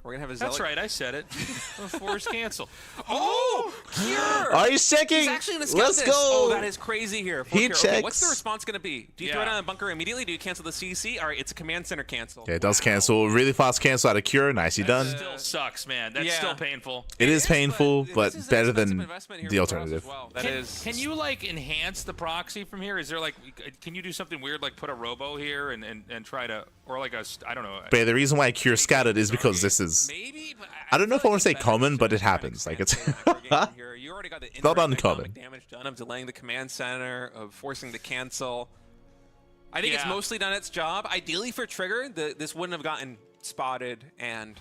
We're gonna have a That's Zealot. right. I said it. A force cancel. Oh, Cure! Oh, he's checking. He's actually gonna scout Let's this. go. Oh, that is crazy here. He Cure. Okay, what's checks. the response gonna be? Do you throw it on a bunker immediately? Do you cancel the CC? All right, it's a command center cancel. Yeah, it does cancel. Really fast cancel out of Cure. Nicely done. Still sucks, man. That's Yeah. still painful. It is painful, this but is an better expensive than investment here the for us as alternative. well. That Can, is. can you like enhance the proxy from here? Is there like, can you do something weird like put a robo here and try to, or like a, I don't know. But yeah, the reason why Cure scattered is because this is Maybe, but I don't know if feel I wanna like say it's better common, to but it just try and happens. Like, expand it's- the macro game here. You already got the not indirect uncommon. economic damage done of delaying the command center, of forcing the cancel. I think it's Yeah. mostly done its job. Ideally for Trigger, this wouldn't have gotten spotted, and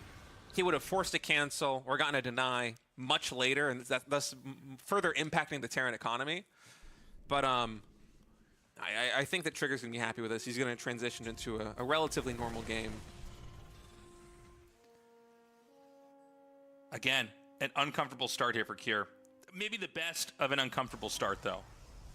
he would have forced a cancel or gotten a deny much later, and thus further impacting the Terran economy. But I think that Trigger's going to be happy with this. He's going to transition into a relatively normal game. Again, an uncomfortable start here for Cure. Maybe the best of an uncomfortable start, though.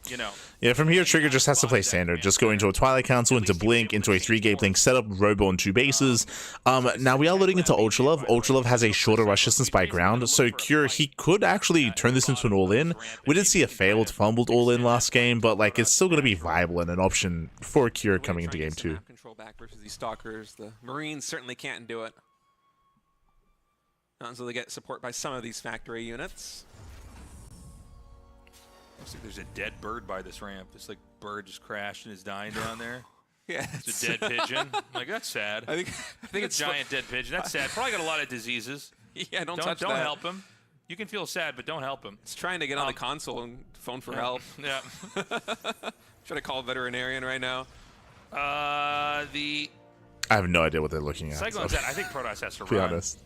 You know. Yeah, from here, Trigger just has to play standard. Just go into a Twilight Council, into Blink, into a 3-gate Blink setup, Robo on 2 bases. Now we are loading into Ultra Love. Ultra Love has a shorter rush distance by ground, so Cure, he could actually turn this into an all-in. We did see a failed, fumbled all-in last game, but like it's still going to be viable and an option for Cure coming into game 2. Control back versus these Stalkers. The Marines certainly can't do it. Not until they get support by some of these factory units. Looks like there's a dead bird by this ramp. This like bird just crashed and is dying down there. Yeah, It's a dead pigeon. Like, that's sad. I think a it's giant dead pigeon. That's sad. Probably got a lot of diseases. Yeah, don't Don't touch that. help him. You can feel sad, but don't help him. It's trying to get on the console and phone for help. Yeah. Should I call a veterinarian right now? The I have no idea what they're looking at. Cyclone's So, dead. I think Protoss has to to be run. honest.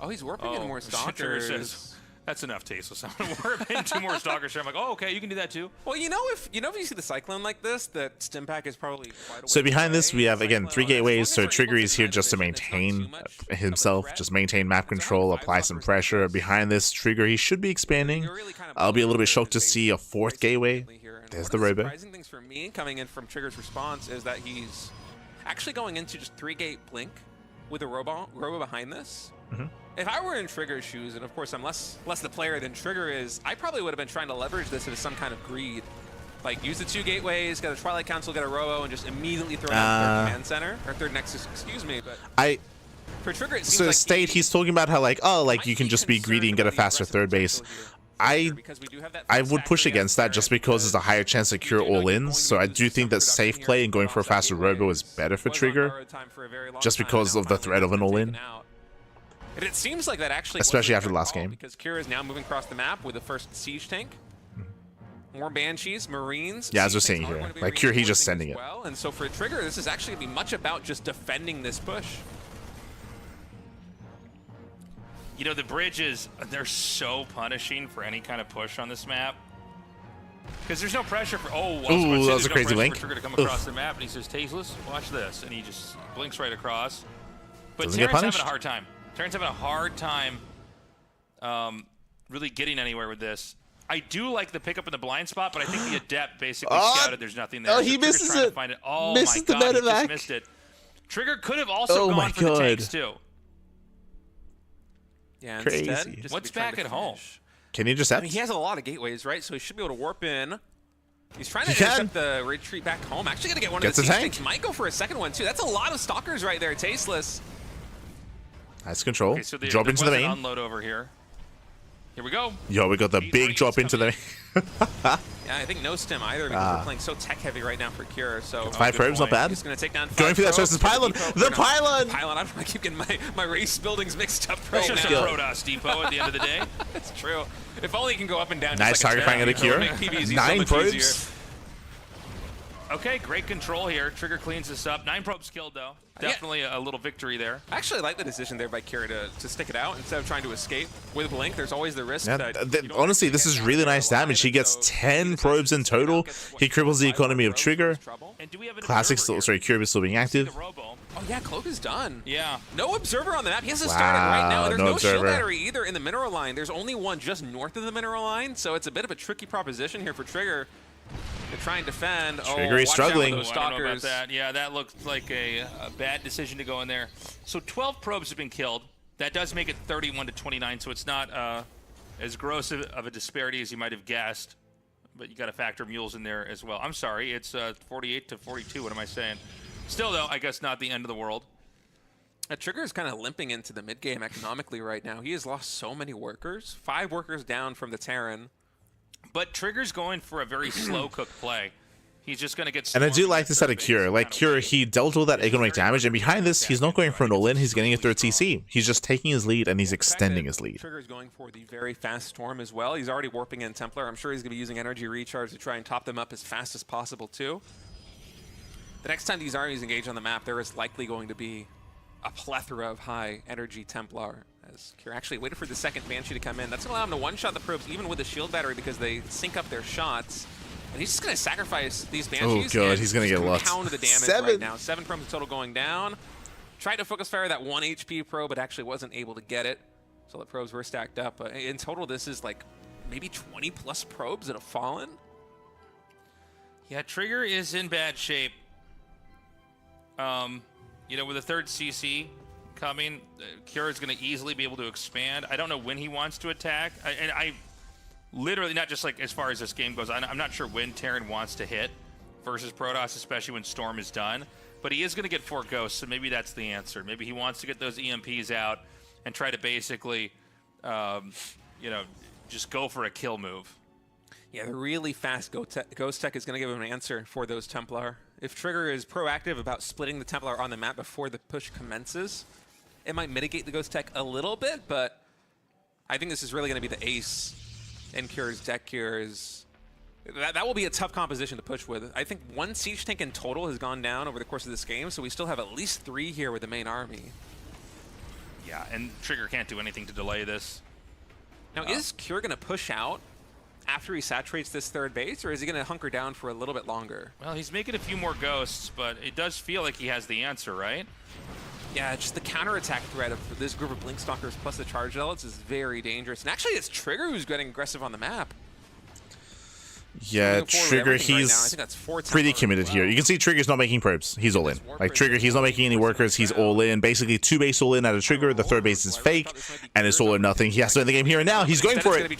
Oh, he's warping in more Trigger Stalkers. says, that's enough, Tasteless. I'm going to warp in 2 more Stalkers. I'm like, oh, okay, you can do that too. Well, if you see the Cyclone like this, the stim pack is probably quite a So ways behind this, away. we have, again, Cyclone, 3 gateways, as so long as we're Trigger able is here deny just to the vision, it's not maintain too much himself, of a just threat. maintain map control, apply some pressure. Behind this, Trigger, he should be expanding. You're really kind of I'll be a little bit blowing shocked to his see a base 4th quite gateway. significantly here. And There's one the of the Robo. surprising things for me coming in from Trigger's response is that he's actually going into just 3-gate Blink with a Robo behind this. Mm-hmm. If I were in Trigger's shoes, and of course I'm less the player than Trigger is, I probably would have been trying to leverage this as some kind of greed. Like, use the 2 gateways, get a Twilight Council, get a Robo, and just immediately throw down third command center, or third Nexus, excuse me. But for Trigger, it seems So like State, he's talking about how like, oh, like you can just be greedy and get a faster third base. I would push against that just because there's a higher chance to Cure all-ins, so I do think that safe play and going for a faster Robo is better for Trigger, just because of the threat of an all-in. And it seems like that actually, Especially wasn't after the their last call, game. because Kira is now moving across the map with the first siege tank. More Banshees, Marines. Yeah, as we're Siege seeing tanks are here. going to be Like, Cure, he's just reinforcing sending as it. well. And so for Trigger, this is actually going to be much about just defending this push. You know, the bridges, they're so punishing for any kind of push on this map. Because there's no pressure for, Ooh, that was a crazy link. For Trigger to come Oof. across the map, and he says, Tasteless, watch this. And he just blinks right across. But Doesn't get Terran's having punished. a hard time. Terran's having a hard time really getting anywhere with this. I do like the pickup in the blind spot, but I think the Adept basically scouted there's nothing there. Oh, So he Trigger's misses trying to it. find it. Oh Misses my the god, he medevac. just missed it. Trigger could have also Oh my gone for the God. tanks too. Yeah, Crazy. instead, just What's to be trying back to at home? finish. Can you just I mean, he has a lot of gateways, right? So he should be able to warp in. He's trying to He can. intercept the retreat back home. Actually going to get one Gets of a the tank. tanks. Might go for a second one, too. That's a lot of Stalkers right there. Tasteless. Nice control. Okay, so Drop into the was an main. unload over here. Here we go. Yo, we got the big drop into the main. Yeah, I think no stim either because we're playing so tech-heavy right now for Cure. So 5 probes, not bad. he's going to take down 5 Going for that probes. versus pylon. The pylon! Pylon. I don't know. I keep getting my race buildings mixed up It's right just a now. Protoss depot at the end of the day. That's true. If only he can go up and down. Nice just like target finding a the Cure. Make PvZ so 9 much probes. easier. Okay, great control here. Trigger cleans this up. 9 probes killed, though. Definitely a little victory there. I actually like the decision there by Kira to stick it out instead of trying to escape. With Blink, there's always the risk that... Honestly, this is really nice damage. He gets 10 probes in total. He cripples the economy of Trigger. Classic still, sorry, Cube is still being active. Oh yeah, Cloak is done. Yeah. No observer on the map. He has to start it right now. And there's no shield observer. battery either in the mineral line. There's only one just north of the mineral line, so it's a bit of a tricky proposition here for Trigger to try and defend. Trigger is struggling. I don't know about that. Yeah, that looked like a bad decision to go in there. So 12 probes have been killed. That does make it 31 to 29, so it's not as gross of a disparity as you might have guessed. But you got to factor mules in there as well. I'm sorry, it's 48 to 42. What am I saying? Still, though, I guess not the end of the world. Trigger is kind of limping into the mid game economically right now. He has lost so many workers. 5 workers down from the Terran. But Trigger's going for a very slow cook play. He's just going to get... And I do like this out of Cure. Like, Cure, he dealt with that economic damage, and behind this, he's not going for an all-in, he's getting a third CC. He's just taking his lead, and he's extending his lead. Trigger's going for the very fast Storm as well. He's already warping in Templar. I'm sure he's going to be using energy recharge to try and top them up as fast as possible, too. The next time these armies engage on the map, there is likely going to be a plethora of high energy Templar. As Cure actually waited for the second Banshee to come in. That's going to allow him to one-shot the probes even with the shield battery because they sync up their shots. And he's just going to sacrifice these Banshees. Oh, God, he's going to get lost. Pound the damage right now. 7 probes total going down. Tried to focus fire that 1 HP probe, but actually wasn't able to get it. So the probes were stacked up. In total, this is like maybe 20-plus probes that have fallen. Yeah, Trigger is in bad shape. You know, with a third CC coming, Cure is going to easily be able to expand. I don't know when he wants to attack. I literally, not just like as far as this game goes, I'm not sure when Terran wants to hit versus Protoss, especially when Storm is done. But he is going to get 4 ghosts, so maybe that's the answer. Maybe he wants to get those EMPs out and try to basically, you know, just go for a kill move. Yeah, the really fast Ghost Tech is going to give him an answer for those Templar. If Trigger is proactive about splitting the Templar on the map before the push commences, it might mitigate the Ghost Tech a little bit, but I think this is really going to be the ace in Cure's deck here. That will be a tough composition to push with. I think 1 Siege Tank in total has gone down over the course of this game, so we still have at least 3 here with the main army. Yeah, and Trigger can't do anything to delay this. Now, is Cure going to push out after he saturates this third base, or is he going to hunker down for a little bit longer? Well, he's making a few more ghosts, but it does feel like he has the answer, right? Yeah, just the counterattack threat of this group of Blink Stalkers plus the Charge Zealots is very dangerous. And actually, it's Trigger who's getting aggressive on the map. Yeah, Trigger, he's pretty committed here. You can see Trigger's not making probes. He's all in. Like, Trigger, he's not making any workers. He's all in. Basically, 2 base all in out of Trigger. The third base is fake, and it's all or nothing. He has to win the game here and now. He's going for it.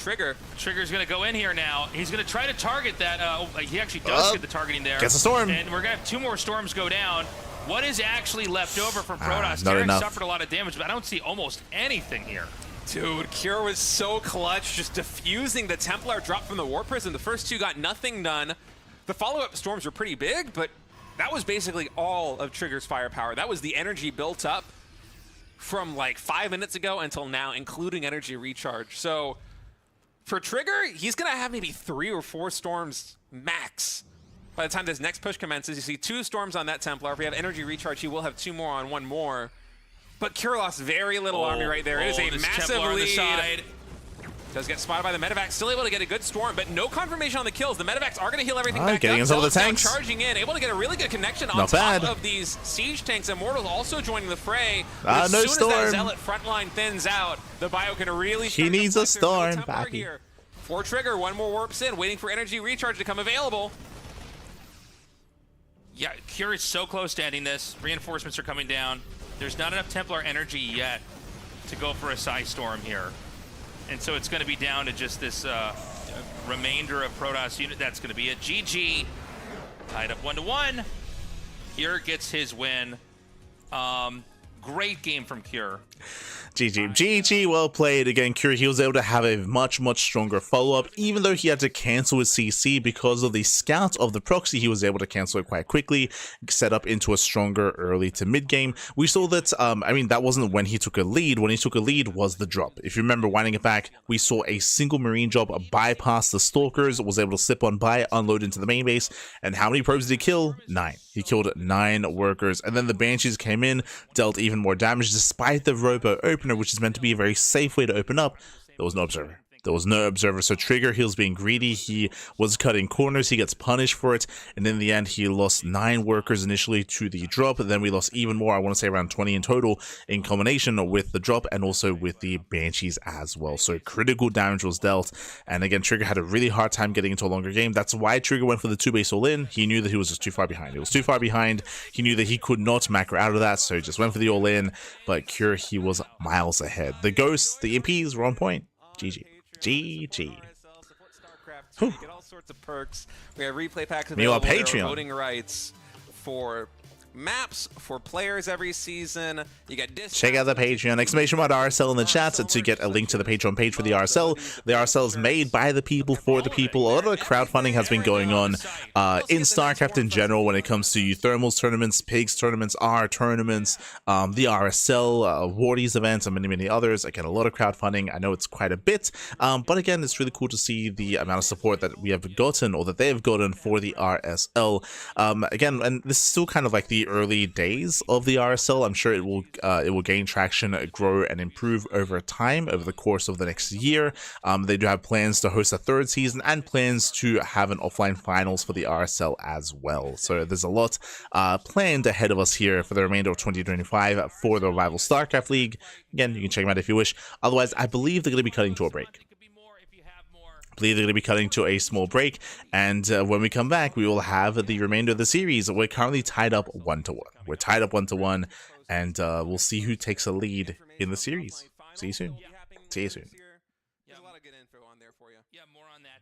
Trigger's going to go in here now. He's going to try to target that. He actually does get the targeting there. Gets a Storm. And we're going to have 2 more Storms go down. What is actually left over from Protoss? Not enough. Suffered a lot of damage, but I don't see almost anything here. Dude, Cure was so clutch, just diffusing the Templar drop from the War Prison. The first 2 got nothing done. The follow-up Storms were pretty big, but that was basically all of Trigger's firepower. That was the energy built up from like 5 minutes ago until now, including energy recharge. So for Trigger, he's going to have maybe 3 or 4 Storms max. By the time this next push commences, you see 2 Storms on that Templar. If we have energy recharge, he will have 2 more on 1 more. But Cure lost very little army right there. It is a massive lead. Does get spotted by the medevac. Still able to get a good Storm, but no confirmation on the kills. The medevacs are going to heal everything back getting up. into the tanks. Charging in, able to get a really good connection on top of these siege tanks. Immortals also joining the fray. As soon as that Zealot frontline thins out, the Bio can really... He needs a Storm back here. For Trigger, 1 more warps in, waiting for energy recharge to come available. Yeah, Cure is so close to ending this. Reinforcements are coming down. There's not enough Templar energy yet to go for a Psy Storm here. And so it's going to be down to just this remainder of Protoss unit. That's going to be it. GG. Tied up 1-1. Cure gets his win. Great game from Cure. GG, well played. Again, Curie, he was able to have a much stronger follow-up, even though he had to cancel his CC because of the scout of the proxy. He was able to cancel it quite quickly, set up into a stronger early to mid game. We saw that, I mean, that wasn't when he took a lead. When he took a lead was the drop. If you remember, winding it back, we saw a single Marine job bypass the Stalkers, was able to slip on by, unload into the main base, and how many probes did he kill? 9. He killed 9 workers, and then the Banshees came in, dealt even more damage, despite the robo opener, which is meant to be a very safe way to open up. There was no observer. There was no observer, so Trigger, he was being greedy, he was cutting corners, he gets punished for it, and in the end he lost 9 workers initially to the drop, and then we lost even more, I want to say around 20 in total, in combination with the drop and also with the Banshees as well. So critical damage was dealt, and again, Trigger had a really hard time getting into a longer game. That's why Trigger went for the 2-base all-in. He knew that he was just too far behind. He was too far behind, he knew that he could not macro out of that, so he just went for the all-in, but Cure, he was miles ahead. The Ghosts, the EMPs were on point. GG. GG. You get all sorts of perks. We have replay packs Meanwhile, available. There are Patreon. voting rights for maps for players every season. You get check out the Patreon, exclamation mark RSL in the chat to get a link to the Patreon page for the RSL. The RSL is made by the people for the people. A lot of the crowdfunding has been going on in StarCraft in general when it comes to Thermals tournaments, Pigs tournaments, R tournaments, the RSL, Wardies events, and many others. Again, a lot of crowdfunding. I know it's quite a bit, but again, it's really cool to see the amount of support that we have gotten, or that they have gotten, for the RSL. Again, and this is still kind of like the early days of the RSL. I'm sure it will gain traction, grow, and improve over time, over the course of the next year. They do have plans to host a 3rd season and plans to have an offline finals for the RSL as well. So there's a lot planned ahead of us here for the remainder of 2025 for the Revival StarCraft League. Again, you can check them out if you wish. Otherwise, I believe they're going to be cutting to a break. They're going to be cutting to a small break, and when we come back, we will have the remainder of the series. We're currently tied up 1-1. We're tied up 1-1, and we'll see who takes a lead in the series. See you soon. See you soon. There's a lot of good info on there for you. Yeah, more on that.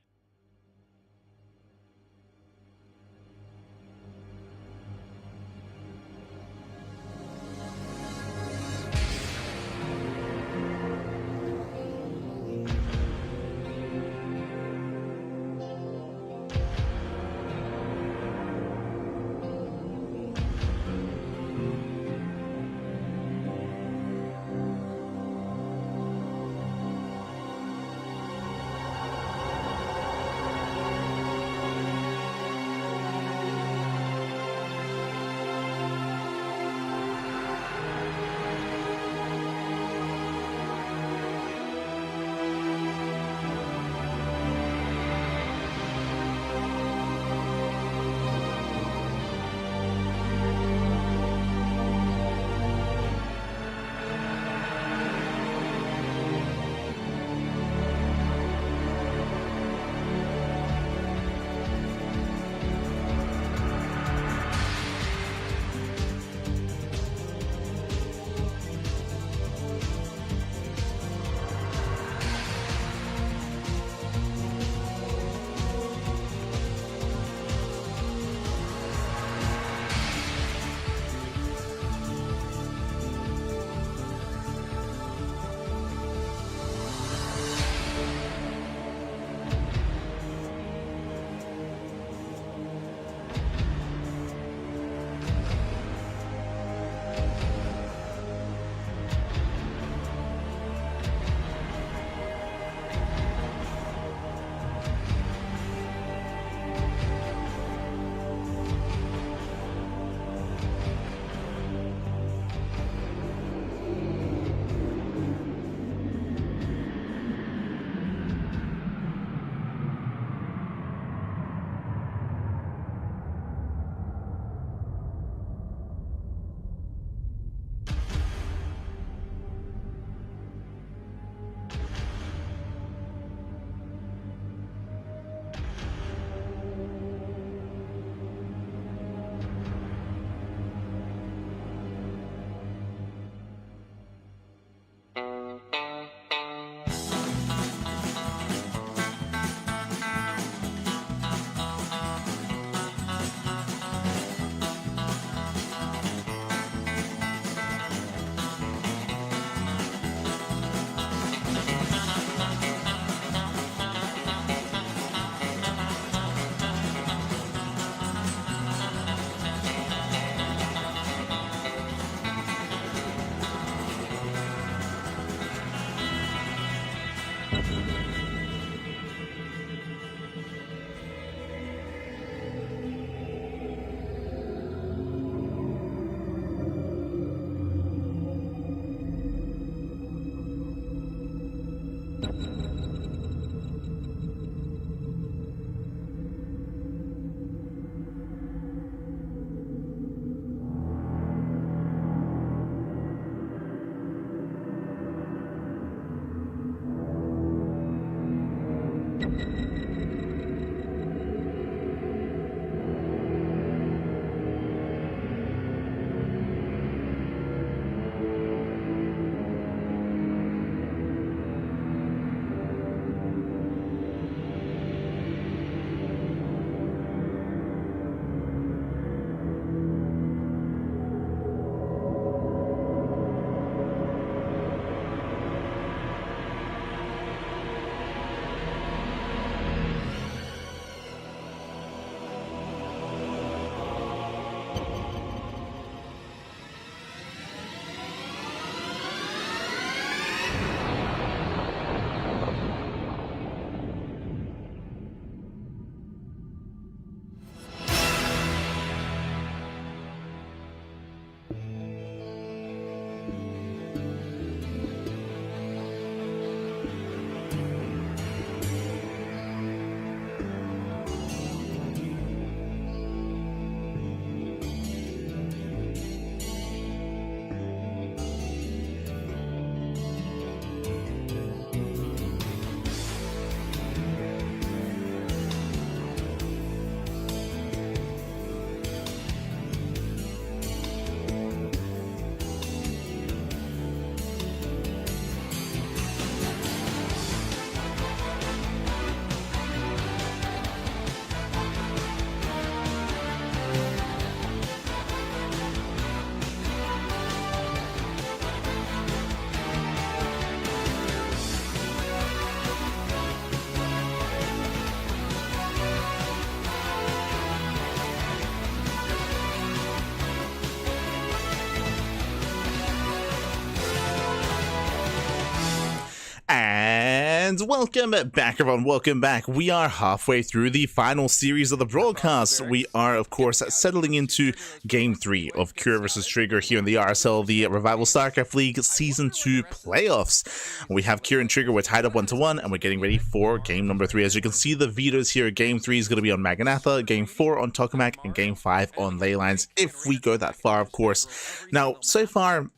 And welcome back, everyone. Welcome back. We are halfway through the final series of the broadcast. We are, of course, settling into Game 3 of Cure vs. Trigger here in the RSL, the Revival StarCraft League Season 2 playoffs. We have Cure and Trigger. We're tied up 1-1, and we're getting ready for Game number 3. As you can see, the vetoes here, Game 3 is going to be on Maganatha, Game 4 on Tokamak, and Game 5 on Leylines, if we go that far, of course. Now, so far,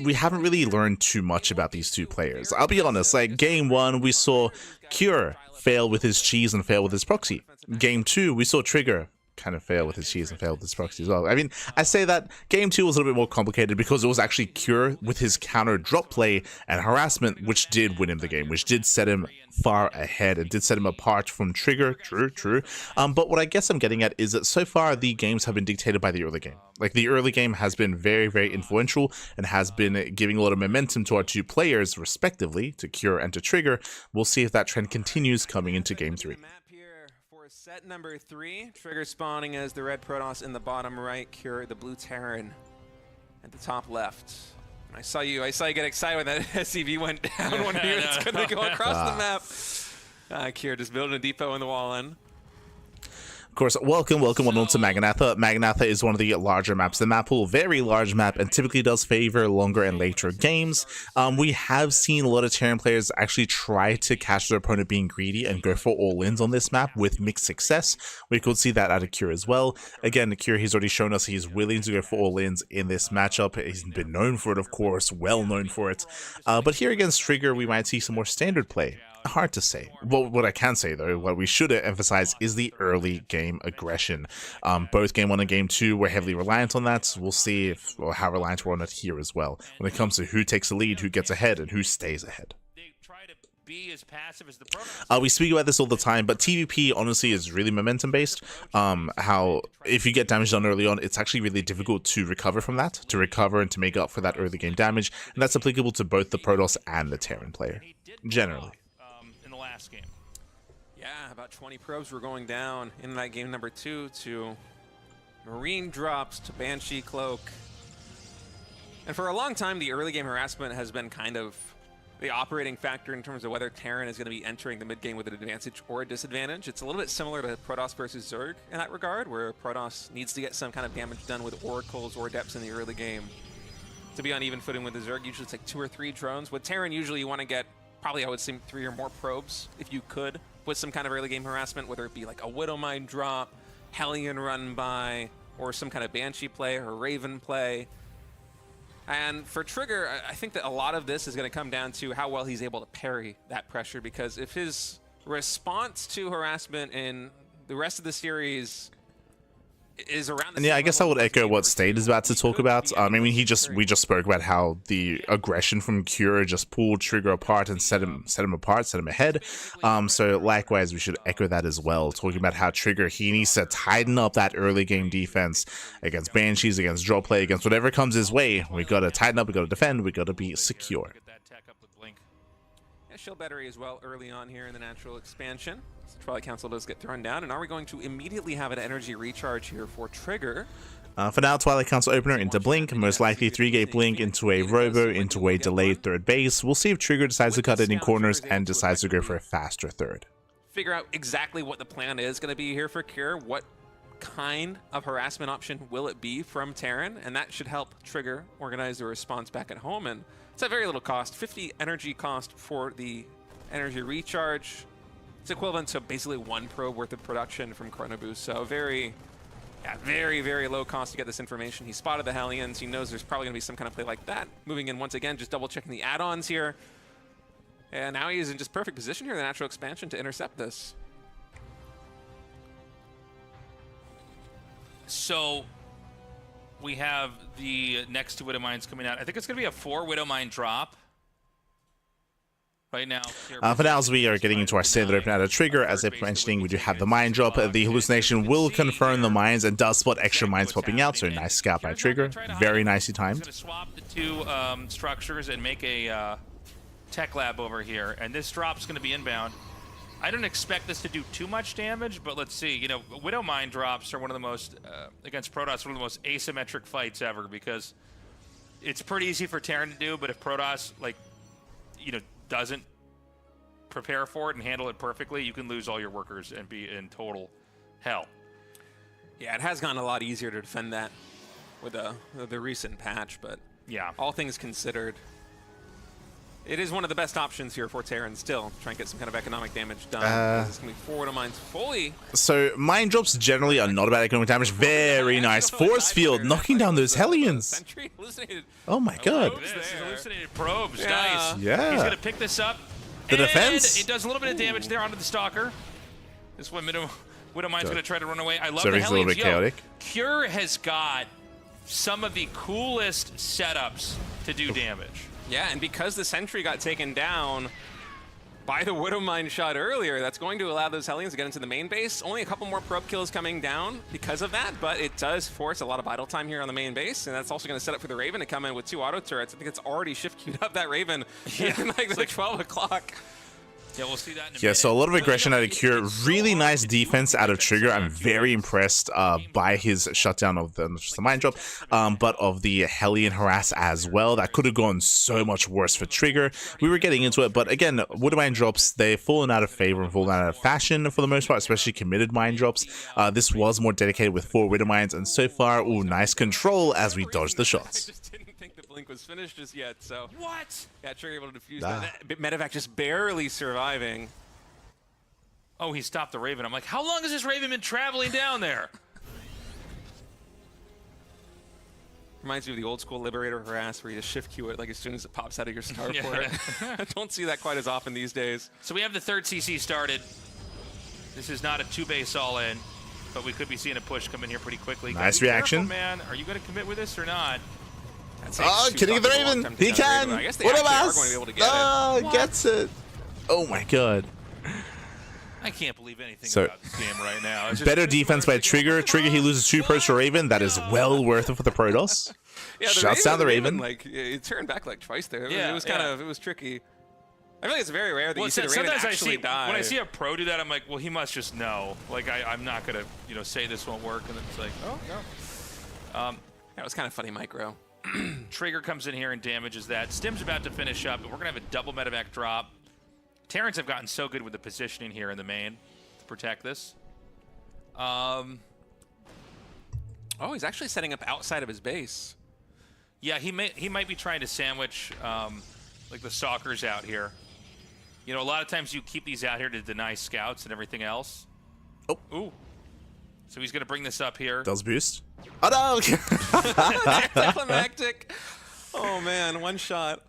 we haven't really learned too much about these two players. I'll be honest, like Game 1, we saw Cure fail with his cheese and fail with his proxy. Game 2, we saw Trigger kind of fail with his cheese and fail with his proxy as well. I mean, I say that Game 2 was a little bit more complicated because it was actually Cure with his counter drop play and harassment, which did win him the game, which did set him far ahead. It did set him apart from Trigger, true. But what I guess I'm getting at is that so far the games have been dictated by the early game. Like the early game has been very, very influential and has been giving a lot of momentum to our two players, respectively, to Cure and to Trigger. We'll see if that trend continues coming into Game 3. Set number 3, Trigger spawning as the red Protoss in the bottom right, Cure the blue Terran at the top left. I saw you get excited when that SCV went down when he was going to go across the map. Cure just building a depot in the wall in. Of course, welcome on to Maganatha. Maganatha is one of the larger maps. The map pool, very large map, and typically does favor longer and later games. We have seen a lot of Terran players actually try to catch their opponent being greedy and go for all-ins on this map with mixed success. We could see that out of Cure as well. Again, Cure, he's already shown us he's willing to go for all-ins in this matchup. He's been known for it, of course, well known for it. But here against Trigger, we might see some more standard play. Hard to say. Well, what I can say, though, what we should emphasize is the early game aggression. Both Game 1 and Game 2 were heavily reliant on that. We'll see how reliant we're on it here as well, when it comes to who takes the lead, who gets ahead, and who stays ahead. We speak about this all the time, but TVP honestly is really momentum based. How if you get damage done early on, it's actually really difficult to recover from that, to recover and to make up for that early game damage, and that's applicable to both the Protoss and the Terran player, generally. Game. Yeah, about 20 probes were going down in that game number 2 to Marine drops to Banshee Cloak. And for a long time, the early game harassment has been kind of the operating factor in terms of whether Terran is going to be entering the mid game with an advantage or a disadvantage. It's a little bit similar to Protoss versus Zerg in that regard, where Protoss needs to get some kind of damage done with oracles or depths in the early game to be on even footing with the Zerg. Usually it's like 2 or 3 drones. With Terran, usually you want to get probably, I would say, 3 or more probes, if you could, with some kind of early game harassment, whether it be like a Widow Mine drop, Hellion run by, or some kind of Banshee play or Raven play. And for Trigger, I think that a lot of this is going to come down to how well he's able to parry that pressure, because if his response to harassment in the rest of the series is around the and yeah, I guess I would echo what State is about to talk about. I mean, we just spoke about how the aggression from Cure just pulled Trigger apart and set him apart, set him ahead. So likewise, we should echo that as well, talking about how Trigger, he needs to tighten up that early game defense against Banshees, against draw play, against whatever comes his way. We got to tighten up, we got to defend, we got to be secure. Shield battery as well early on here in the natural expansion. So Twilight Council does get thrown down, and are we going to immediately have an energy recharge here for Trigger? For now, Twilight Council opener into Blink, most likely 3-gate Blink into a Robo, into a delayed third base. We'll see if Trigger decides to cut any corners and decides to go for a faster third. Figure out exactly what the plan is going to be here for Cure. What kind of harassment option will it be from Terran? And that should help Trigger organize the response back at home. And it's at very little cost, 50 energy cost for the energy recharge. It's equivalent to basically 1 probe worth of production from Chrono Boost. So very, very low cost to get this information. He spotted the Hellions. He knows there's probably going to be some kind of play like that. Moving in once again, just double checking the add-ons here. And now he's in just perfect position here in the natural expansion to intercept this. So we have the next 2 Widow Mines coming out. I think it's going to be a 4 Widow Mine drop. Right now. For now, as we are getting into our standard open out of Trigger, as I'm mentioning, we do have the mine drop. The hallucination will confirm the mines and does spot extra mines popping out, so nice scout by Trigger. Very nicely timed. Going to swap the 2 structures and make a tech lab over here, and this drop's going to be inbound. I don't expect this to do too much damage, but let's see. You know, Widow Mine drops are one of the most, against Protoss, one of the most asymmetric fights ever, because it's pretty easy for Terran to do, but if Protoss, like, you know, doesn't prepare for it and handle it perfectly, you can lose all your workers and be in total hell. Yeah, it has gotten a lot easier to defend that with the recent patch, but Yeah. all things considered, it is one of the best options here for Terran still. Try and get some kind of economic damage done. It's going to be forward of mines fully. So mind drops generally are not about economic damage. Very nice. Force field knocking down those Hellions. Sentry hallucinated. Oh my god. This is hallucinated probes. Yeah. Nice. Yeah. He's going to pick this up. The and defense. It does a little bit of damage there onto the Stalker. This one, Widowmine's going to try to run away. I love Serving's the a little Hellions. bit chaotic. Cure has got some of the coolest setups to do damage. Yeah, and because the Sentry got taken down by the Widowmine shot earlier, that's going to allow those Hellions to get into the main base. Only a couple more probe kills coming down because of that, but it does force a lot of idle time here on the main base, and that's also going to set up for the Raven to come in with 2 auto turrets. I think it's already shift queued up that Raven in like 12 o'clock. Yeah, we'll see that in a minute. Yeah, so a lot of aggression out of Cure. Really nice defense out of Trigger. I'm very impressed by his shutdown of not just the Mind Drop, but of the Hellion Harass as well. That could have gone so much worse for Trigger. We were getting into it, but again, Wood Mind Drops, they've fallen out of favor and fallen out of fashion for the most part, especially committed Mind Drops. This was more dedicated with 4 Widow Mines, and so far, ooh, nice control as we dodge the shots. I just didn't think the blink was finished just yet, so... What? Yeah, Trigger able to defuse that. Medevac just barely surviving. Oh, he stopped the Raven. I'm like, how long has this Raven been traveling down there? Reminds me of the old school Liberator Harass where you just shift queue it like as soon as it pops out of your starport. I don't see that quite as often these days. So we have the 3rd CC started. This is not a 2-base all-in, but we could be seeing a push come in here pretty quickly. Nice Gotta be reaction. careful, man. Are you going to commit with this or not? Oh, can he get the Raven? He can! I guess they What actually of are us? going to be able to get it. Oh, gets it. Oh my god. I can't believe anything So- about this game right now. It's just- Better defense by Trigger. Trigger, he loses 2 probes for Raven. That is well worth it for the Protoss. Yeah, Shuts down the Raven. Like, it turned back like twice there. Yeah, it was kind of, it was tricky. I feel like it's very rare that you see the Raven sometimes actually die. when I see a pro do that, I'm like, well, he must just know. Like, I'm not gonna, say this won't work, and it's like, oh no. That was kind of funny, micro. Trigger comes in here and damages that. Stim's about to finish up, and we're gonna have a double medevac drop. Terrans have gotten so good with the positioning here in the main to protect this. Oh, he's actually setting up outside of his base. Yeah, he might be trying to sandwich like the stalkers out here. A lot of times you keep these out here to deny scouts and everything else. Oh. Ooh. So he's going to bring this up here. Does boost. Oh no! Climactic. Oh man, one shot.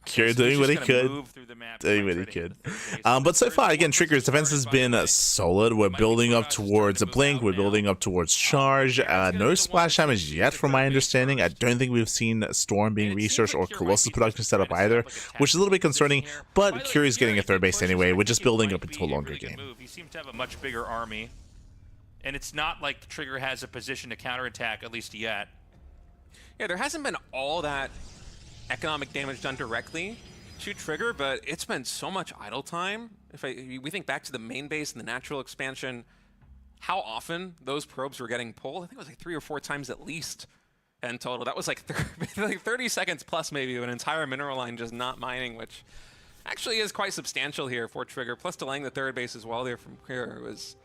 Cure So doing he's what he just gonna could. move through the map, Doing try what he to hit could. the third base. But so far, again, Trigger's defense has been solid. We're building up towards a blink. We're building up towards charge. No splash damage yet, from my understanding. I don't think we've seen Storm being researched or Colossus production set up either, which is a little bit concerning. But Cure is getting a 3rd base anyway. We're just building up into a longer game. He seems to have a much bigger army, and it's not like the Trigger has a position to counterattack, at least yet. Yeah, there hasn't been all that economic damage done directly to Trigger, but it's been so much idle time. If we think back to the main base and the natural expansion, how often those probes were getting pulled, I think it was like 3 or 4 times at least in total. That was like 30 seconds plus maybe of an entire mineral line just not mining, which actually is quite substantial here for Trigger. Plus delaying the 3rd base as well there from Clear was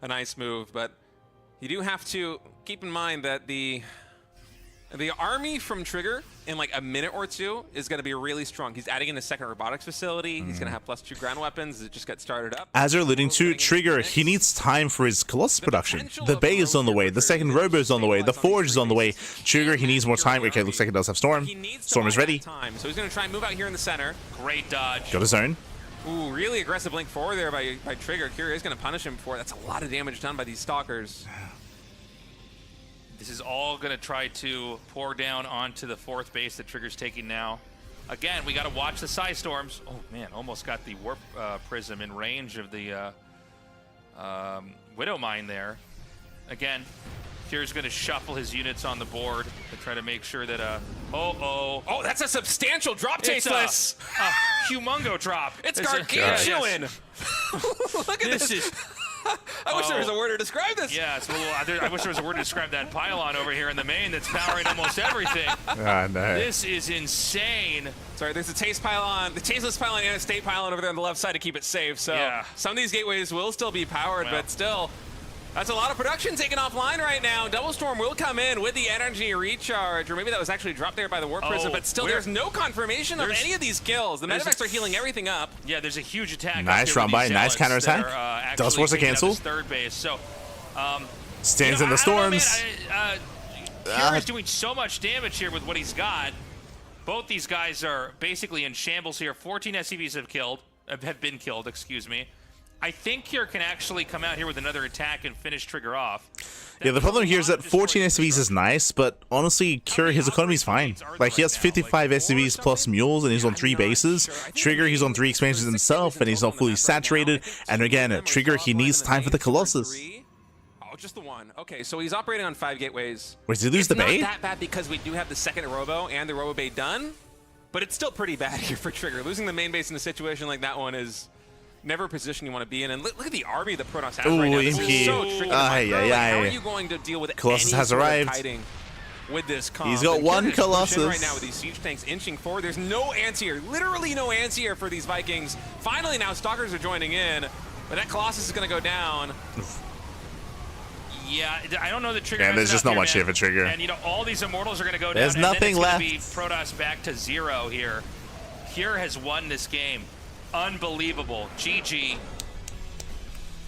a nice move, but you do have to keep in mind that the army from Trigger in like a minute or 2 is going to be really strong. He's adding in a 2nd robotics facility. He's going to have +2 ground weapons that just got started up. As you're alluding to, Trigger, he needs time for his Colossus production. The Bay is on the way. The 2nd Robo is on the way. The Forge is on the way. Trigger, he needs more time. Okay, looks like it does have Storm. Storm is ready. So he's going to try and move out here in the center. Great dodge. Got a zone. Ooh, really aggressive blink forward there by Trigger. Kyria is going to punish him for it. That's a lot of damage done by these Stalkers. This is all going to try to pour down onto the 4th base that Trigger's taking now. Again, we got to watch the Psy Storms. Oh, man, almost got the Warp Prism in range of the Widow Mine there. Again, Kier's going to shuffle his units on the board to try to make sure that... Oh, that's a substantial drop, Tasteless! A humongo drop. It's gargantuan! Look at This this. is... I wish there was a word to describe this. Yeah, it's a little, I wish there was a word to describe that pylon over here in the main that's powering almost everything. No. This is insane. Sorry, there's a taste pylon, the tasteless pylon and a state pylon over there on the left side to keep it safe. So Yeah. some of these gateways will still be powered, Well. but still, that's a lot of production taken offline right now. Double Storm will come in with the energy recharge, or maybe that was actually dropped there by the Warp Prism, but still there's no confirmation of any of these kills. The medivacs are healing everything up. Yeah, there's a huge attack. Nice run by, nice counterattack. Does force a cancel. Third base. So, Stands in the storms. Kira is doing so much damage here with what he's got. Both these guys are basically in shambles here. 14 SCVs have been killed, excuse me. I think Kira can actually come out here with another attack and finish Trigger off. Yeah, the problem here is that 14 SCVs is nice, but honestly, Kira, his economy is fine. Like, he has 55 SCVs plus mules, and he's on 3 bases. Trigger, he's on 3 expansions himself, and he's not fully saturated. And again, Trigger, he needs time for the Colossus. Oh, just the one. Okay, so he's operating on 5 gateways. Wait, did he lose the bait? It's not that bad because we do have the second Robo and the Robo bait done, but it's still pretty bad here for Trigger. Losing the main base in a situation like that one is never a position you want to be in. And look at the army the Protoss has right now. This is so tricky. How are you going to deal with Colossus any has sort of arrived. kiting with this comp? He's got one Colossus right now with these siege tanks inching forward. There's no anti-air, literally no anti-air for these Vikings. Finally now Stalkers are joining in, but that Colossus is going to go down. Yeah, I don't know the Trigger. Yeah, there's just not much here for Trigger. And, you know, all these Immortals are going to go down. There's nothing left. And then it's going to be Protoss back to 0 here. Kira has won this game. Unbelievable. GG.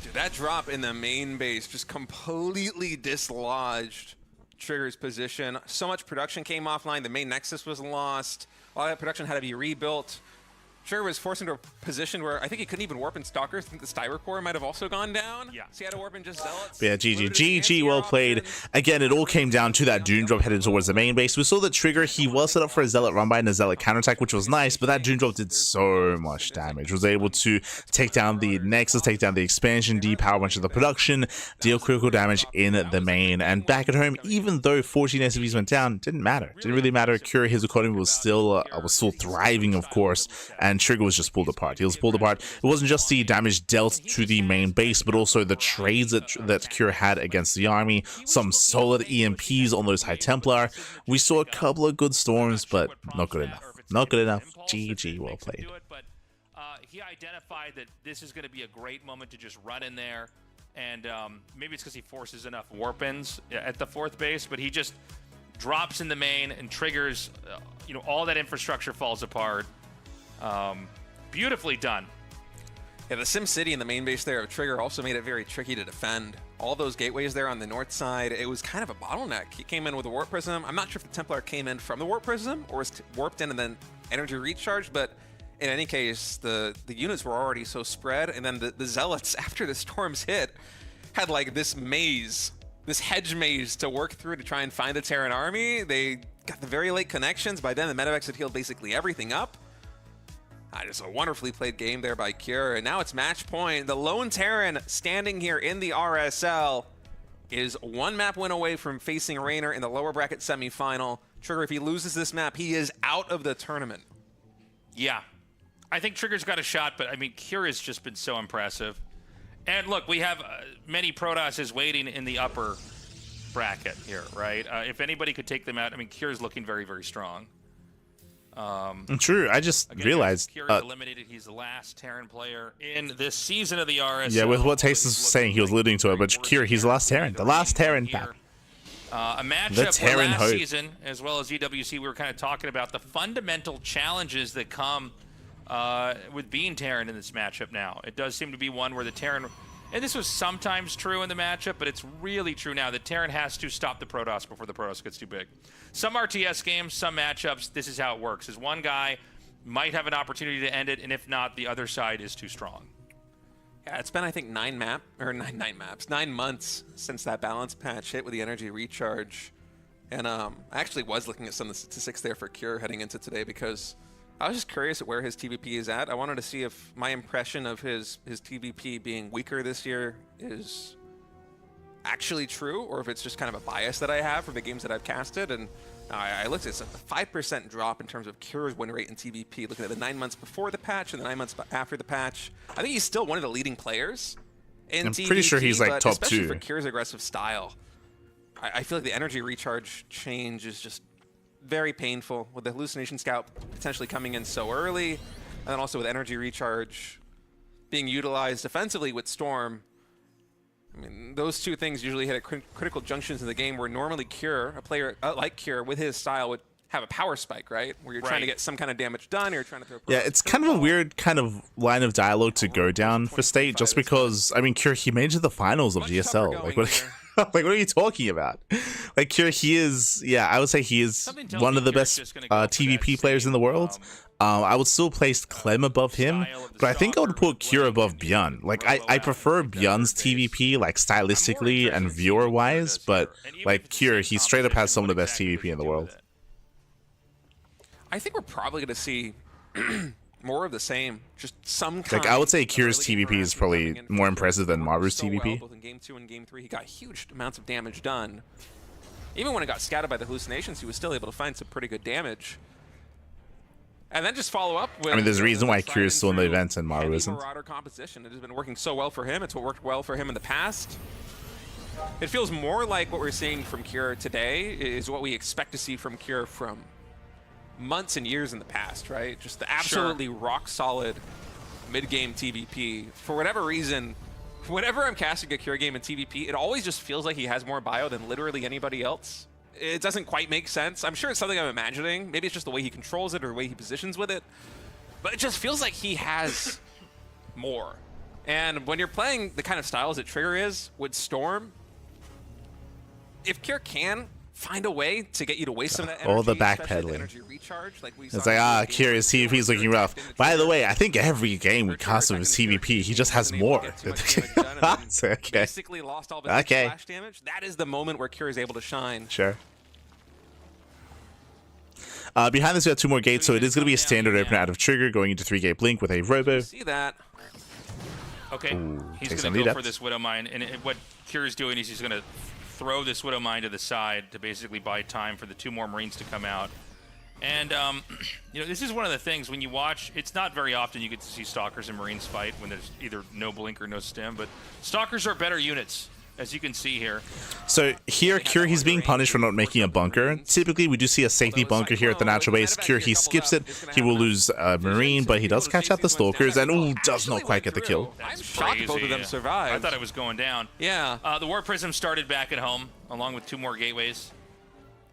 Dude, that drop in the main base just completely dislodged Trigger's position. So much production came offline. The main Nexus was lost. All that production had to be rebuilt. Trigger was forced into a position where I think he couldn't even warp in Stalkers. I think the Styro Core might have also gone down. Yeah. So he had to warp in just Zealots. But yeah, GG, well played. Again, it all came down to that Dune Drop headed towards the main base. We saw the Trigger, he was set up for a Zealot run by and a Zealot counterattack, which was nice, but that Dune Drop did so much damage. Was able to take down the Nexus, take down the expansion, depower a bunch of the production, deal critical damage in the main. And back at home, even though 14 SCVs went down, didn't matter. Didn't really matter. Kira, his economy was still thriving, of course, and Trigger was just pulled apart. He was pulled apart. It wasn't just the damage dealt to the main base, but also the trades that Kira had against the army. Some solid EMPs on those High Templar. We saw a couple of good storms, but not good enough. Not good enough. GG, well played. But he identified that this is going to be a great moment to just run in there, and maybe it's because he forces enough warp-ins at the 4th base, but he just drops in the main and triggers, you know, all that infrastructure falls apart. Beautifully done. Yeah, the Sim City and the main base there of Trigger also made it very tricky to defend. All those gateways there on the north side, it was kind of a bottleneck. He came in with a Warp Prism. I'm not sure if the Templar came in from the Warp Prism or was warped in and then energy recharged, but in any case, the units were already so spread, and then the Zealots, after the storms hit, had like this maze, this hedge maze to work through to try and find the Terran army. They got the very late connections. By then, the Medivacs had healed basically everything up. Just a wonderfully played game there by Cure. And now it's match point. The lone Terran standing here in the RSL is 1 map win away from facing Reynor in the lower bracket semifinal. Trigger, if he loses this map, he is out of the tournament. Yeah. I think Trigger's got a shot, but I mean, Cure has just been so impressive. And look, we have many Protosses waiting in the upper bracket here, right? If anybody could take them out, I mean, Cure's looking very, very strong. True. I just realized. Kira eliminated. He's the last Terran player in this season of the RSL. Yeah, with what Taste is saying, he was alluding to it, but Kira, he's the last Terran. The last Terran back. A matchup where last season, as well as EWC, we were kind of talking about the fundamental challenges that come with being Terran in this matchup now. It does seem to be one where the Terran, and this was sometimes true in the matchup, but it's really true now. The Terran has to stop the Protoss before the Protoss gets too big. Some RTS games, some matchups, this is how it works. Is one guy might have an opportunity to end it, and if not, the other side is too strong. Yeah, it's been, I think, 9 months since that balance patch hit with the energy recharge. And I actually was looking at some of the statistics there for Cure heading into today because I was just curious at where his TVP is at. I wanted to see if my impression of his TVP being weaker this year is actually true, or if it's just kind of a bias that I have from the games that I've casted. And I looked at it, it's a 5% drop in terms of Cure's win rate in TVP, looking at the 9 months before the patch and the 9 months after the patch. I think he's still one of the leading players in I'm TVP, pretty sure he's like but top especially 2. for Kier's aggressive style. I feel like the energy recharge change is just very painful with the hallucination scout potentially coming in so early, and then also with energy recharge being utilized defensively with Storm. I mean, those two things usually hit at critical junctions in the game where normally Kier, a player like Kier with his style, would have a power spike, right? Where you're trying to get some kind of damage done, or you're trying to throw. Yeah, it's kind of a weird kind of line of dialogue to go down for State, just because, I mean, Kier, he made it to the finals of GSL. Like, what, like, what are you talking about? Like, Kier, he is, yeah, I would say he is one of the best TVP players in the world. I would still place Clem above him, but I think I would put Kier above Bjorn. Like, I prefer Bjorn's TVP, like, stylistically and viewer-wise, but, like, Kier, he straight up has some of the best TVP in the world. I think we're probably going to see more of the same. Just some kind. Like, I would say Kier's TVP is probably more impressive than Maru's TVP. Both in Game 2 and Game 3, he got huge amounts of damage done. Even when it got scattered by the hallucinations, he was still able to find some pretty good damage. And then just follow up with... I mean, there's a reason why Kier is still in the event and Maru isn't. Marauder composition. It has been working so well for him. It's what worked well for him in the past. It feels more like what we're seeing from Kier today is what we expect to see from Kier from months and years in the past, right? Just the absolutely rock-solid mid-game TVP. For whatever reason, whenever I'm casting a Kier game in TVP, it always just feels like he has more bio than literally anybody else. It doesn't quite make sense. I'm sure it's something I'm imagining. Maybe it's just the way he controls it or the way he positions with it. But it just feels like he has more. And when you're playing the kind of styles that Trigger is with Storm, if Kier can find a way to get you to waste some of that energy, all the especially backpedaling. the energy recharge, like we It's saw like, Kier's TVP's looking rough. By the way, I think every game we cast him with TVP, he just has more. So, okay. Basically lost all of his splash damage. That is the moment where Kier is able to shine. Sure. Behind this, we have 2 more gates, so it is going to be a standard opener out of Trigger going into 3-gate Blink with a Robo. See that? Okay, Ooh, he's going to go for this Widow Mine, and what Kier is doing is he's going to throw this Widow Mine to the side to basically buy time for the 2 more Marines to come out. And, you know, this is one of the things when you watch, it's not very often you get to see Stalkers and Marines fight when there's either no Blink or no Stim, but Stalkers are better units, as you can see here. So here, Kier, he's being punished for not making a bunker. Typically, we do see a safety bunker here at the natural base. Kier, he skips it. He will lose Marine, but he does catch out the Stalkers, and ooh, does not quite get the kill. I'm shocked both of them survived. I thought it was going down. Yeah. The War Prism started back at home, along with 2 more gateways.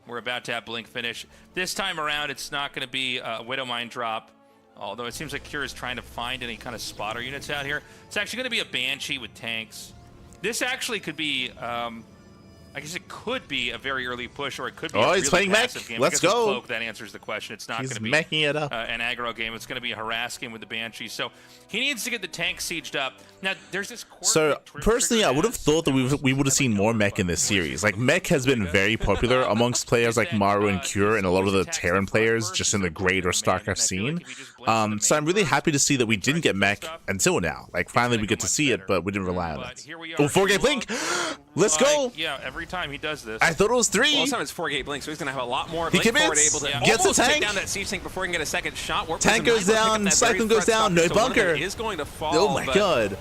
We're about to have Blink finish. This time around, it's not going to be a Widow Mine drop, although it seems like Kier is trying to find any kind of spotter units out here. It's actually going to be a Banshee with tanks. This actually could be, I guess it could be a very early push, or it could be a he's really playing passive mech. game. Let's Because go. Cloak, that answers the question. It's not going to be meching it up. An aggro game. It's going to be a harass game with the Banshee. So he needs to get the tank sieged up. Now, there's this quirk So, personally, I would have thought that we would have seen more mech in this series. Like, mech has been very popular amongst players like Maru and Kier and a lot of the Terran players just in the Great or StarCraft scene. So I'm really happy to see that we didn't get mech until now. Like, finally we get to see it, but we didn't rely on it. Oh, 4-gate Blink! Let's go! Yeah, every time he does this. I thought it was 3! Well, this time it's 4-gate Blink, so he's going to have a lot more He Blink forward, commits, able to gets a almost take tank. down that siege tank before he can get a second shot. Warp Tank Prism goes might look down, at that Cyclone very goes front down, stop, no so one of them bunker. is going to fall. Oh my god.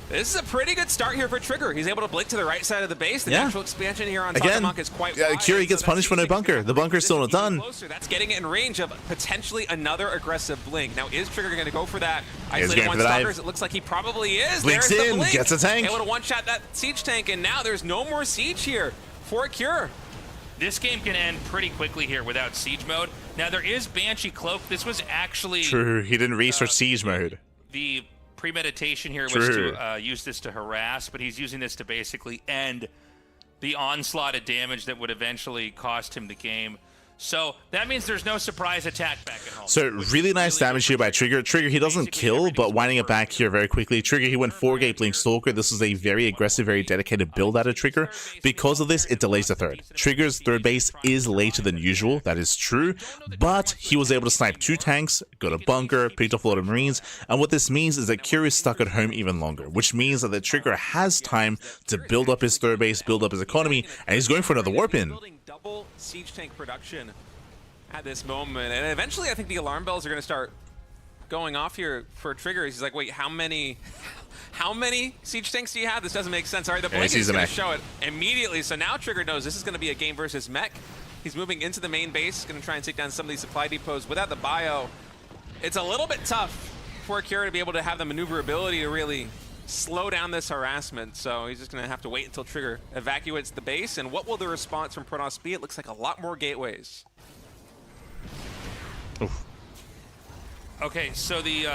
This is a pretty good start here for Trigger. He's able to blink to the right side of the base. The Yeah. natural expansion here on Again, Takamunk is quite wide. Curie gets so that punished for no siege tank's bunker. gonna The bunker's still not even done. closer. That's getting it in range of potentially another aggressive blink. Now, is Trigger going to go for that? He's Isolated going one for the dive. stalkers. It looks like he probably is. Blinks There's the in, blink. gets a tank. Able to one-shot that siege tank, and now there's no more siege here for Cure. This game can end pretty quickly here without siege mode. Now, there is Banshee Cloak. This was actually... True, he didn't research siege mode. The premeditation here was True. to use this to harass, but he's using this to basically end the onslaught of damage that would eventually cost him the game. So that means there's no surprise attack back at home. So really nice damage here by Trigger. Trigger, he doesn't kill, but winding it back here very quickly. Trigger, he went 4-gate Blink Stalker. This is a very aggressive, very dedicated build out of Trigger. Because of this, it delays the third. Trigger's third base is later than usual. That is true. But he was able to snipe 2 tanks, got a bunker, picked off a lot of Marines. And what this means is that Cure is stuck at home even longer, which means that the Trigger has time to build up his third base, build up his economy, and he's going for another warp in. Double siege tank production at this moment, and eventually I think the alarm bells are going to start going off here for Trigger. He's like, wait, how many siege tanks do you have? This doesn't make sense. All right, the blink is going to show it immediately. So now Trigger knows this is going to be a game versus mech. He's moving into the main base, going to try and take down some of these supply depots. Without the bio, it's a little bit tough for Kira to be able to have the maneuverability to really slow down this harassment. So he's just going to have to wait until Trigger evacuates the base. And what will the response from Protoss be? It looks like a lot more gateways. Oof. Okay, so the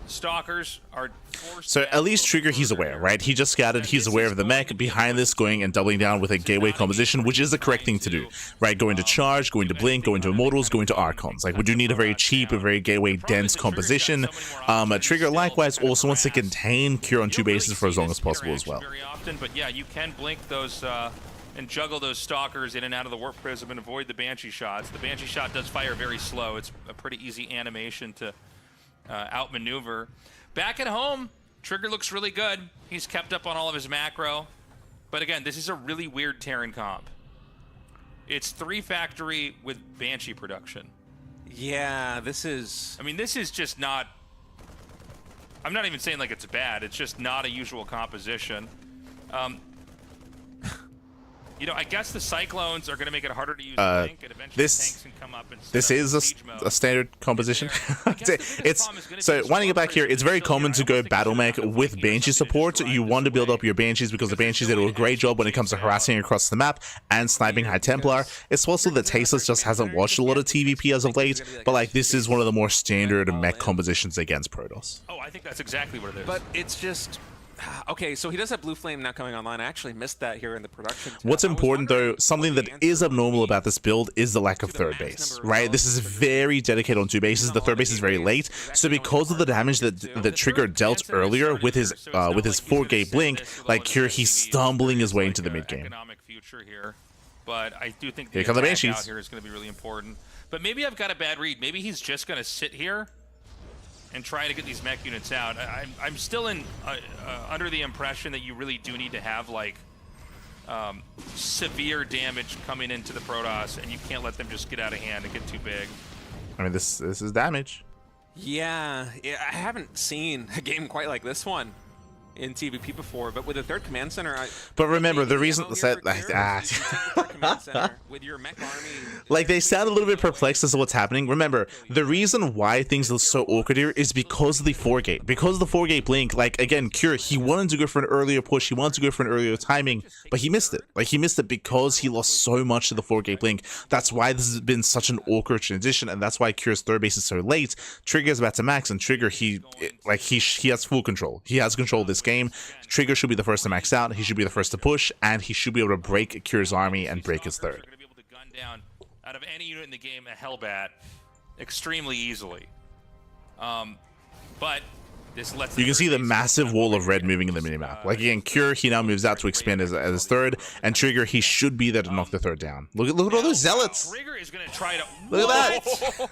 stalkers are forced. So at least Trigger, he's aware, right? He just scouted, he's aware of the mech, behind this going and doubling down with a gateway composition, which is the correct thing to do, right? Going to charge, going to blink, going to immortals, going to archons. Like, we do need a very cheap, a very gateway dense composition. Trigger likewise also wants to contain Cure on 2 bases for as long as possible as well. Very often, but yeah, you can blink those and juggle those stalkers in and out of the warp prism and avoid the Banshee shots. The Banshee shot does fire very slow. It's a pretty easy animation to outmaneuver. Back at home, Trigger looks really good. He's kept up on all of his macro. But again, this is a really weird Terran comp. It's 3 factory with Banshee production. Yeah, this is... I mean, this is just not... I'm not even saying like it's bad. It's just not a usual composition. You know, I guess the Cyclones are going to make it harder to use Blink, and eventually tanks can come up and this is a standard composition. So winding it back here, it's very common to go battle mech with Banshee support. You want to build up your Banshees because the Banshees do a great job when it comes to harassing across the map and sniping High Templar. It's also that Tasteless just hasn't watched a lot of TVP as of late, but like this is one of the more standard mech compositions against Protoss. Oh, I think that's exactly what it is. But it's just... Okay, so he does have Blue Flame now coming online. I actually missed that here in the production. What's important though, something that is abnormal about this build is the lack of third base, right? This is very dedicated on 2 bases. The third base is very late. So because of the damage that Trigger dealt earlier with his 4-gate blink, like here he's stumbling his way into the mid game. Economic future here, but I do think Here come the Banshees out here is going to be really important. But maybe I've got a bad read. Maybe he's just going to sit here and try to get these mech units out. I'm still under the impression that you really do need to have like severe damage coming into the Protoss, and you can't let them just get out of hand and get too big. I mean, this is damage. Yeah, I haven't seen a game quite like this one in TVP before, but with a 3rd command center. But remember, the reason with your mech army, like they sound a little bit perplexed as to what's happening. Remember, the reason why things look so awkward here is because of the 4-gate. Because of the 4-gate blink, like again, Cure, he wanted to go for an earlier push, he wanted to go for an earlier timing, but he missed it. Like he missed it because he lost so much to the 4-gate blink. That's why this has been such an awkward transition, and that's why Cure's 3rd base is so late. Trigger is about to max, and Trigger, he has full control. He has control of this game. Trigger should be the first to max out, he should be the first to push, and he should be able to break Cure's army and break his 3rd. Going to be able to gun down out of any unit in the game a Hellbat extremely easily. But this lets you can see the massive wall of red moving in the minimap. Like again, Cure, he now moves out to expand as his 3rd, and Trigger, he should be there to knock the 3rd down. Look at all those zealots. Trigger is going to try to... Look at that.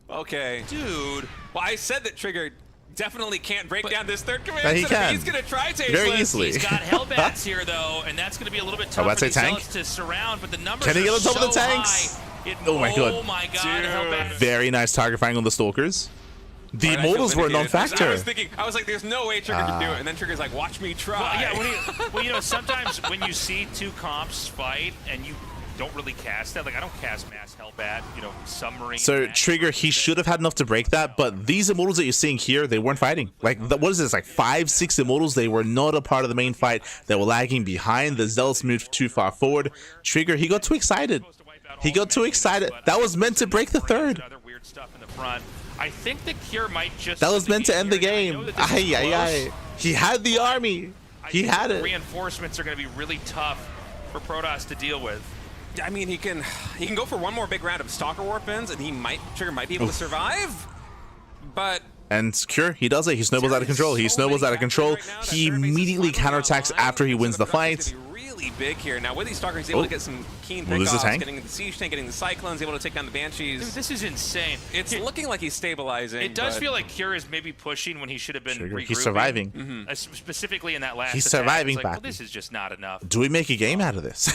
Okay. Dude. Well, I said that Trigger definitely can't break down this 3rd command. But he can. He's going to try to very easily. He's got Hellbats here, though, and that's going to be a little bit tough for these zealots to surround, but the numbers Can he get on top so of the tanks? Oh my god. Oh my god, Hellbat. Very nice target firing on the Stalkers. The immortals were a non-factor. I was like, there's no way Trigger can do it, and then Trigger's like, watch me try. Well, yeah, you know, sometimes when you see 2 comps fight and you don't really cast that, like I don't cast mass Hellbat, you know, submarine. So Trigger, he should have had enough to break that, but these immortals that you're seeing here, they weren't fighting. Like, what is this, like 5-6 immortals? They were not a part of the main fight. They were lagging behind. The zealots moved too far forward. Trigger, he got too excited. He got too excited. That was meant to break the 3rd. Other weird stuff in the front. I think the Cure might just... That was meant to end the game. He had the army. He had it. Reinforcements are going to be really tough for Protoss to deal with. I mean, he can go for one more big round of Stalker Warpins, and Trigger might be able to survive. But and Cure, he does it. He snowballs out of control. He snowballs out of control. He immediately counterattacks after he wins the fight. Big here. Now with these Stalkers, he's able to get some keen pickoffs, getting the Siege Tank, getting the Cyclones, able to take down the Banshees. Dude, this is insane. It's looking like he's stabilizing. It does feel like Cure is maybe pushing when he should have been regrouping. He's surviving. Specifically in that last He's attack. surviving, like, well, this is just not enough. Do we make a game out of this?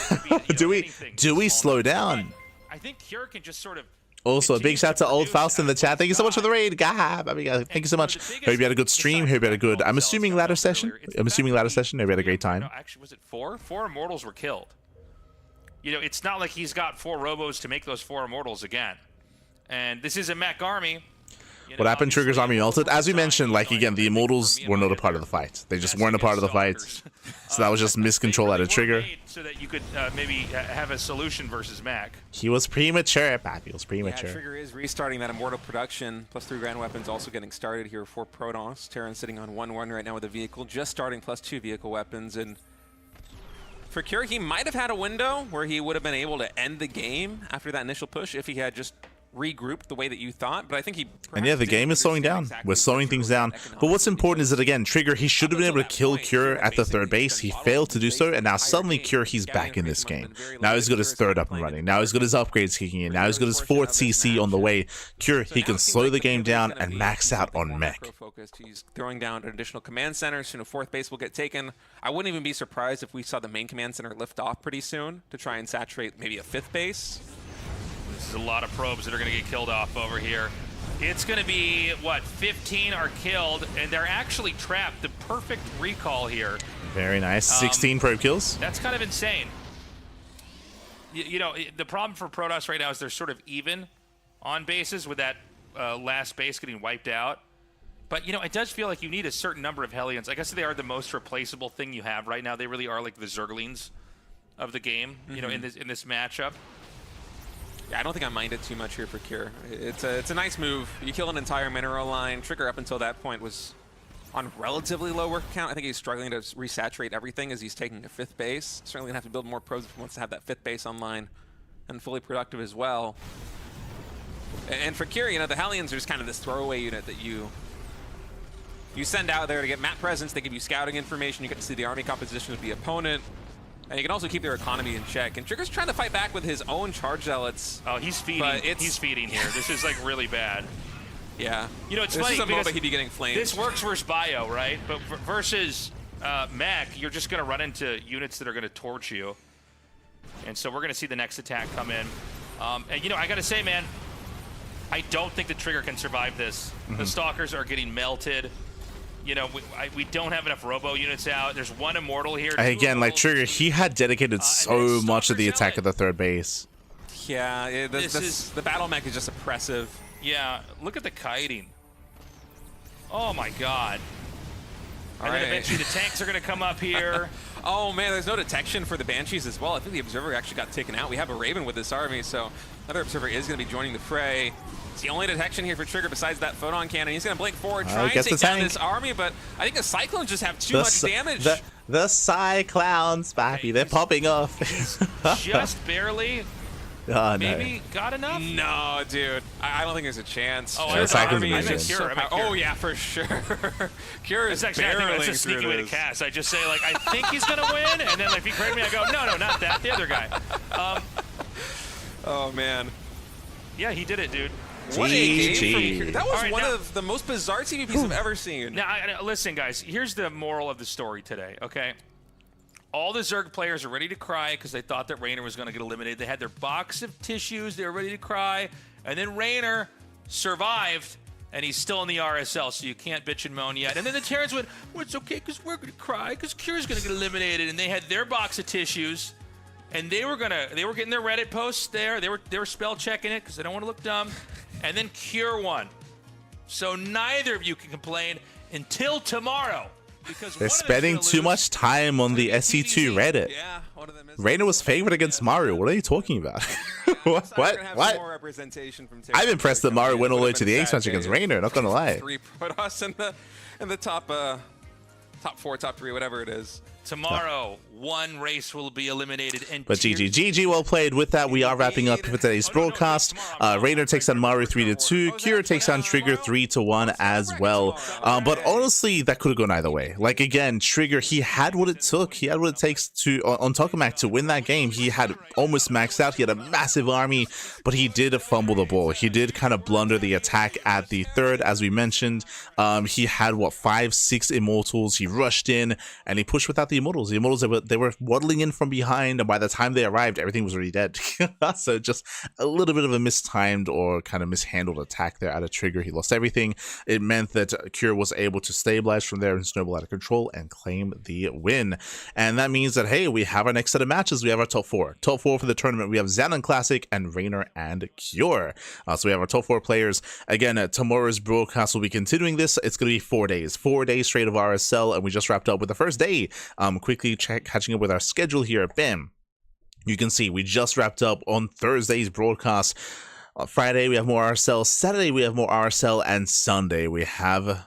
Do we slow down? I think Cure can just sort of Also, a big shout out to Old Faust in the chat. Thank you so much for the raid. Gab. Thank you so much. Hope you had a good stream. Hope you had a good, I'm assuming ladder session. Hope you had a great time. Actually, was it 4? 4 Immortals were killed. You know, it's not like he's got 4 Robos to make those 4 Immortals again. And this is a mech army. What happened? Trigger's army melted. As we mentioned, like again, the Immortals were not a part of the fight. They just weren't a part of the fight. So that was just miscontrol out of Trigger. So that you could maybe have a solution versus Mac. He was premature, Pappy. He was premature. Yeah, Trigger is restarting that Immortal production. +3 grand weapons also getting started here for Protoss. Terran sitting on 1-1 right now with a vehicle, just starting +2 vehicle weapons. And for Cure, he might have had a window where he would have been able to end the game after that initial push if he had just regrouped the way that you thought, but I think he... And yeah, the game is slowing down. We're slowing things down. But what's important is that, again, Trigger, he should have been able to kill Cure at the third base. He failed to do so, and now suddenly Cure, he's back in this game. Now he's got his third up and running. Now he's got his upgrades kicking in. Now he's got his 4th CC on the way. Cure, he can slow the game down and max out on mech. He's throwing down an additional command center. Soon a 4th base will get taken. I wouldn't even be surprised if we saw the main command center lift off pretty soon to try and saturate maybe a 5th base. This is a lot of probes that are going to get killed off over here. It's going to be, what, 15 are killed, and they're actually trapped. The perfect recall here. Very nice. 16 probe kills. That's kind of insane. You know, the problem for Protoss right now is they're sort of even on bases with that last base getting wiped out. But, you know, it does feel like you need a certain number of Hellions. I guess they are the most replaceable thing you have right now. They really are like the Zerglings of the game, you know, in this matchup. Yeah, I don't think I mind it too much here for Cure. It's a nice move. You kill an entire mineral line. Trigger up until that point was on relatively low work count. I think he's struggling to resaturate everything as he's taking a 5th base. Certainly gonna have to build more probes if he wants to have that 5th base online and fully productive as well. And for Cure, you know, the Hellions are just kind of this throwaway unit that you send out there to get map presence. They give you scouting information. You get to see the army composition of the opponent. And you can also keep their economy in check. And Trigger's trying to fight back with his own charge zealots. Oh, he's feeding. He's feeding here. This is like really bad. Yeah. You know, it's this funny is a because moment he'd be getting flamed. This works versus Bio, right? But versus Mech, you're just going to run into units that are going to torch you. And so we're going to see the next attack come in. And, you know, I got to say, man, I don't think the Trigger can survive this. The Stalkers are getting melted. You know, we don't have enough Robo units out. There's 1 Immortal here. Again, like Trigger, he had dedicated so much of the attack at the third base. Yeah, the battle mech is just oppressive. Yeah, look at the kiting. Oh my god. And then eventually the tanks are going to come up here. Oh man, there's no detection for the Banshees as well. I think the Observer actually got taken out. We have a Raven with this army, so another Observer is going to be joining the fray. It's the only detection here for Trigger besides that photon cannon. He's going to blink forward, try and take down this army, but I think the Cyclones just have too much damage. The Cyclones, Pappy, they're popping off. Just barely. Maybe got enough? No, dude. I don't think there's a chance. Oh, oh yeah, for sure. Cure is barreling that's a sneaky way to cast. I just say, like, I think he's going to win, and then if he crit me, I go, no, not that, the other guy. Oh, man. Yeah, he did it, dude. What a game from, that was one of the most bizarre TVPs I've ever seen. Now, listen, guys. Here's the moral of the story today, okay? All the Zerg players are ready to cry because they thought that Reynor was going to get eliminated. They had their box of tissues. They were ready to cry. And then Reynor survived, and he's still in the RSL, so you can't bitch and moan yet. And then the Terrans went, well, it's okay because we're going to cry because Cure's going to get eliminated. And they had their box of tissues, and they were getting their Reddit posts there. They were spell checking it because they don't want to look dumb. And then Cure won. So neither of you can complain until tomorrow. Because they're spending too much time on the SC2 Reddit. Yeah, Reynor was favored against Maru. What are you talking about? What? I'm impressed that Maru went all the way to the X match against Reynor, not gonna lie. 3 Protoss in the top 4, top 3, whatever it is. Tomorrow, 1 race will be eliminated. And but GG, well played. With that, we are wrapping up for today's broadcast. Reynor takes on Maru 3-2. Cure takes on Trigger 3-1 as well. But honestly, that could have gone either way. Like, again, Trigger, he had what it took. He had what it takes to on Tokamak to win that game. He had almost maxed out. He had a massive army, but he did fumble the ball. He did kind of blunder the attack at the third, as we mentioned. He had, 5-6 Immortals. He rushed in, and he pushed without the Immortals. The Immortals, they were waddling in from behind, and by the time they arrived, everything was already dead. So just a little bit of a mistimed or kind of mishandled attack there at a trigger. He lost everything. It meant that Cure was able to stabilize from there and snowball out of control and claim the win. And that means that, hey, we have our next set of matches. We have our top four. Top four for the tournament. We have Xanon Classic and Reynor and Cure. So we have our top four players. Again, tomorrow's broadcast will be continuing this. It's going to be 4 days. 4 days straight of RSL, and we just wrapped up with the first day. Quickly catching up with our schedule here. Bam. You can see we just wrapped up on Thursday's broadcast. On Friday, we have more RSL. Saturday, we have more RSL. And Sunday, we have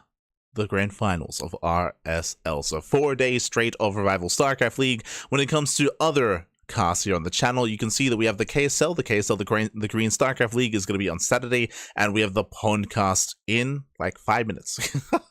the grand finals of RSL. So 4 days straight of Revival StarCraft League. When it comes to other casts here on the channel, you can see that we have the KSL, the Green StarCraft League is going to be on Saturday, and we have the Pondcast in like 5 minutes.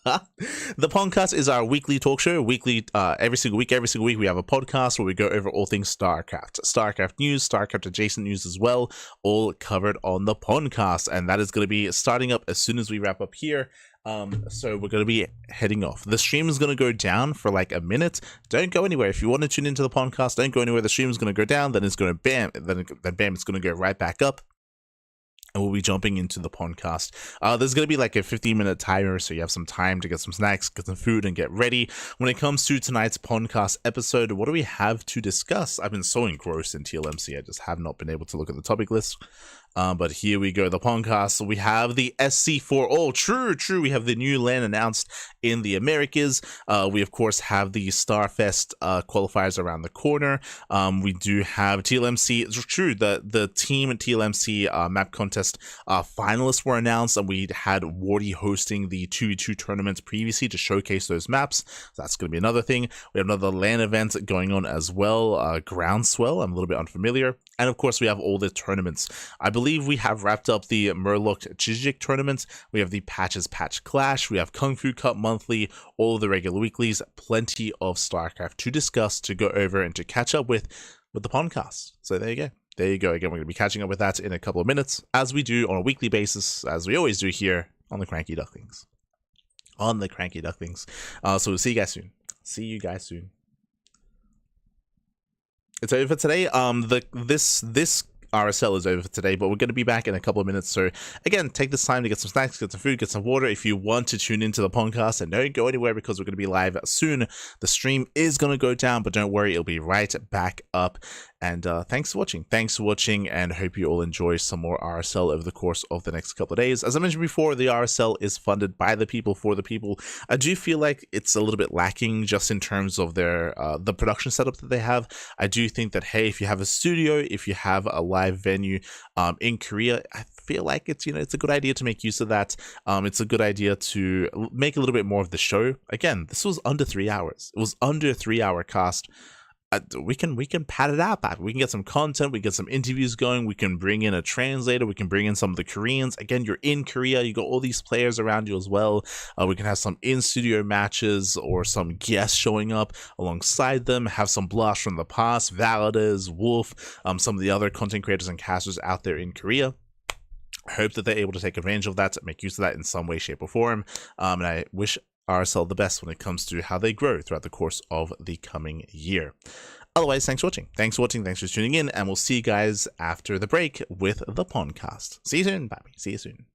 The Pondcast is our weekly talk show, every single week we have a podcast where we go over all things StarCraft news, StarCraft adjacent news as well, all covered on the Pondcast, and that is going to be starting up as soon as we wrap up here. So we're going to be heading off. The stream is going to go down for like a minute. Don't go anywhere. If you want to tune into the podcast, don't go anywhere. The stream is going to go down, then it's going to bam, then bam, it's going to go right back up. And we'll be jumping into the podcast. There's going to be like a 15-minute timer, so you have some time to get some snacks, get some food, and get ready. When it comes to tonight's podcast episode, what do we have to discuss? I've been so engrossed in TLMC, I just have not been able to look at the topic list. But here we go, the podcast. We have the SC4. Oh, true. We have the new LAN announced in the Americas. We, of course, have the Starfest qualifiers around the corner. We do have TLMC. It's true, the team TLMC map contest finalists were announced, and we had Wardy hosting the 2v2 tournaments previously to showcase those maps. So that's going to be another thing. We have another LAN event going on as well, Groundswell. I'm a little bit unfamiliar. And, of course, we have all the tournaments. I believe we have wrapped up the Murloc Chijik tournament. We have the Patches Patch Clash. We have Kung Fu Cup monthly, all of the regular weeklies, plenty of StarCraft to discuss, to go over, and to catch up with the podcast. So there you go. There you go. Again, we're going to be catching up with that in a couple of minutes, as we do on a weekly basis, as we always do here on the CranKy Ducklings. So we'll see you guys soon. It's over for today. This RSL is over for today, but we're going to be back in a couple of minutes. So again, take this time to get some snacks, get some food, get some water. If you want to tune into the podcast, and don't go anywhere because we're going to be live soon. The stream is going to go down, but don't worry, it'll be right back up. And thanks for watching, and hope you all enjoy some more RSL over the course of the next couple of days. As I mentioned before, the RSL is funded by the people for the people. I do feel like it's a little bit lacking just in terms of their the production setup that they have. I do think that, hey, if you have a studio, if you have a live venue in Korea, I feel like it's a good idea to make use of that. It's a good idea to make a little bit more of the show. Again, this was under 3 hours. It was under a 3-hour cast. We can pad it out back. We can get some content. We get some interviews going. We can bring in a translator. We can bring in some of the Koreans. Again, you're in Korea. You got all these players around you as well. We can have some in-studio matches or some guests showing up alongside them. Have some blasts from the past. Valadas, Wolf, some of the other content creators and casters out there in Korea. I hope that they're able to take advantage of that, make use of that in some way, shape, or form. And I wish RSL the best when it comes to how they grow throughout the course of the coming year. Otherwise, thanks for watching. Thanks for tuning in, and we'll see you guys after the break with the Pondcast. See you soon. Bye. See you soon.